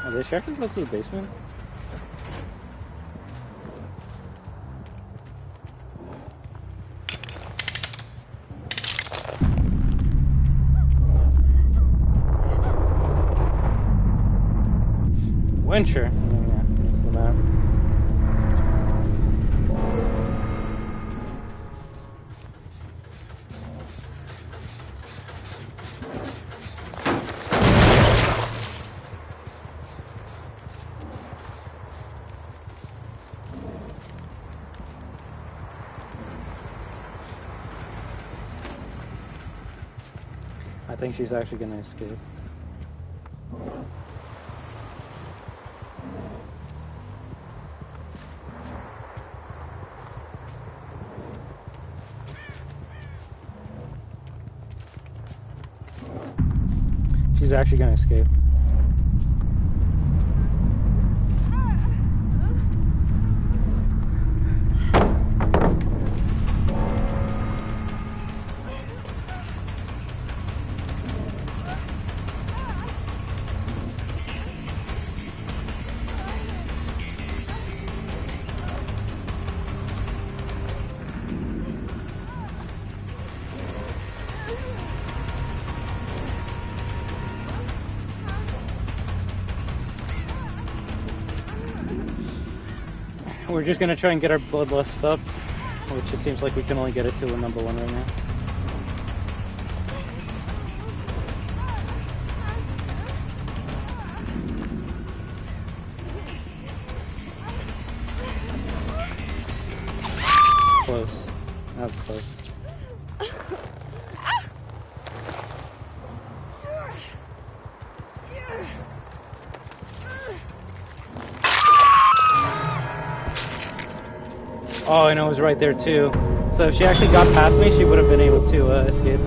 Are they actually go to the basement? Winter. Yeah, that's the map. I think she's actually gonna escape. She's actually gonna escape. We're just gonna try and get our bloodlust up, which it seems like we can only get it to a number 1 right now. Close. That was close. Oh, and it was right there too. So if she actually got past me, she would have been able to escape.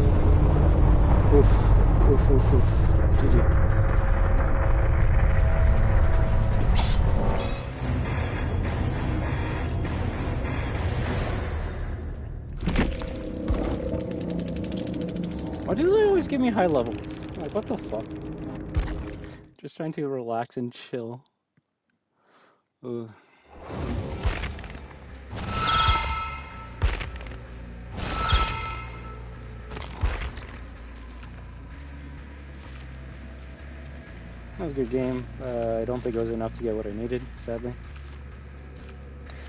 Oof. Oof, oof, oof. GG. always give me high levels? Like, what the fuck? Just trying to relax and chill. Ugh. That was a good game. I don't think it was enough to get what I needed, sadly.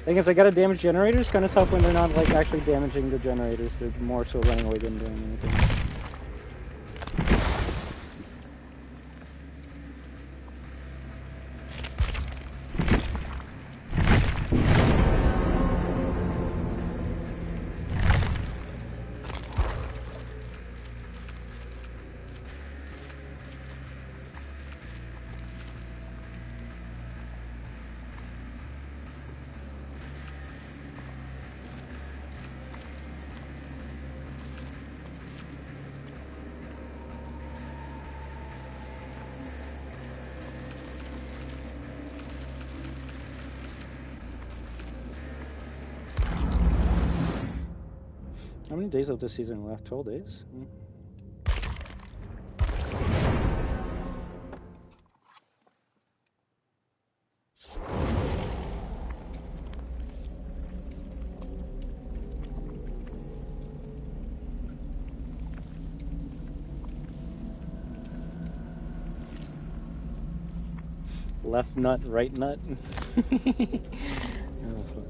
Thing is, I got a damage generator. It's kind of tough when they're not like actually damaging the generators. They're more so running away than doing anything. How many days of this season left? 12 days? Left nut, right nut. Oh, fuck.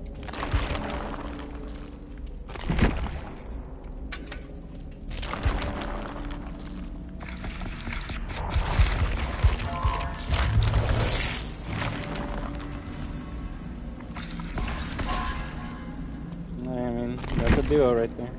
I mean, that's a duo right there.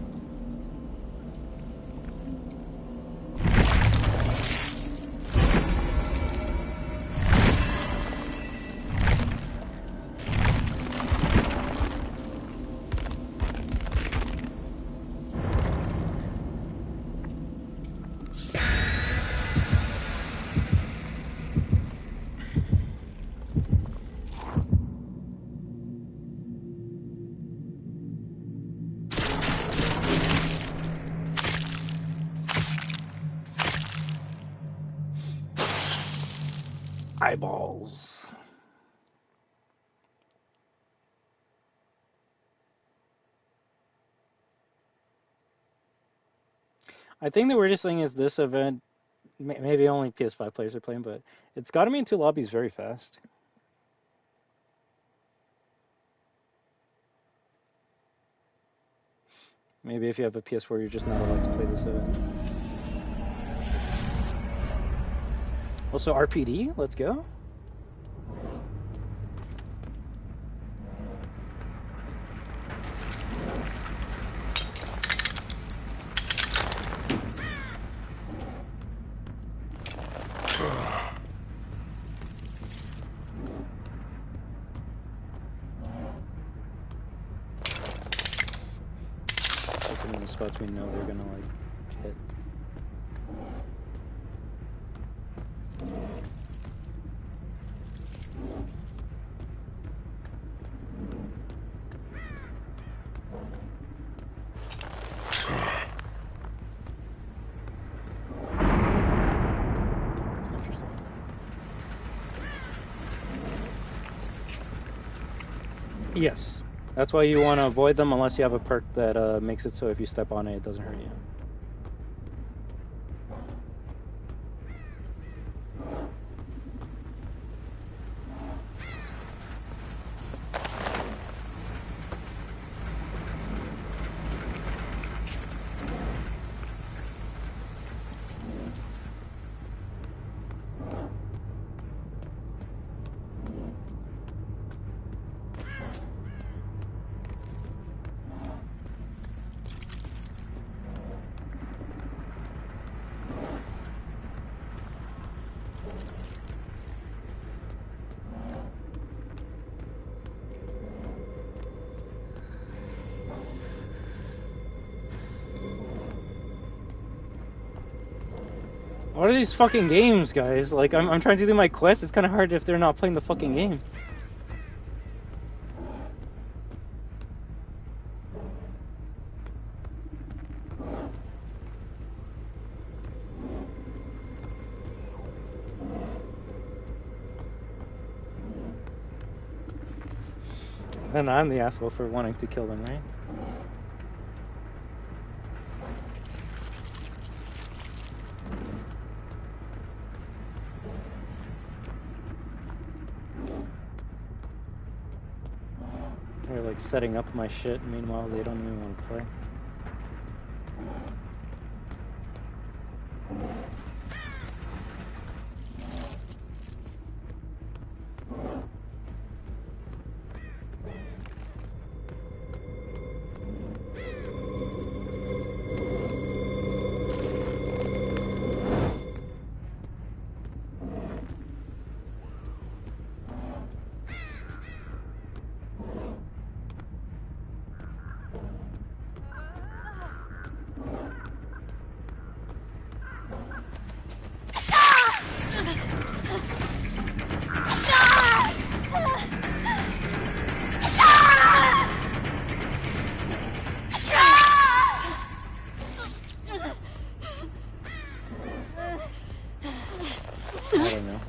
Eyeballs. I think the weirdest thing is this event, maybe only PS5 players are playing, but it's gotten me into lobbies very fast. Maybe if you have a PS4, you're just not allowed to play this event. Also, RPD, let's go. In the spots we know they're gonna like hit. Interesting. Yes. That's why you want to avoid them unless you have a perk that makes it so if you step on it, it doesn't hurt you. What are these fucking games, guys? Like, I'm trying to do my quest. It's kind of hard if they're not playing the fucking game. And I'm the asshole for wanting to kill them, right? They're like setting up my shit, meanwhile they don't even want to play. I don't know.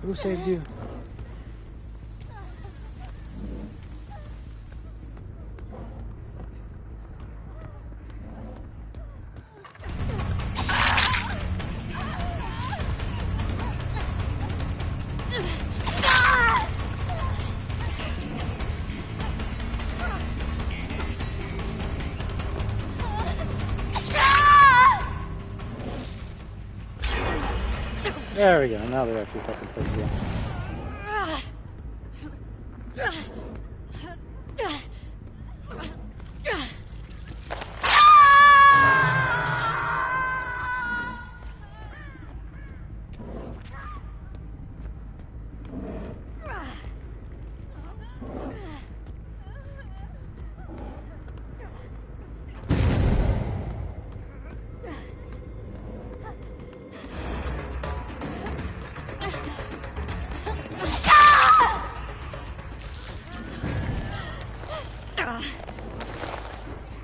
Who saved you? There we go, now they're actually fucking close again.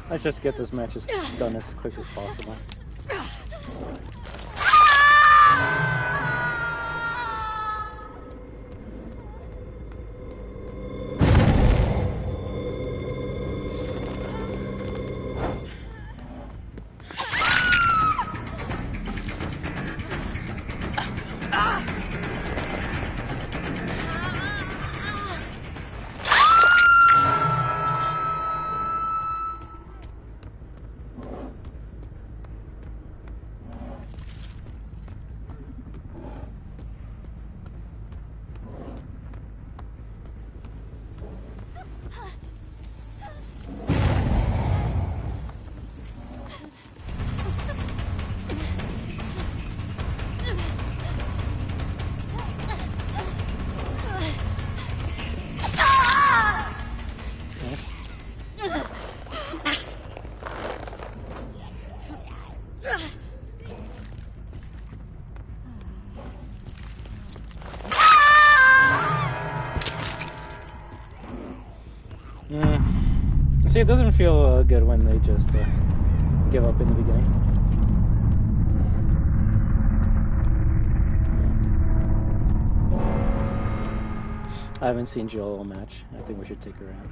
Let's just get this match done as quick as possible. See, it doesn't feel good when they just give up in the beginning. I haven't seen Joel match. I think we should take her out.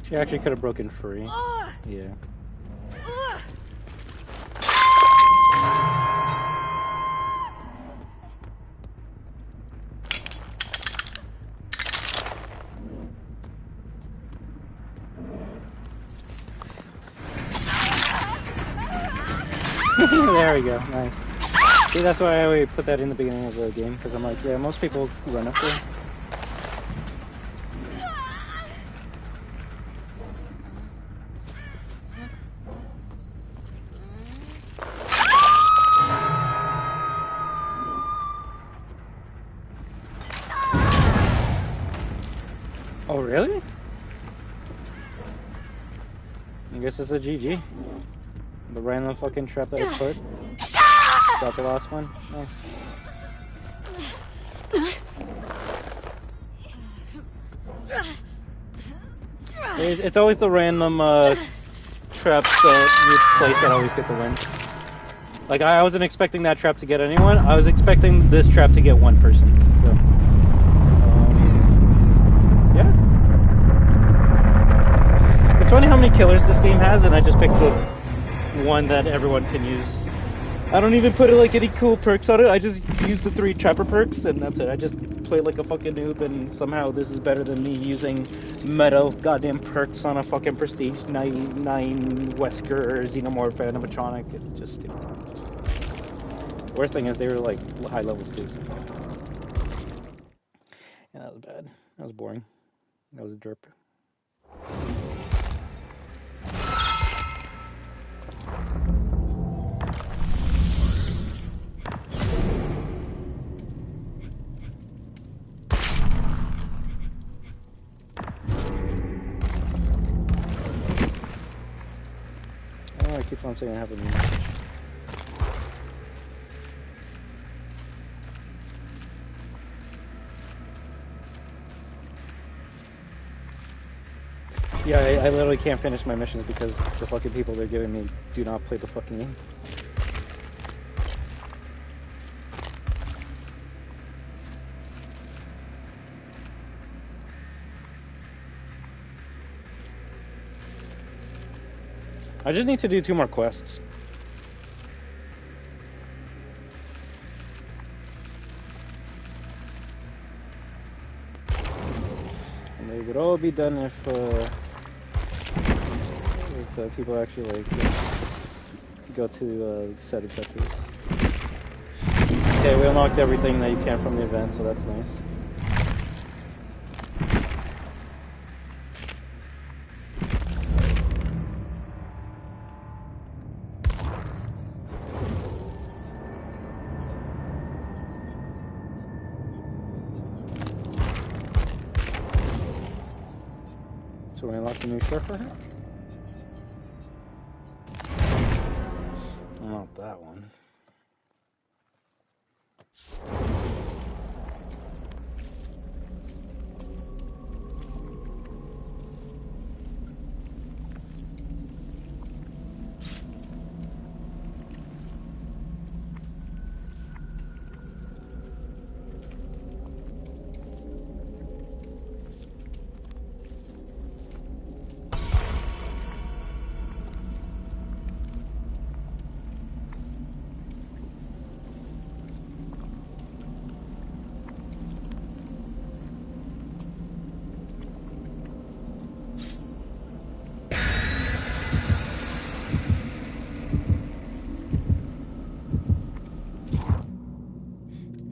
She actually could have broken free. Yeah. There we go, nice. See, that's why I always put that in the beginning of the game, because I'm like, yeah, most people run up there. Oh, really? I guess it's a GG. The random fucking trap that I put. Got the last one. Nice. It's always the random traps that you place that always get the win. Like, I wasn't expecting that trap to get anyone. I was expecting this trap to get one person. So, yeah. It's funny how many killers this game has, and I just picked the one that everyone can use. I don't even put like any cool perks on it. I just use the 3 trapper perks, and that's it. I just play like a fucking noob, and somehow this is better than me using meta goddamn perks on a fucking prestige 9 Wesker or Xenomorph animatronic. It's just stupid. The worst thing is they were like high levels too. So. Yeah, that was bad. That was boring. That was a derp. I keep on saying I have a message. Yeah, I literally can't finish my missions because the fucking people they're giving me do not play the fucking game. I just need to do 2 more quests. And they would all be done if people actually like go to set objectives. Okay, we unlocked everything that you can from the event, so that's nice. So we unlocked a new shirt for her? Not that one.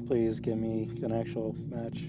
Please give me an actual match.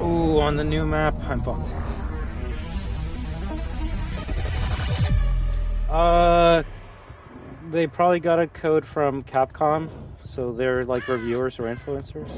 Ooh, on the new map, I'm fucked. They probably got a code from Capcom, So they're like reviewers or influencers?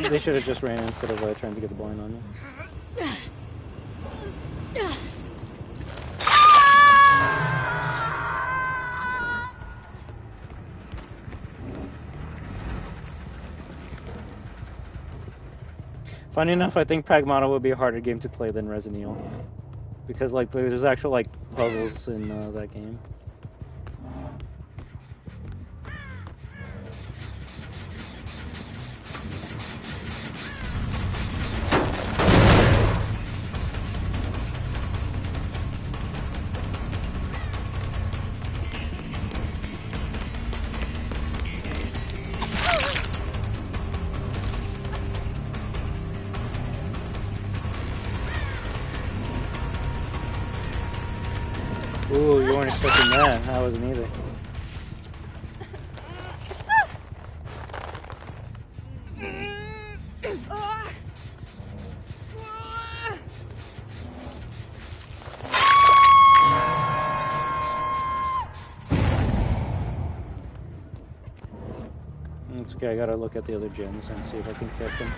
They should have just ran instead of trying to get the blind on you. Funny enough, I think Pragmata would be a harder game to play than Resident Evil, because like there's actual like puzzles in that game. Ooh, you weren't expecting that. I wasn't either. It's okay, I gotta look at the other gens and see if I can catch them.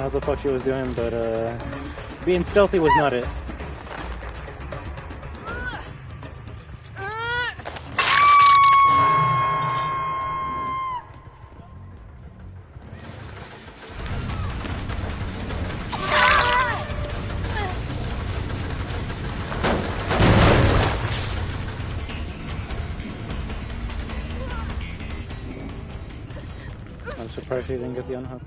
What the fuck she was doing, but being stealthy was not it. I'm surprised she didn't get the unhook.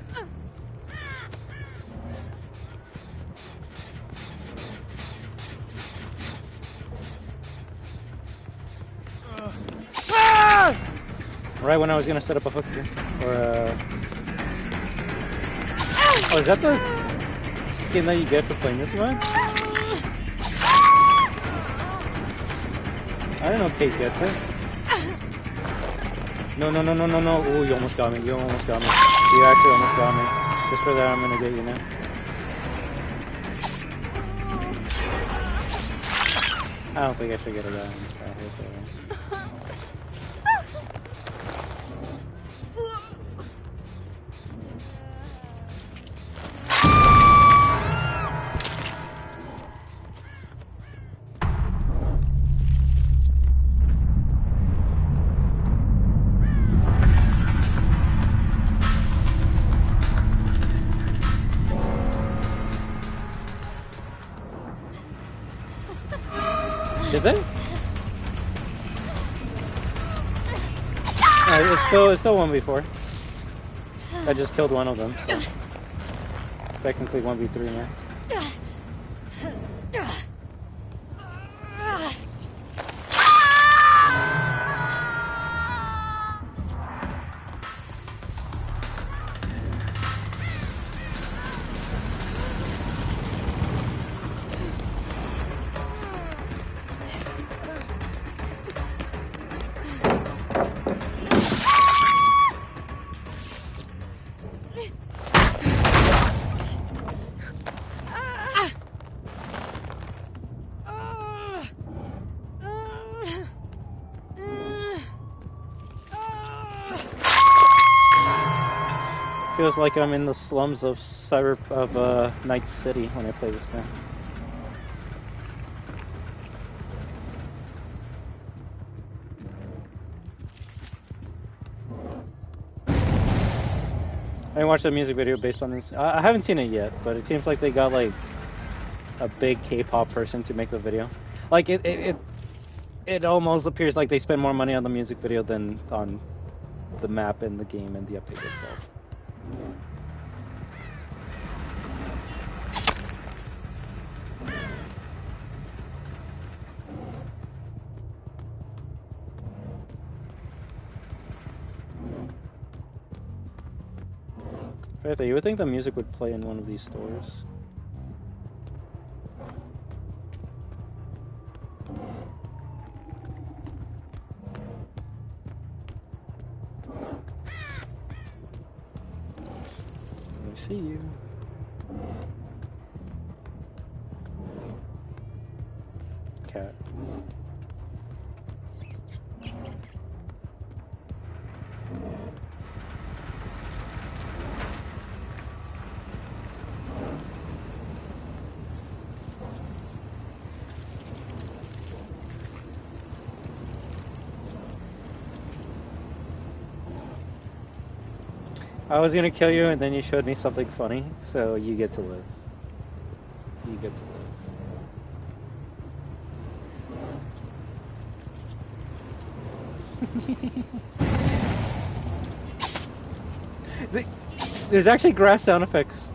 Right when I was gonna set up a hook here, or oh, is that the skin that you get for playing this one? I don't know if Kate gets it. No. Ooh, you almost got me. You almost got me. You actually almost got me. Just for that, I'm gonna get you now. I don't think I should get a guy. Did they? It's still 1v4. I just killed one of them, so technically 1v3 now. Feels like I'm in the slums of Night City when I play this game. I watched a music video based on this. I haven't seen it yet, but it seems like they got like a big K-pop person to make the video. Like it almost appears like they spend more money on the music video than on the map and the game and the update itself. Right, you would think the music would play in one of these stores. I see you. Cat. I was gonna kill you and then you showed me something funny, so you get to live. You get to live. There's actually grass sound effects.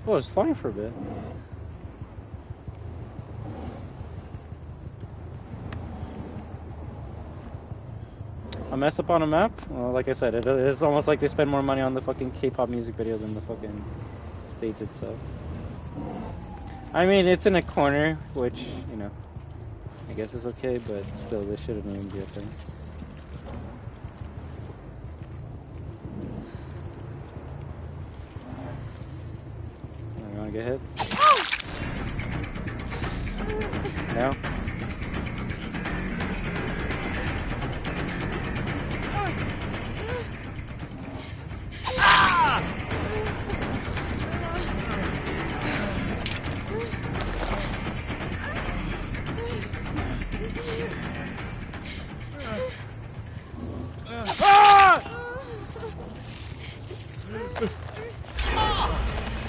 Oh, it's fine for a bit. A mess up on a map? Well, like I said, it's almost like they spend more money on the fucking K-pop music video than the fucking stage itself. I mean, it's in a corner, which, you know, I guess is okay, but still, this shouldn't even be a thing. You wanna get hit? No?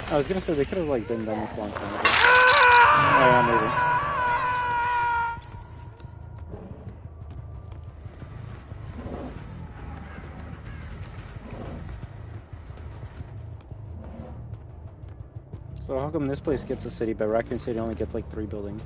I was gonna say they could have like been done this long time ago. Oh yeah, maybe. So how come this place gets a city, but Raccoon City only gets like 3 buildings?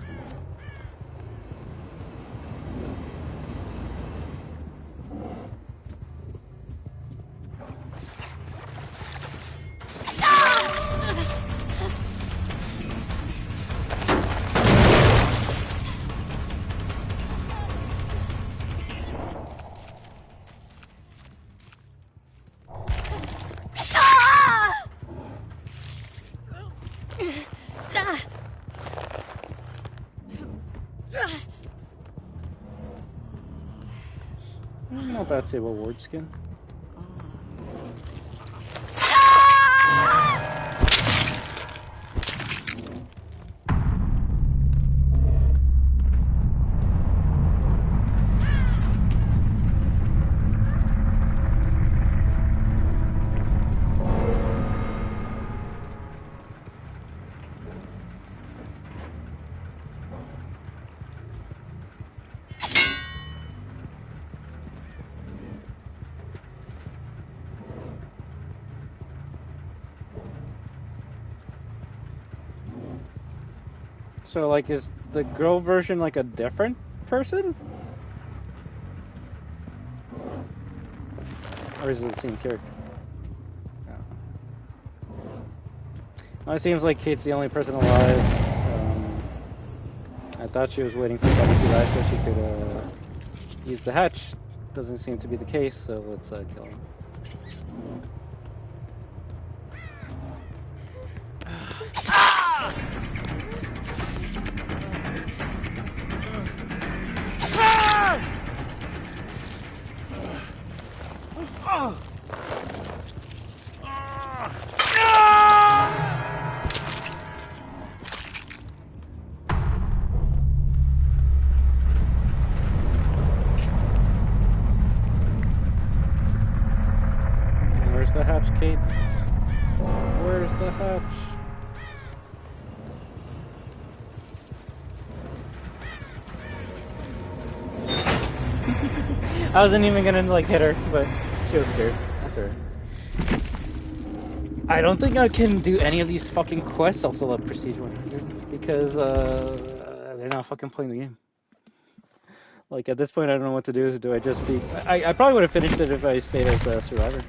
Not bad Sable Ward skin. So, like, is the girl version, like, a different person? Or is it the same character? No. Well, it seems like Kate's the only person alive. I thought she was waiting for Betty to die so she could use the hatch. Doesn't seem to be the case, so let's kill him. Where's the hatch, Kate? Where's the hatch? I wasn't even gonna like hit her, but she was scared. That's alright. I don't think I can do any of these fucking quests also at Prestige 100 because they're not fucking playing the game. Like at this point, I don't know what to do. Do I just be? I probably would have finished it if I stayed as a survivor.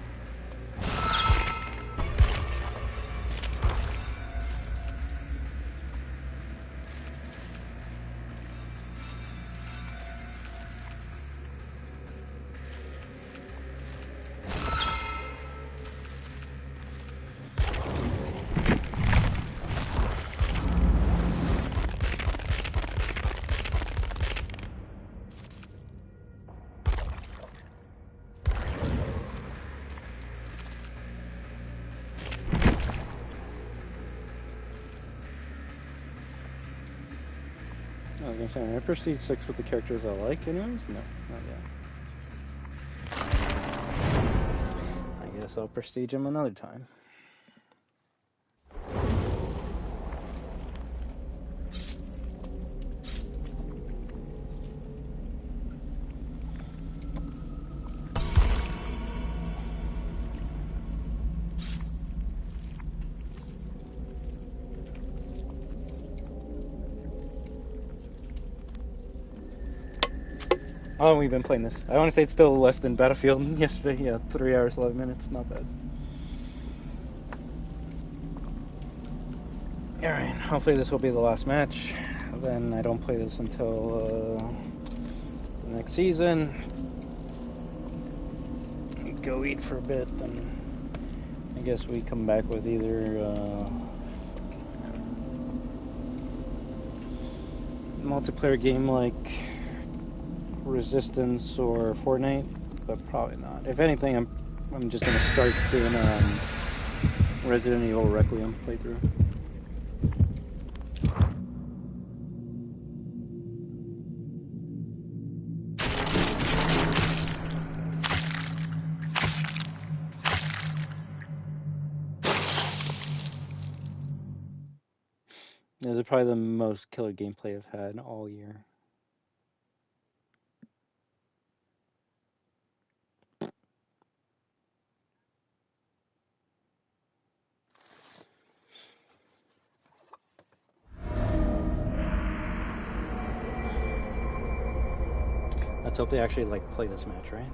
I was gonna say, I Prestige 6 with the characters I like anyways? No, not yet. I guess I'll Prestige him another time. How long have we been playing this? I want to say it's still less than Battlefield yesterday. Yeah, 3 hours, 11 minutes. Not bad. Alright, hopefully this will be the last match. Then I don't play this until the next season. Go eat for a bit, and I guess we come back with either multiplayer game like Resistance or Fortnite, but probably not. If anything, I'm just gonna start doing Resident Evil Requiem playthrough. This is probably the most killer gameplay I've had all year. Let's hope they actually like play this match, right?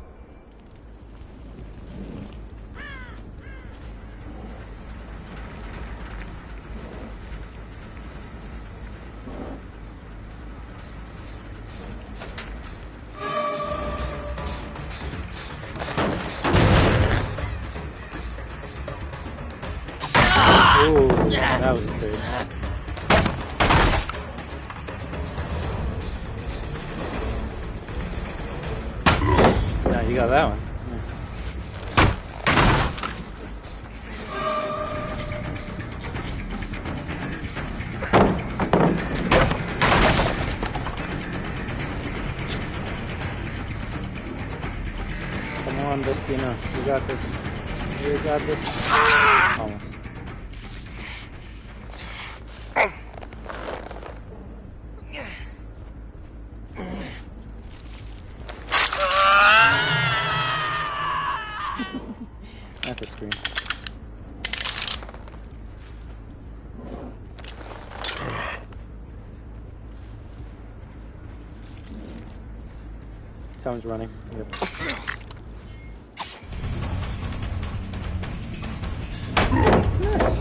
Oh, that was great. Yeah, you got that one. Come on, Dustina. You got this. You got this. Almost. That's a scream. Someone's running. Yep. Nice.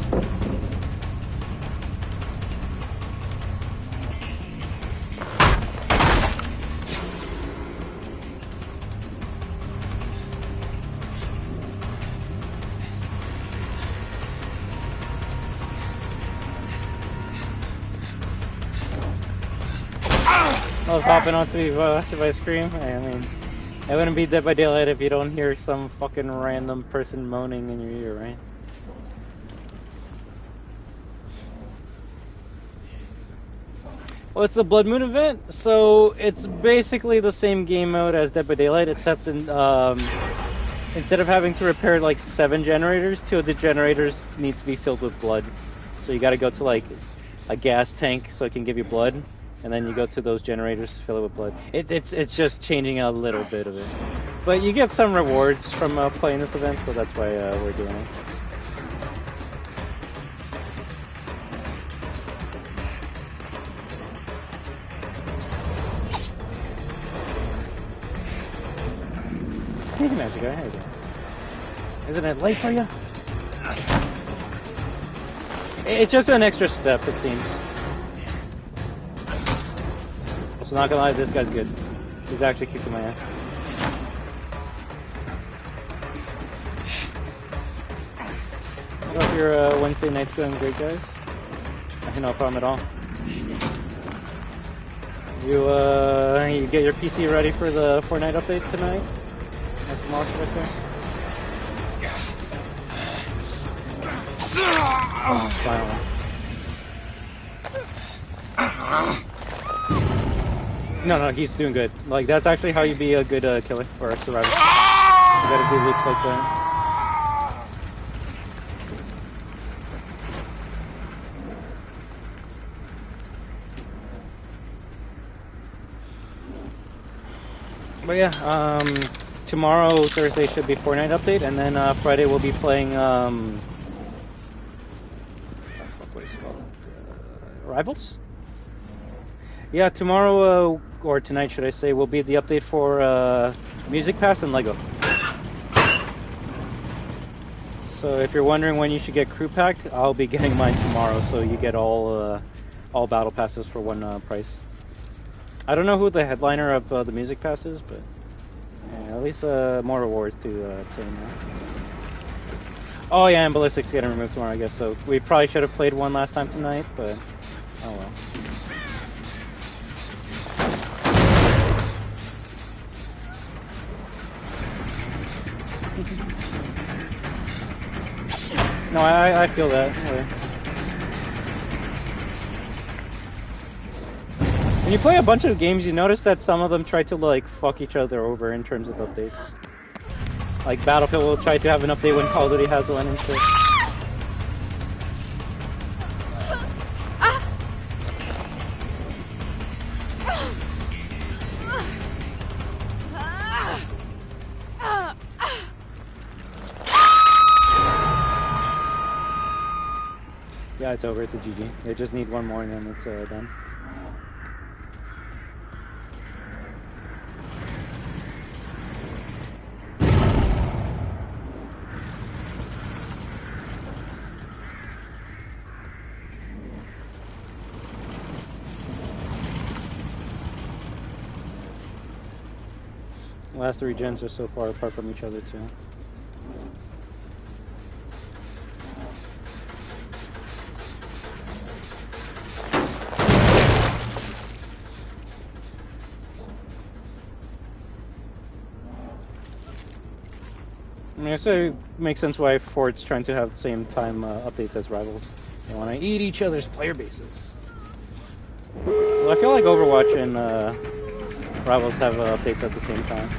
Love hopping on to be blasted by Scream. I mean, it wouldn't be Dead by Daylight if you don't hear some fucking random person moaning in your ear, right? Well, it's the Blood Moon event, so it's basically the same game mode as Dead by Daylight, except instead of having to repair like 7 generators, 2 of the generators need to be filled with blood. So you got to go to like a gas tank so it can give you blood, and then you go to those generators to fill it with blood. It's just changing a little bit of it, but you get some rewards from playing this event, so that's why we're doing it. Hey, Magic Guy, how you doing? Isn't it late for you? It's just an extra step, it seems. Also, not gonna lie, this guy's good. He's actually kicking my ass. I hope your Wednesday night's going great, guys. No problem at all. You get your PC ready for the Fortnite update tonight? Tomorrow, should I say? Finally. No, he's doing good. Like, that's actually how you be a good killer or a survivor. You gotta do loops like that. But yeah, tomorrow, Thursday, should be Fortnite update, and then Friday we'll be playing, what is it called? Rivals? Yeah, tomorrow, or tonight should I say, will be the update for Music Pass and Lego. So if you're wondering when you should get Crew Pack, I'll be getting mine tomorrow, so you get all Battle Passes for one price. I don't know who the headliner of the Music Pass is, but yeah, at least more rewards to obtain. Oh yeah, and Ballistic's getting removed tomorrow, I guess, so we probably should have played one last time tonight, but oh well. No, I feel that. When you play a bunch of games, you notice that some of them try to like fuck each other over in terms of updates. Like Battlefield will try to have an update when Call of Duty has one and shit. Yeah, it's over. It's a GG. They just need one more and then it's done. The last 3 gens are so far apart from each other too. I mean, so it makes sense why Fort's trying to have the same time updates as Rivals. They want to eat each other's player bases. Well, I feel like Overwatch and Rivals have updates at the same time.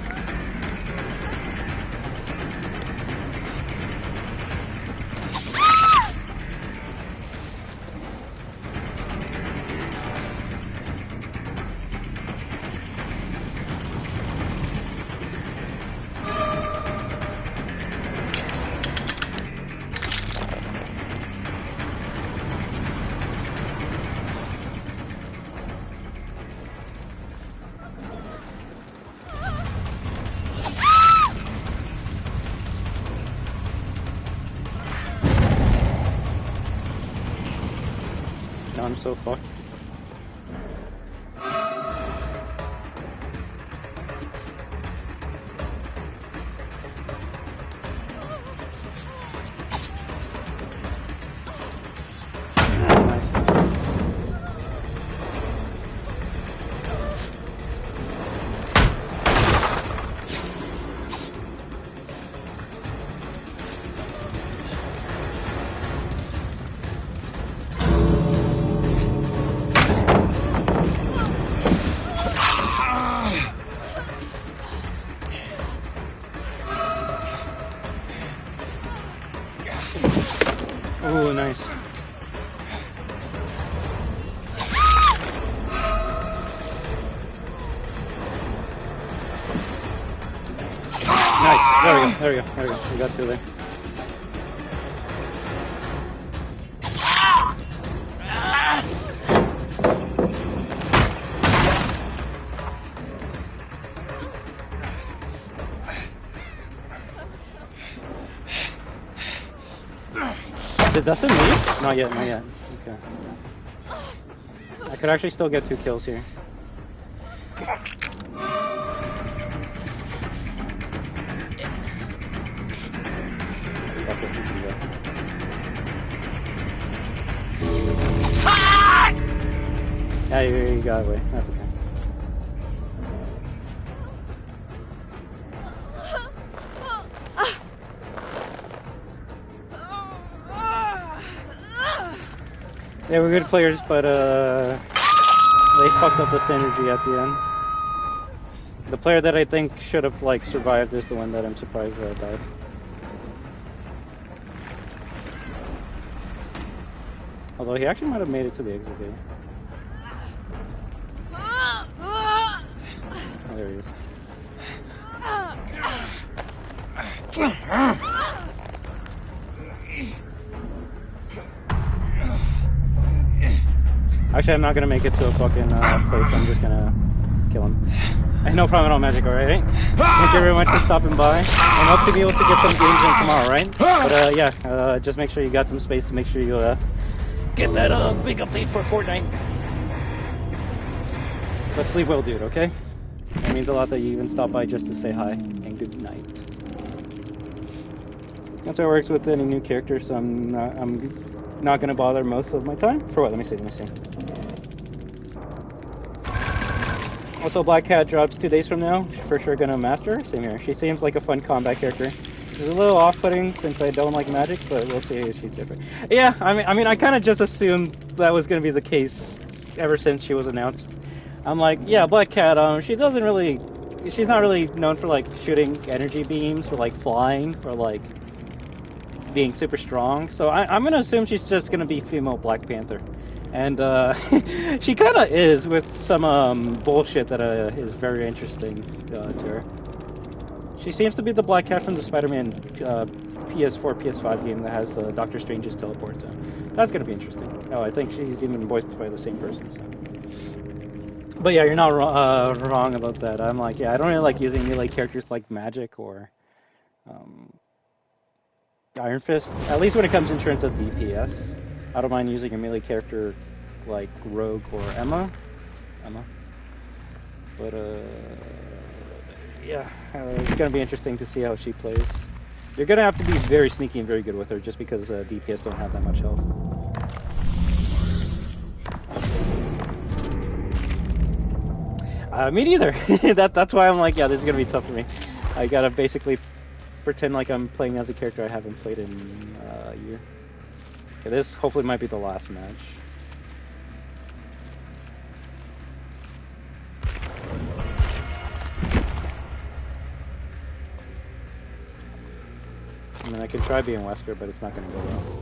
I'm so fucked. Nice. There we go. There we go. There we go. We got through there. Did Dustin leave? Not yet, not yet. Okay. I could actually still get 2 kills here. Yeah, you got away. That's okay. Yeah, we're good players, but they fucked up the synergy at the end. The player that I think should have like survived is the one that I'm surprised died. Although he actually might have made it to the exit gate. Oh, there he is. Actually, I'm not gonna make it to a fucking place. I'm just gonna kill him. I have no problem at all, Magic, alright? Thank you very much for stopping by. And hope to be able to get some games in tomorrow, right? But yeah, just make sure you got some space to make sure you get that big update for Fortnite. But sleep well, dude, okay? It means a lot that you even stopped by just to say hi and good night. That's how it works with any new character, so I'm not gonna bother most of my time. For what? Let me see. Also, Black Cat drops 2 days from now. For sure gonna master her. Same here. She seems like a fun combat character. She's a little off-putting since I don't like magic, but we'll see if she's different. Yeah, I mean, I kind of just assumed that was gonna be the case ever since she was announced. I'm like, yeah, Black Cat. She's not really known for like shooting energy beams or like flying or like being super strong. So I'm gonna assume she's just gonna be female Black Panther. And she kind of is with some bullshit that is very interesting to her. She seems to be the Black Cat from the Spider-Man PS4, PS5 game that has Doctor Strange's teleport. So that's gonna be interesting. Oh, I think she's even voiced by the same person. So. But yeah, you're not wrong about that. I'm like, yeah, I don't really like using melee characters like Magic or Iron Fist. At least when it comes in terms of DPS. I don't mind using a melee character like Rogue or Emma. But yeah, it's gonna be interesting to see how she plays. You're gonna have to be very sneaky and very good with her, just because DPS don't have that much health. Me neither. That's why I'm like, yeah, this is gonna be tough for me. I gotta basically pretend like I'm playing as a character I haven't played in a year. Okay, this hopefully might be the last match. I mean, I can try being Wesker, but it's not going to go well.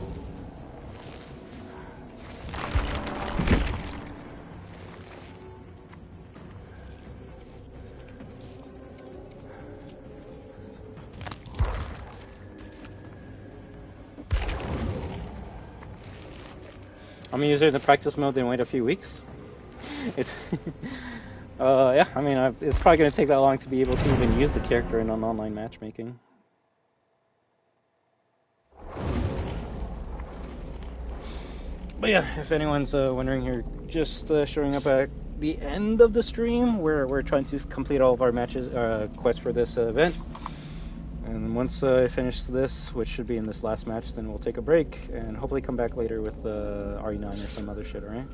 I'm gonna use it in the practice mode and wait a few weeks. Yeah, I mean, it's probably gonna take that long to be able to even use the character in an online matchmaking. But yeah, if anyone's wondering here, just showing up at the end of the stream, we're trying to complete all of our matches, quests for this event. And once I finish this, which should be in this last match, then we'll take a break and hopefully come back later with RE9 or some other shit, alright?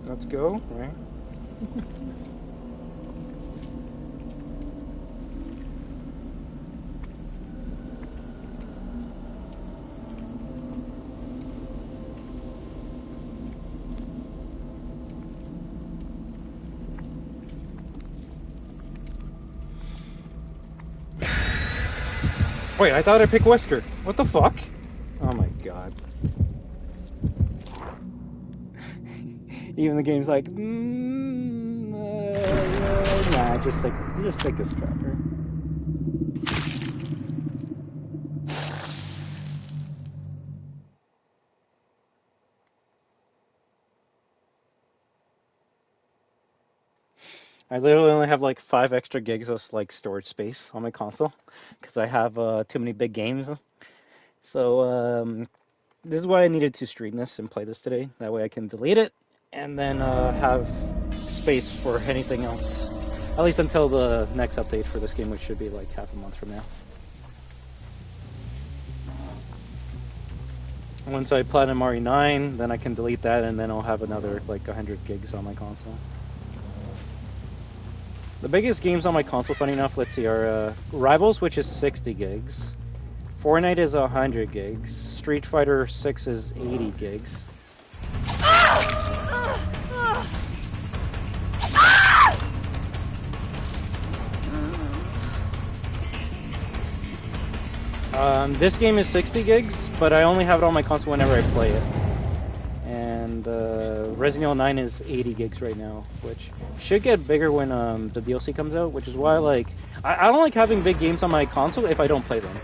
Let's go, right? Wait, I thought I picked Wesker. What the fuck? Oh my god. Even the game's like, nah, just take a Strapper. I literally only have like 5 extra gigs of like storage space on my console because I have too many big games. So this is why I needed to stream this and play this today. That way I can delete it and then have space for anything else. At least until the next update for this game, which should be like half a month from now. Once I platinum RE9, then I can delete that and then I'll have another like 100 gigs on my console. The biggest games on my console, funny enough, let's see, are Rivals, which is 60 gigs. Fortnite is 100 gigs. Street Fighter 6 is 80 gigs. This game is 60 gigs, but I only have it on my console whenever I play it. And Resident Evil 9 is 80 gigs right now, which should get bigger when the DLC comes out, which is why like I don't like having big games on my console if I don't play them.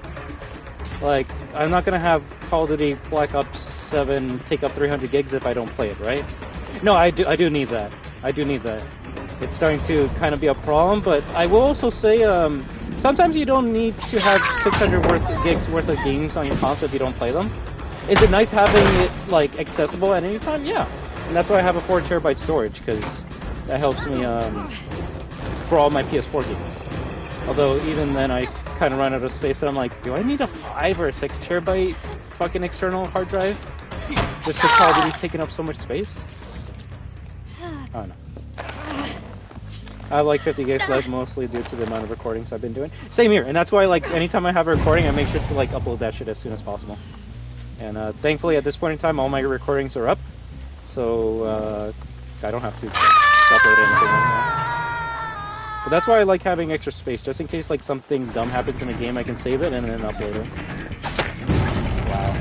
Like, I'm not gonna have Call of Duty Black Ops 7 take up 300 gigs if I don't play it, right? No, I do need that. I do need that. It's starting to kind of be a problem, but I will also say sometimes you don't need to have 600 gigs worth of games on your console if you don't play them. Is it nice having it like accessible at any time? Yeah, and that's why I have a 4 terabyte storage because that helps me for all my PS4 games. Although even then I kind of run out of space, and I'm like, do I need a 5 or a 6 terabyte fucking external hard drive just because Call of Duty's taking up so much space? I don't know. I have like 50 gigs left, mostly due to the amount of recordings I've been doing. Same here, and that's why like anytime I have a recording, I make sure to like upload that shit as soon as possible. And thankfully, at this point in time, all my recordings are up, so I don't have to upload anything right now. But that's why I like having extra space, just in case like something dumb happens in a game, I can save it and then upload it. Wow.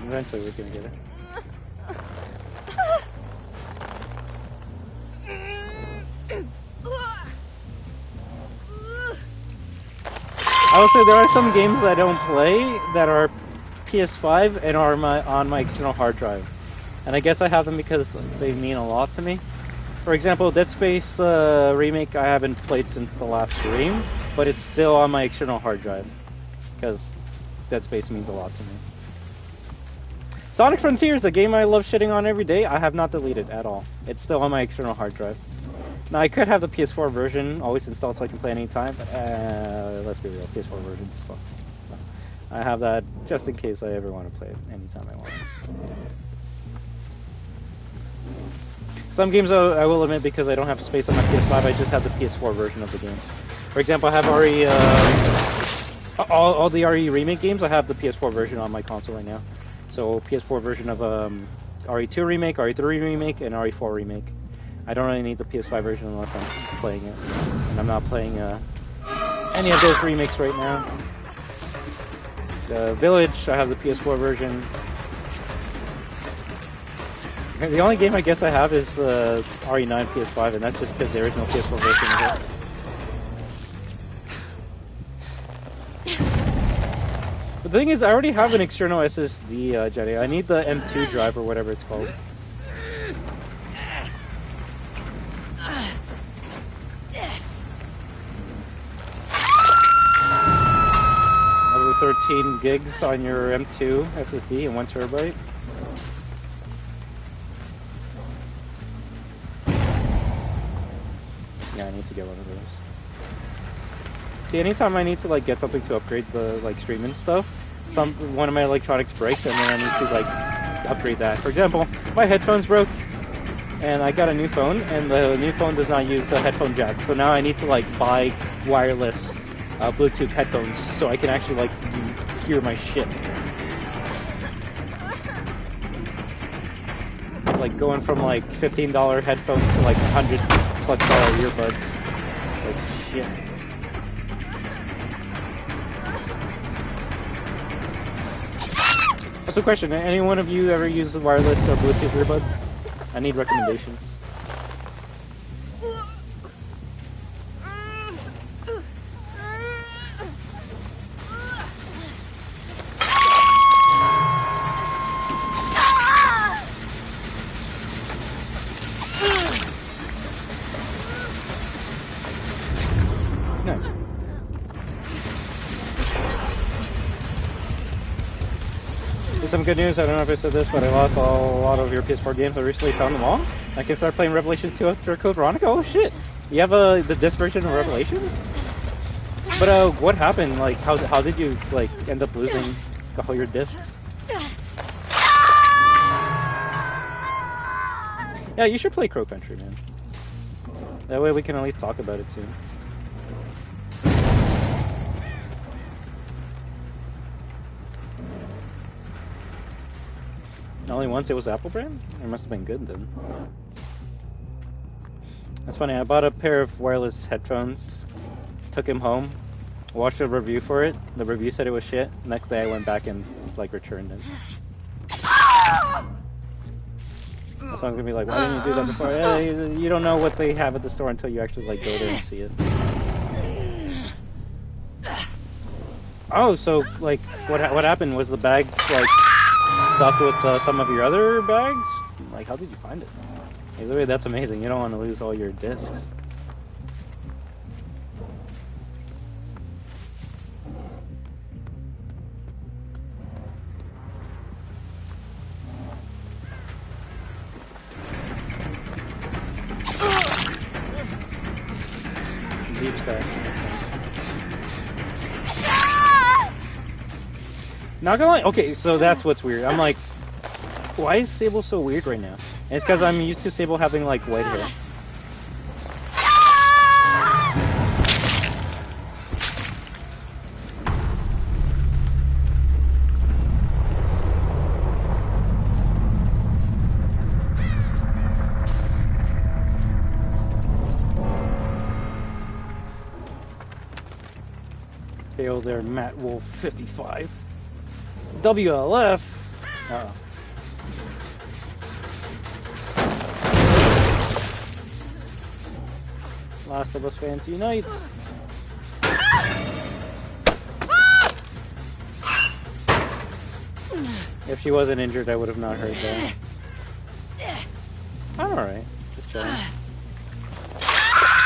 Eventually we're gonna get it. Also, there are some games I don't play that are PS5 and are on my external hard drive. And I guess I have them because they mean a lot to me. For example, Dead Space remake I haven't played since the last stream, but it's still on my external hard drive because Dead Space means a lot to me. Sonic Frontiers, a game I love shitting on every day, I have not deleted at all. It's still on my external hard drive. Now, I could have the PS4 version always installed so I can play anytime, but let's be real, PS4 version sucks. So I have that just in case I ever want to play it anytime I want. Some games, I will admit, because I don't have space on my PS5, I just have the PS4 version of the game. For example, I have RE, all the RE remake games, I have the PS4 version on my console right now. So PS4 version of RE2 remake, RE3 remake, and RE4 remake. I don't really need the PS5 version unless I'm playing it. And I'm not playing any of those remakes right now. Village, I have the PS4 version. And the only game I guess I have is RE9 PS5, and that's just because there is no PS4 version of it. The thing is, I already have an external SSD, Jenny. I need the M2 drive or whatever it's called. Another 13 gigs on your M2 SSD and 1 terabyte. to get one of those. See, anytime I need to like get something to upgrade the like streaming stuff, one of my electronics breaks, and then I need to like upgrade that. For example, my headphones broke, and I got a new phone, and the new phone does not use a headphone jack. So now I need to like buy wireless Bluetooth headphones so I can actually like hear my shit. Like going from like $15 headphones to like $100+ earbuds. Like shit. That's a question. Any one of you ever use wireless or Bluetooth earbuds? I need recommendations. Some good news, I don't know if I said this, but I lost a lot of your PS4 games. I recently found them all. I can start playing Revelations 2 after Code Veronica. Oh shit! You have the disc version of Revelations? But what happened? Like, how did you like end up losing all your discs? Yeah, you should play Crow Country, man. That way we can at least talk about it soon. Only once it was Apple brand? It must have been good then. That's funny, I bought a pair of wireless headphones, took him home, watched a review for it. The review said it was shit. Next day I went back and like returned it. Someone's gonna be like, why didn't you do that before? You don't know what they have at the store until you actually like go there and see it. Oh, so like what happened? Was the bag like stuffed with some of your other bags? Like, how did you find it? Like, literally, that's amazing. You don't want to lose all your discs. Deep stack. Not gonna lie, okay, so that's what's weird. I'm like, why is Sable so weird right now? And it's because I'm used to Sable having like white hair. Hail there, Matt Wolf 55. WLF. Uh-oh. Last of Us fans unite. If she wasn't injured, I would have not heard that. I'm alright. Just chilling.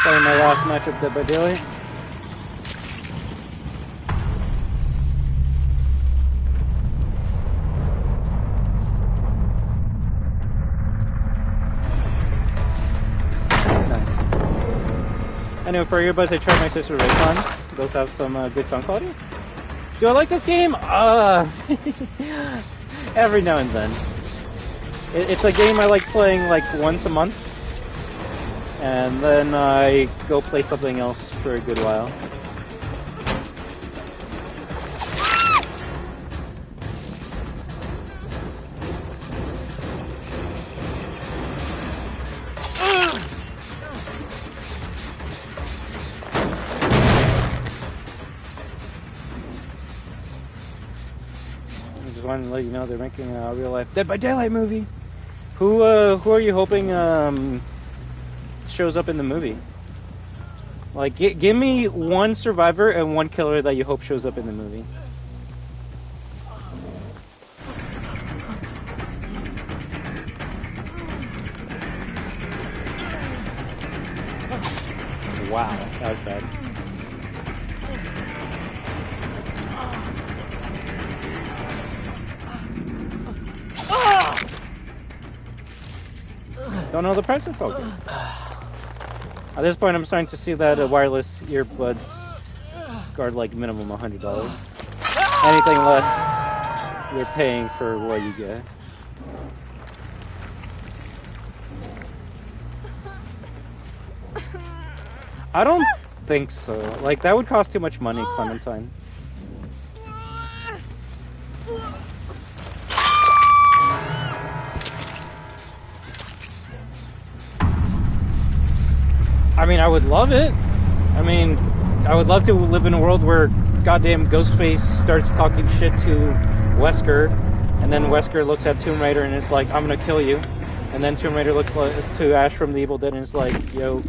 Playing my last match of Dead by Daylight. I know for earbuds, I tried my sister Raycon. Those have some good sound quality. Do I like this game? Every now and then. It's a game I like playing like once a month. And then I go play something else for a good while. Wanted to let you know they're making a real life Dead by Daylight movie. Who are you hoping shows up in the movie? Like, give me one survivor and one killer that you hope shows up in the movie. Wow, that was bad. Don't know the price? It's all good. At this point, I'm starting to see that wireless earbuds are like minimum $100. Anything less, you're paying for what you get. I don't think so. Like, that would cost too much money, Clementine. I mean, I would love it. I mean, I would love to live in a world where goddamn Ghostface starts talking shit to Wesker, and then Wesker looks at Tomb Raider and is like, I'm gonna kill you. And then Tomb Raider looks to Ash from the Evil Dead and is like, yo,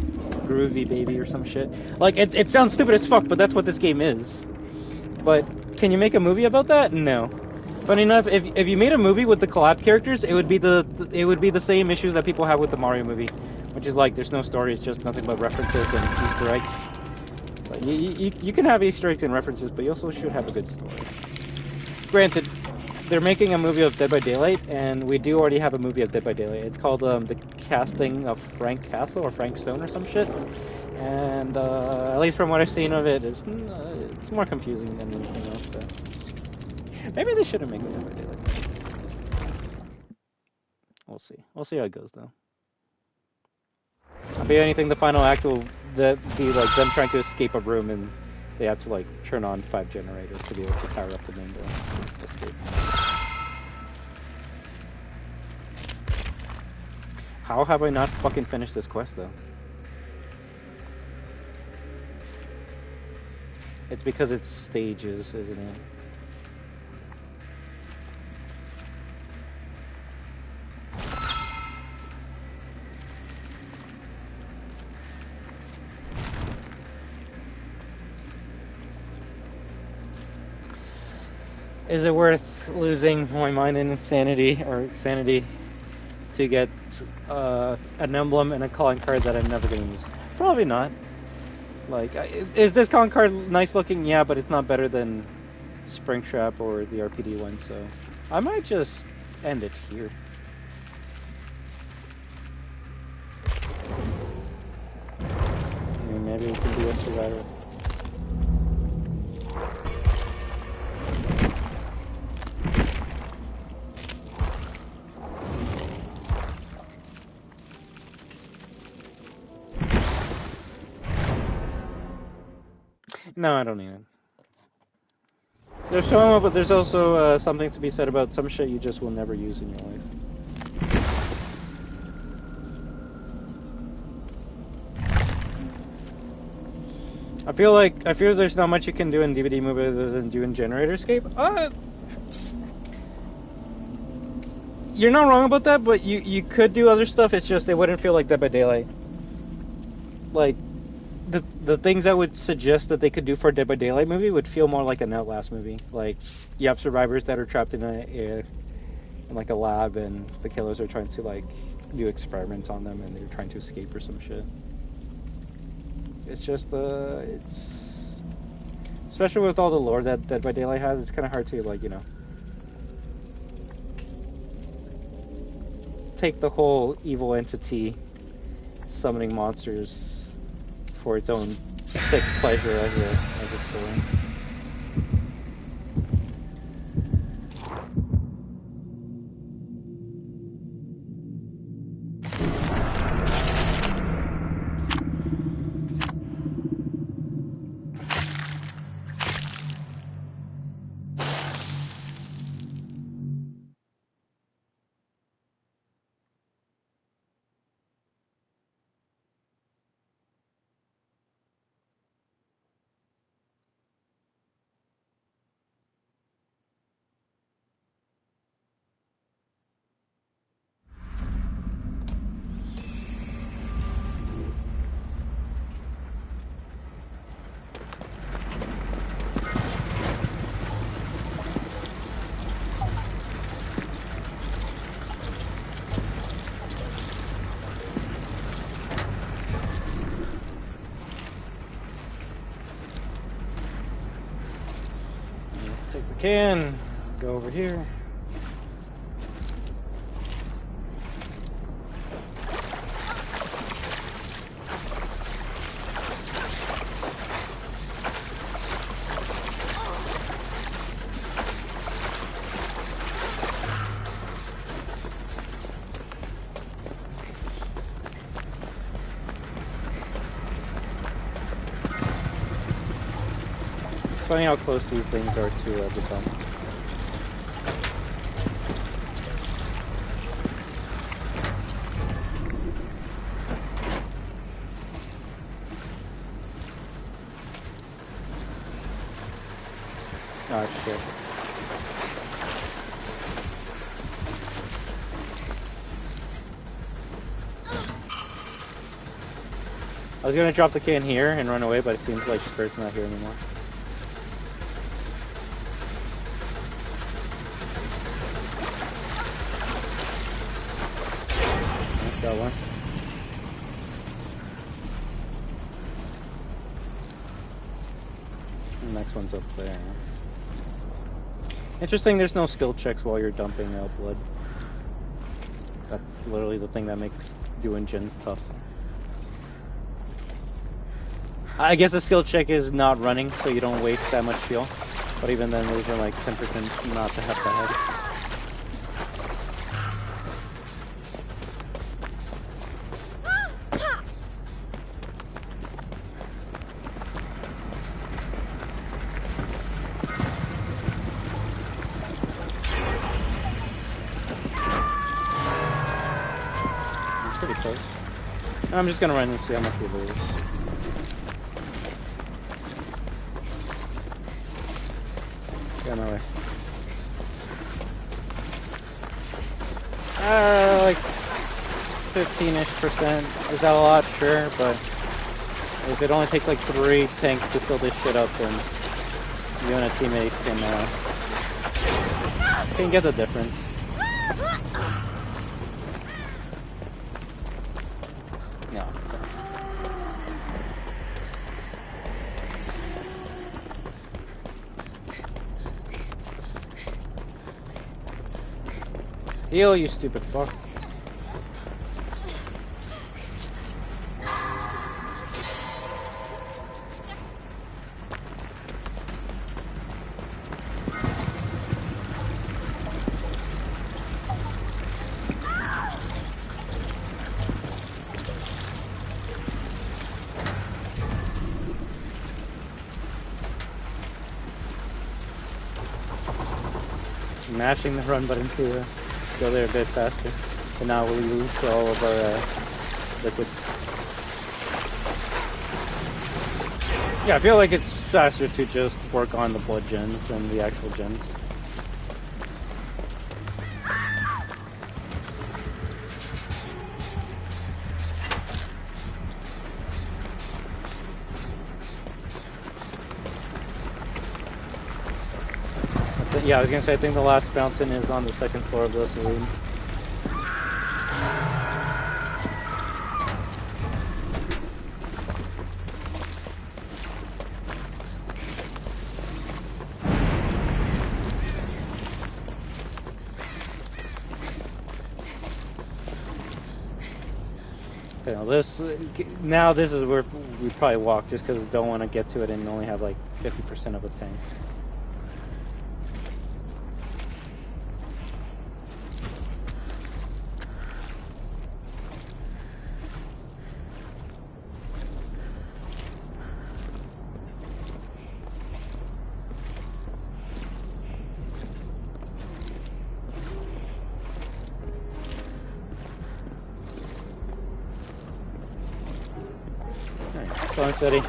groovy baby or some shit. Like, it sounds stupid as fuck, but that's what this game is. But can you make a movie about that? No. Funny enough, if you made a movie with the collab characters, it would be the same issues that people have with the Mario movie, which is like there's no story, it's just nothing but references and Easter eggs. So you can have Easter eggs and references, but you also should have a good story. Granted, they're making a movie of Dead by Daylight, and we do already have a movie of Dead by Daylight. It's called The Casting of Frank Castle or Frank Stone or some shit. And at least from what I've seen of it, it's more confusing than anything else. So maybe they shouldn't make it Dead by Daylight. We'll see. We'll see how it goes, though. I'll be anything. The final act will be like them trying to escape a room, and they have to like turn on 5 generators to be able to power up the room to escape. How have I not fucking finished this quest, though? It's because it's stages, isn't it? Is it worth losing my mind in insanity to get an emblem and a calling card that I'm never going to use? Probably not. Like, is this calling card nice looking? Yeah, but it's not better than Springtrap or the RPD one, so I might just end it here. Maybe we can do a survivor. No, I don't need it. There's some, but there's also something to be said about some shit you just will never use in your life. I feel there's not much you can do in DVD movie other than do in Generator Escape. You're not wrong about that, but you could do other stuff. It's just it wouldn't feel like Dead by Daylight. Like the things that would suggest that they could do for a Dead by Daylight movie would feel more like an Outlast movie. Like you have survivors that are trapped in like a lab, and the killers are trying to like do experiments on them, and they're trying to escape or some shit. It's just it's especially with all the lore that Dead by Daylight has, it's kind of hard to like, you know, take the whole evil entity summoning monsters for its own sick pleasure as a story. Take the can, go over here. funny how close these things are to the dump. Oh shit. I was gonna drop the can here and run away, but it seems like Spirit's not here anymore. Got one. The next one's up there. Interesting, there's no skill checks while you're dumping out blood. That's literally the thing that makes doing gens tough. I guess the skill check is not running, so you don't waste that much fuel. But even then, those are like 10% not to have to head. I'm just gonna run and see how much we lose. Get my way. Like 15-ish%. Is that a lot? Sure, but if it only takes like 3 tanks to fill this shit up, then you and a teammate can get the difference. No. Heal, you stupid fuck. Mashing the run button to go there a bit faster, but now we lose all of our liquids. Yeah, I feel like it's faster to just work on the blood gens than the actual gens. Yeah, I was gonna say, I think the last fountain is on the second floor of the saloon. Okay, now this is where we probably walk, just because we don't want to get to it and only have like 50% of a tank. Going steady.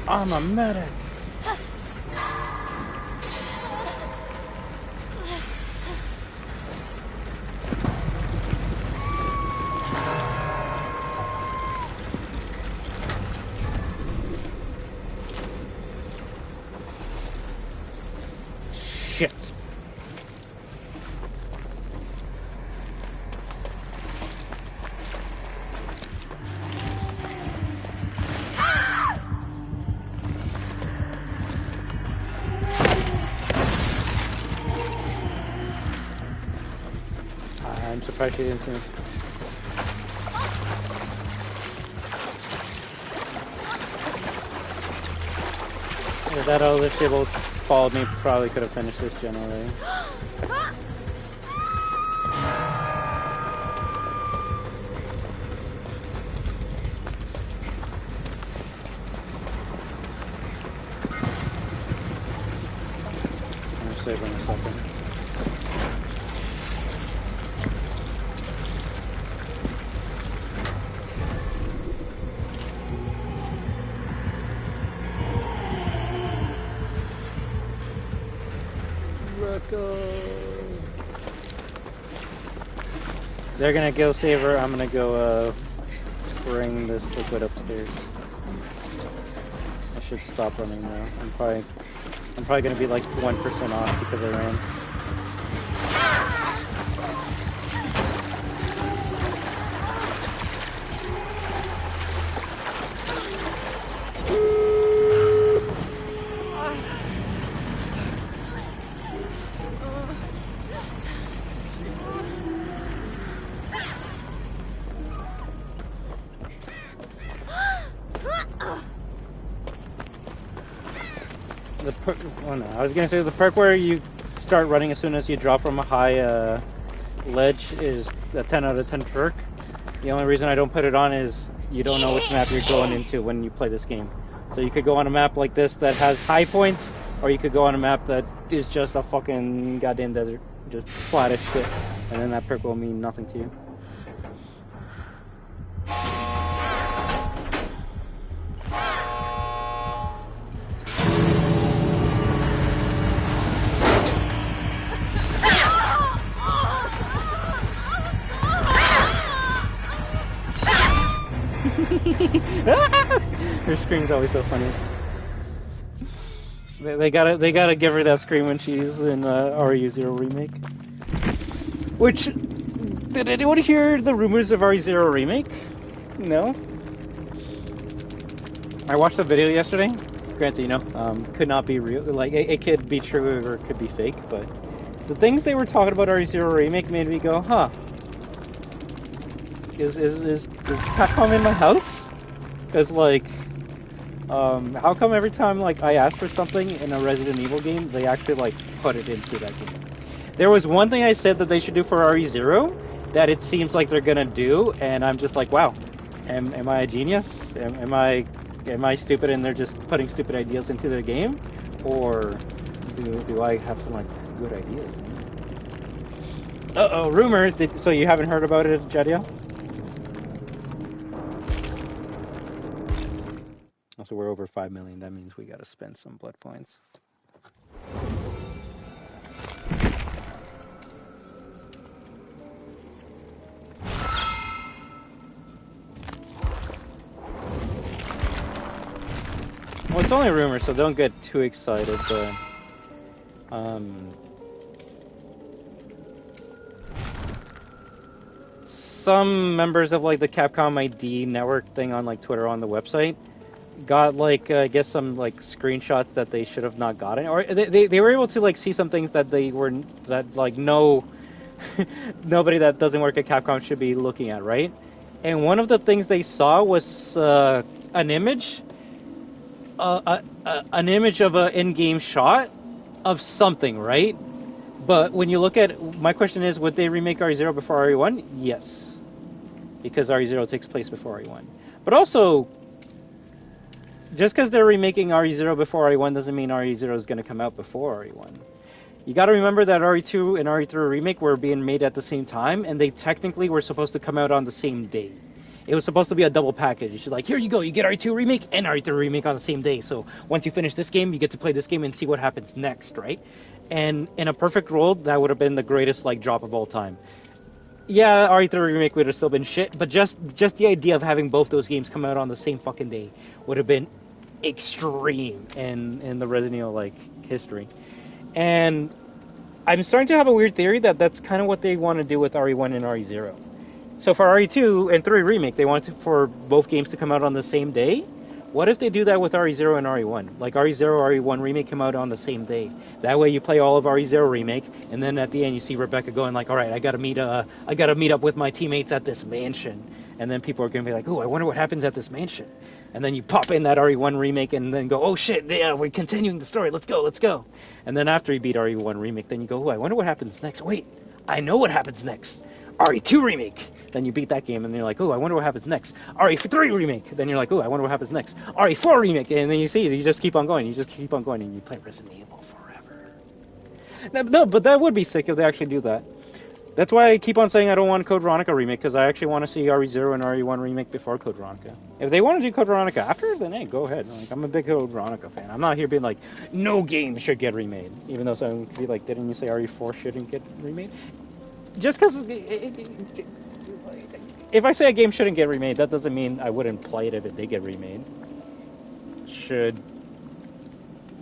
I'm a medic. Shit. surprised she didn't see me. If that other shibble followed me, probably could have finished this gen already. I'm gonna save in a second. They're gonna go save her. I'm gonna go bring this liquid upstairs. I should stop running now. I'm probably gonna be like 1% off because I ran. Oh no, I was gonna say the perk where you start running as soon as you drop from a high ledge is a 10 out of 10 perk. The only reason I don't put it on is you don't know which map you're going into when you play this game. So you could go on a map like this that has high points, or you could go on a map that is just a fucking goddamn desert, just flat as shit, and then that perk will mean nothing to you. Her scream's always so funny. They gotta give her that scream when she's in RE0 remake. Which, did anyone hear the rumors of RE0 remake? No. I watched the video yesterday. Granted, you know, could not be real. Like it could be true or it could be fake, but the things they were talking about RE0 remake made me go, huh? Is Capcom in my house? Because, like, how come every time, like, I ask for something in a Resident Evil game, they actually, like, put it into that game? There was one thing I said that they should do for RE0 that it seems like they're gonna do, and I'm just like, wow, am I a genius? Am I stupid and they're just putting stupid ideas into their game? Or do I have some, like, good ideas? Uh-oh, rumors! So you haven't heard about it, Jadiel? So we're over 5 million. That means we gotta spend some blood points. Well, it's only a rumor, so don't get too excited. But some members of like the Capcom ID network thing on like Twitter on the website got like I guess some like screenshots that they should have not gotten, or they were able to like see some things that they were that like no nobody that doesn't work at Capcom should be looking at, right? And one of the things they saw was an image of an in-game shot of something, right? But when you look at, my question is, would they remake RE0 before RE1? Yes, because RE0 takes place before RE1. But also, just because they're remaking RE0 before RE1 doesn't mean RE0 is going to come out before RE1. You got to remember that RE2 and RE3 remake were being made at the same time, and they technically were supposed to come out on the same day. It was supposed to be a double package. It's like, here you go, you get RE2 remake and RE3 remake on the same day. So once you finish this game, you get to play this game and see what happens next, right? And in a perfect world, that would have been the greatest like drop of all time. Yeah, RE3 remake would have still been shit, but just the idea of having both those games come out on the same fucking day would have been extreme in the Resident Evil like history. And I'm starting to have a weird theory that that's kind of what they want to do with RE1 and RE0. So for RE2 and 3 remake, they wanted for both games to come out on the same day, What if they do that with RE0 and RE1? Like RE0, RE1 remake come out on the same day. That way you play all of RE0 remake, and then at the end you see Rebecca going like, "All right, I gotta meet up with my teammates at this mansion," and then people are gonna be like, "Oh, I wonder what happens at this mansion," and then you pop in that RE1 remake and then go, "Oh shit, yeah, we're continuing the story. Let's go," and then after you beat RE1 remake, then you go, "Oh, I wonder what happens next. Wait, I know what happens next. RE2 remake." Then you beat that game, and you're like, "Oh, I wonder what happens next." RE3 remake. Then you're like, "Oh, I wonder what happens next." RE4 remake, and then you just keep on going. You just keep on going, and you play Resident Evil forever. No, but that would be sick if they actually do that. That's why I keep on saying I don't want Code Veronica remake, because I actually want to see RE0 and RE1 remake before Code Veronica. If they want to do Code Veronica after, then hey, go ahead. Like, I'm a big Code Veronica fan. I'm not here being like, no game should get remade. Even though someone could be like, didn't you say RE4 shouldn't get remade? Just because if I say a game shouldn't get remade, that doesn't mean I wouldn't play it if it did get remade. Should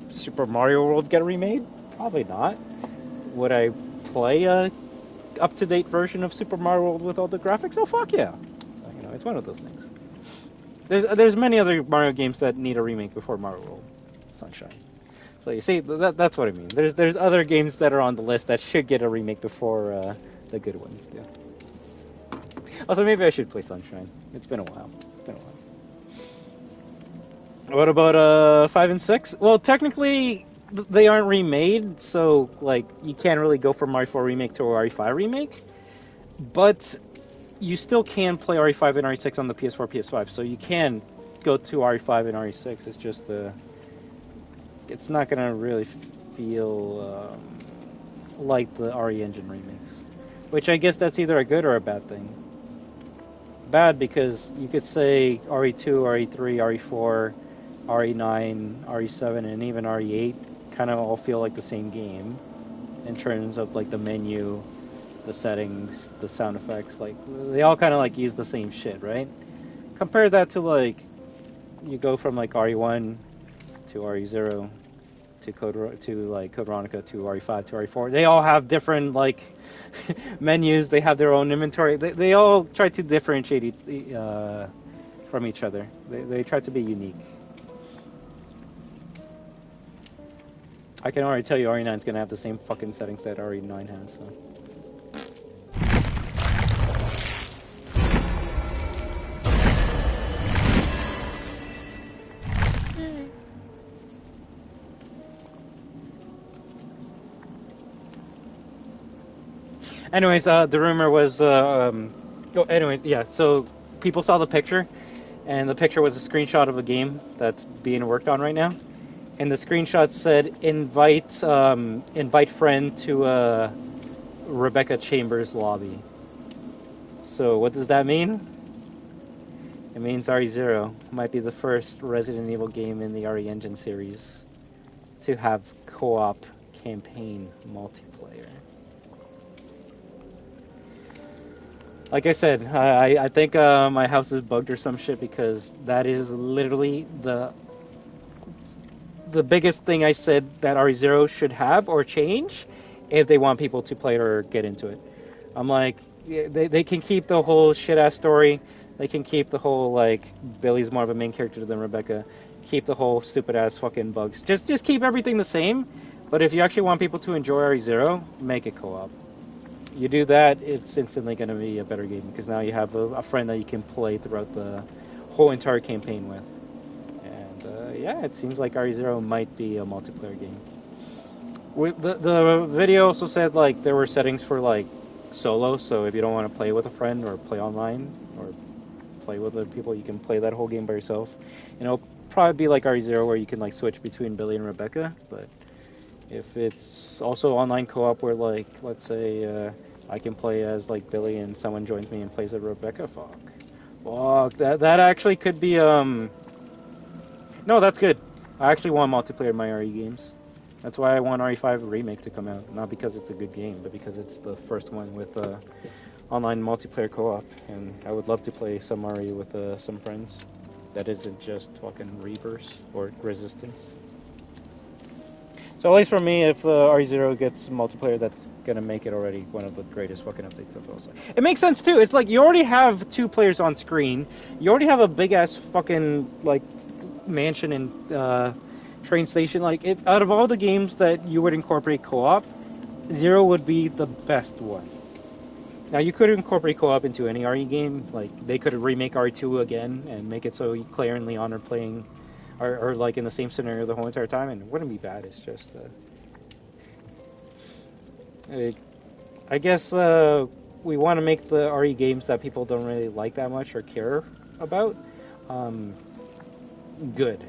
Super Mario World get remade? Probably not. Would I play a up-to-date version of Super Mario World with all the graphics? Oh, fuck yeah. So, you know, it's one of those things. There's many other Mario games that need a remake before Mario World Sunshine. So you see, that's what I mean. There's other games that are on the list that should get a remake before the good ones do. Also, maybe I should play Sunshine. It's been a while. What about 5 and 6? Well, technically, they aren't remade, so like you can't really go from RE4 remake to RE5 remake. But you still can play RE5 and RE6 on the PS4, PS5, so you can go to RE5 and RE6. It's just it's not gonna really feel like the RE Engine remakes, which I guess that's either a good or a bad thing. Bad because you could say RE2, RE3, RE4, RE9, RE7, and even RE8 kind of all feel like the same game in terms of like the menu, the settings, the sound effects. Like they all kind of like use the same shit, right? Compare that to like you go from like RE1 to RE0 to Code Veronica to RE5 to RE4. They all have different like menus. They have their own inventory. They all try to differentiate from each other. They try to be unique. I can already tell you RE9 is gonna have the same fucking settings that RE9 has. So. Anyways, the rumor was, yeah, so people saw the picture, and the picture was a screenshot of a game that's being worked on right now, and the screenshot said, invite friend to Rebecca Chambers lobby. So what does that mean? It means RE0 might be the first Resident Evil game in the RE Engine series to have co-op campaign multiplayer. Like I said, I think my house is bugged or some shit because that is literally the biggest thing I said that RE0 should have or change if they want people to play it or get into it. I'm like, they can keep the whole shit-ass story. They can keep the whole, like, Billy's more of a main character than Rebecca. Keep the whole stupid-ass fucking bugs. Just keep everything the same. But if you actually want people to enjoy RE0, make it co-op. You do that, it's instantly going to be a better game because now you have a friend that you can play throughout the whole entire campaign with. And yeah, it seems like RE0 might be a multiplayer game. The video also said like there were settings for like solo, so if you don't want to play with a friend or play online or play with other people, you can play that whole game by yourself. And it'll probably be like RE0 where you can like switch between Billy and Rebecca, but if it's also online co-op where like, let's say, I can play as like Billy and someone joins me and plays as Rebecca, fuck, that actually could be, no, that's good. I actually want multiplayer in my RE games. That's why I want RE5 Remake to come out. Not because it's a good game, but because it's the first one with online multiplayer co-op. And I would love to play some RE with some friends. That isn't just fucking Reverse or Resistance. So at least for me, if RE0 gets multiplayer, that's gonna make it already one of the greatest fucking updates of all. It makes sense too. It's like you already have 2 players on screen. You already have a big ass fucking like mansion and train station. Like, out of all the games that you would incorporate co-op, Zero would be the best one. Now, you could incorporate co-op into any RE game. Like, they could remake R2 again and make it so Claire and Leon are playing, or like in the same scenario the whole entire time, and it wouldn't be bad. It's just, I guess we want to make the RE games that people don't really like that much or care about good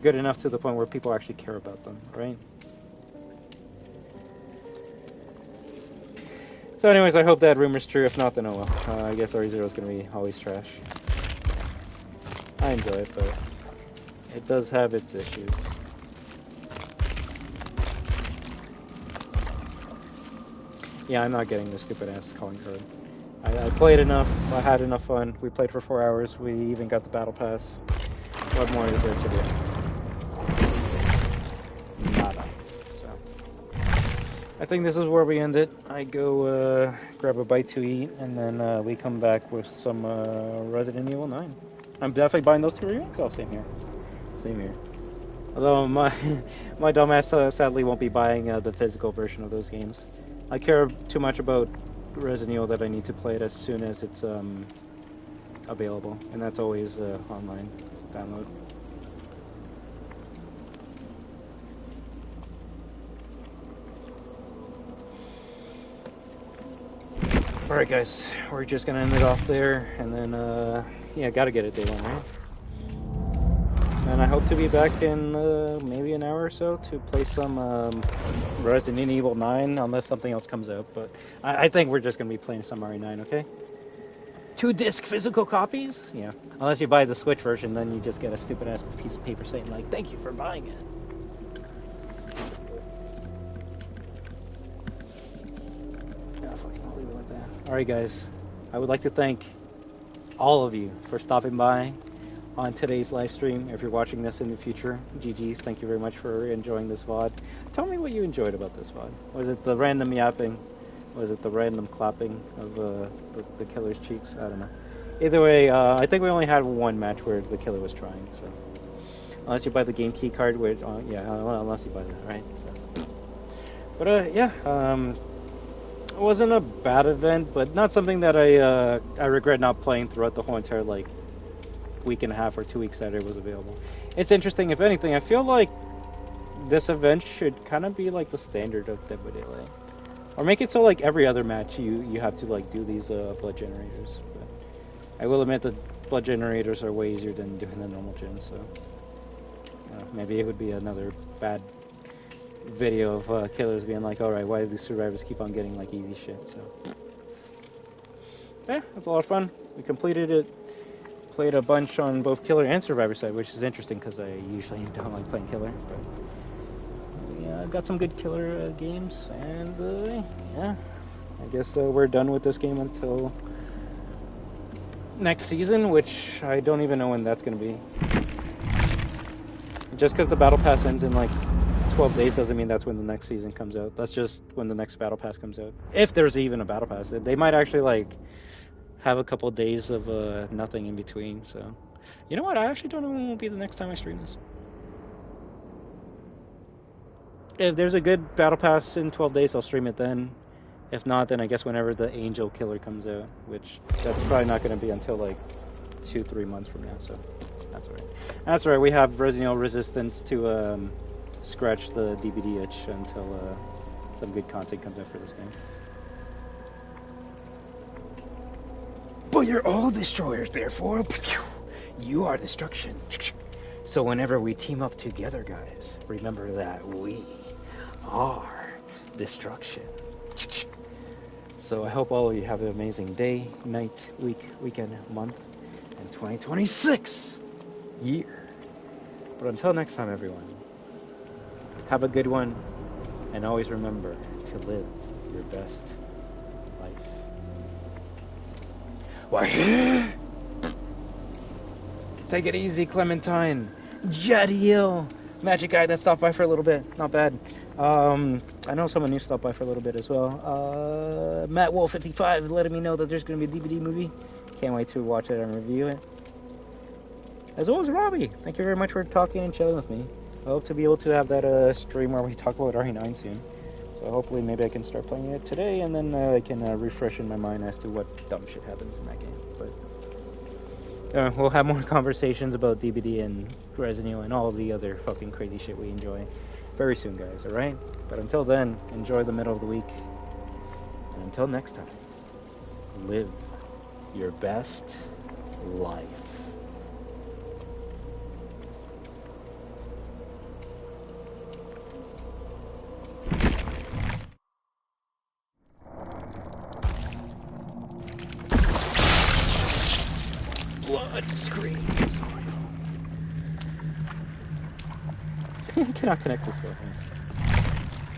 enough to the point where people actually care about them, right? So anyways, I hope that rumor's true. If not, then oh well. I guess RE0 is going to be always trash. I enjoy it, but it does have its issues. Yeah, I'm not getting this stupid ass calling card. I played enough, I had enough fun. We played for 4 hours, we even got the battle pass. What more is there to do? Nada. So I think this is where we end it. I go grab a bite to eat, and then we come back with some Resident Evil 9. I'm definitely buying those 2 remakes. Oh, same here. Same here. Although my dumbass sadly won't be buying the physical version of those games. I care too much about Resident Evil that I need to play it as soon as it's available, and that's always online download. Alright guys, we're just gonna end it off there, and then yeah, gotta get it day one, right? And I hope to be back in maybe an hour or so to play some Resident Evil 9, unless something else comes out. But I think we're just going to be playing some RE9, okay? 2-disc physical copies? Yeah. Unless you buy the Switch version, then you just get a stupid-ass piece of paper saying, like, thank you for buying it. Yeah, fucking I'll leave it like that. Alright guys, I would like to thank all of you for stopping by on today's live stream. If you're watching this in the future, GG's, thank you very much for enjoying this VOD. Tell me what you enjoyed about this VOD. Was it the random yapping? Was it the random clapping of the killer's cheeks? I don't know. Either way, I think we only had one match where the killer was trying, so. Unless you buy the game key card, which, yeah, unless you buy that, right? So. But, yeah, it wasn't a bad event, but not something that I regret not playing throughout the whole entire, like, week and a half or 2 weeks that it was available. It's interesting. If anything, I feel like this event should kind of be like the standard of Dead by Daylight, or make it so like every other match you have to like do these blood generators. But I will admit that blood generators are way easier than doing the normal gen, so maybe it would be another bad video of killers being like, alright, why do these survivors keep on getting like easy shit? So yeah, it was a lot of fun. We completed it. Played a bunch on both Killer and Survivor side, which is interesting because I usually don't like playing Killer. But yeah, got some good Killer games, and yeah, I guess we're done with this game until next season, which I don't even know when that's going to be. Just because the Battle Pass ends in like 12 days doesn't mean that's when the next season comes out. That's just when the next Battle Pass comes out. If there's even a Battle Pass. They might actually like have a couple days of nothing in between, so you know what, I actually don't know when will be the next time I stream this. If there's a good battle pass in 12 days, I'll stream it then. If not, then I guess whenever the Angel Killer comes out, which that's probably not going to be until like 2-3 months from now, so that's alright. That's alright, we have Resident Evil Resistance to scratch the DVD itch until some good content comes out for this game. But you're all destroyers, therefore, you are destruction. So whenever we team up together, guys, remember that we are destruction. So I hope all of you have an amazing day, night, week, weekend, month, and 2026 year. But until next time, everyone, have a good one, and always remember to live your best life. Why? Take it easy, Clementine. Jadiel. Magic guy that stopped by for a little bit. Not bad. I know someone new stopped by for a little bit as well. Matt Wolf 55 letting me know that there's going to be a DVD movie. Can't wait to watch it and review it. as well as Robbie. Thank you very much for talking and chilling with me. I hope to be able to have that stream where we talk about RE9 soon. So hopefully maybe I can start playing it today, and then I can refresh in my mind as to what dumb shit happens in that game. But we'll have more conversations about DBD and Resident Evil and all the other fucking crazy shit we enjoy very soon, guys, alright? But until then, enjoy the middle of the week. And until next time, live your best life. Blood screams. I cannot connect this though.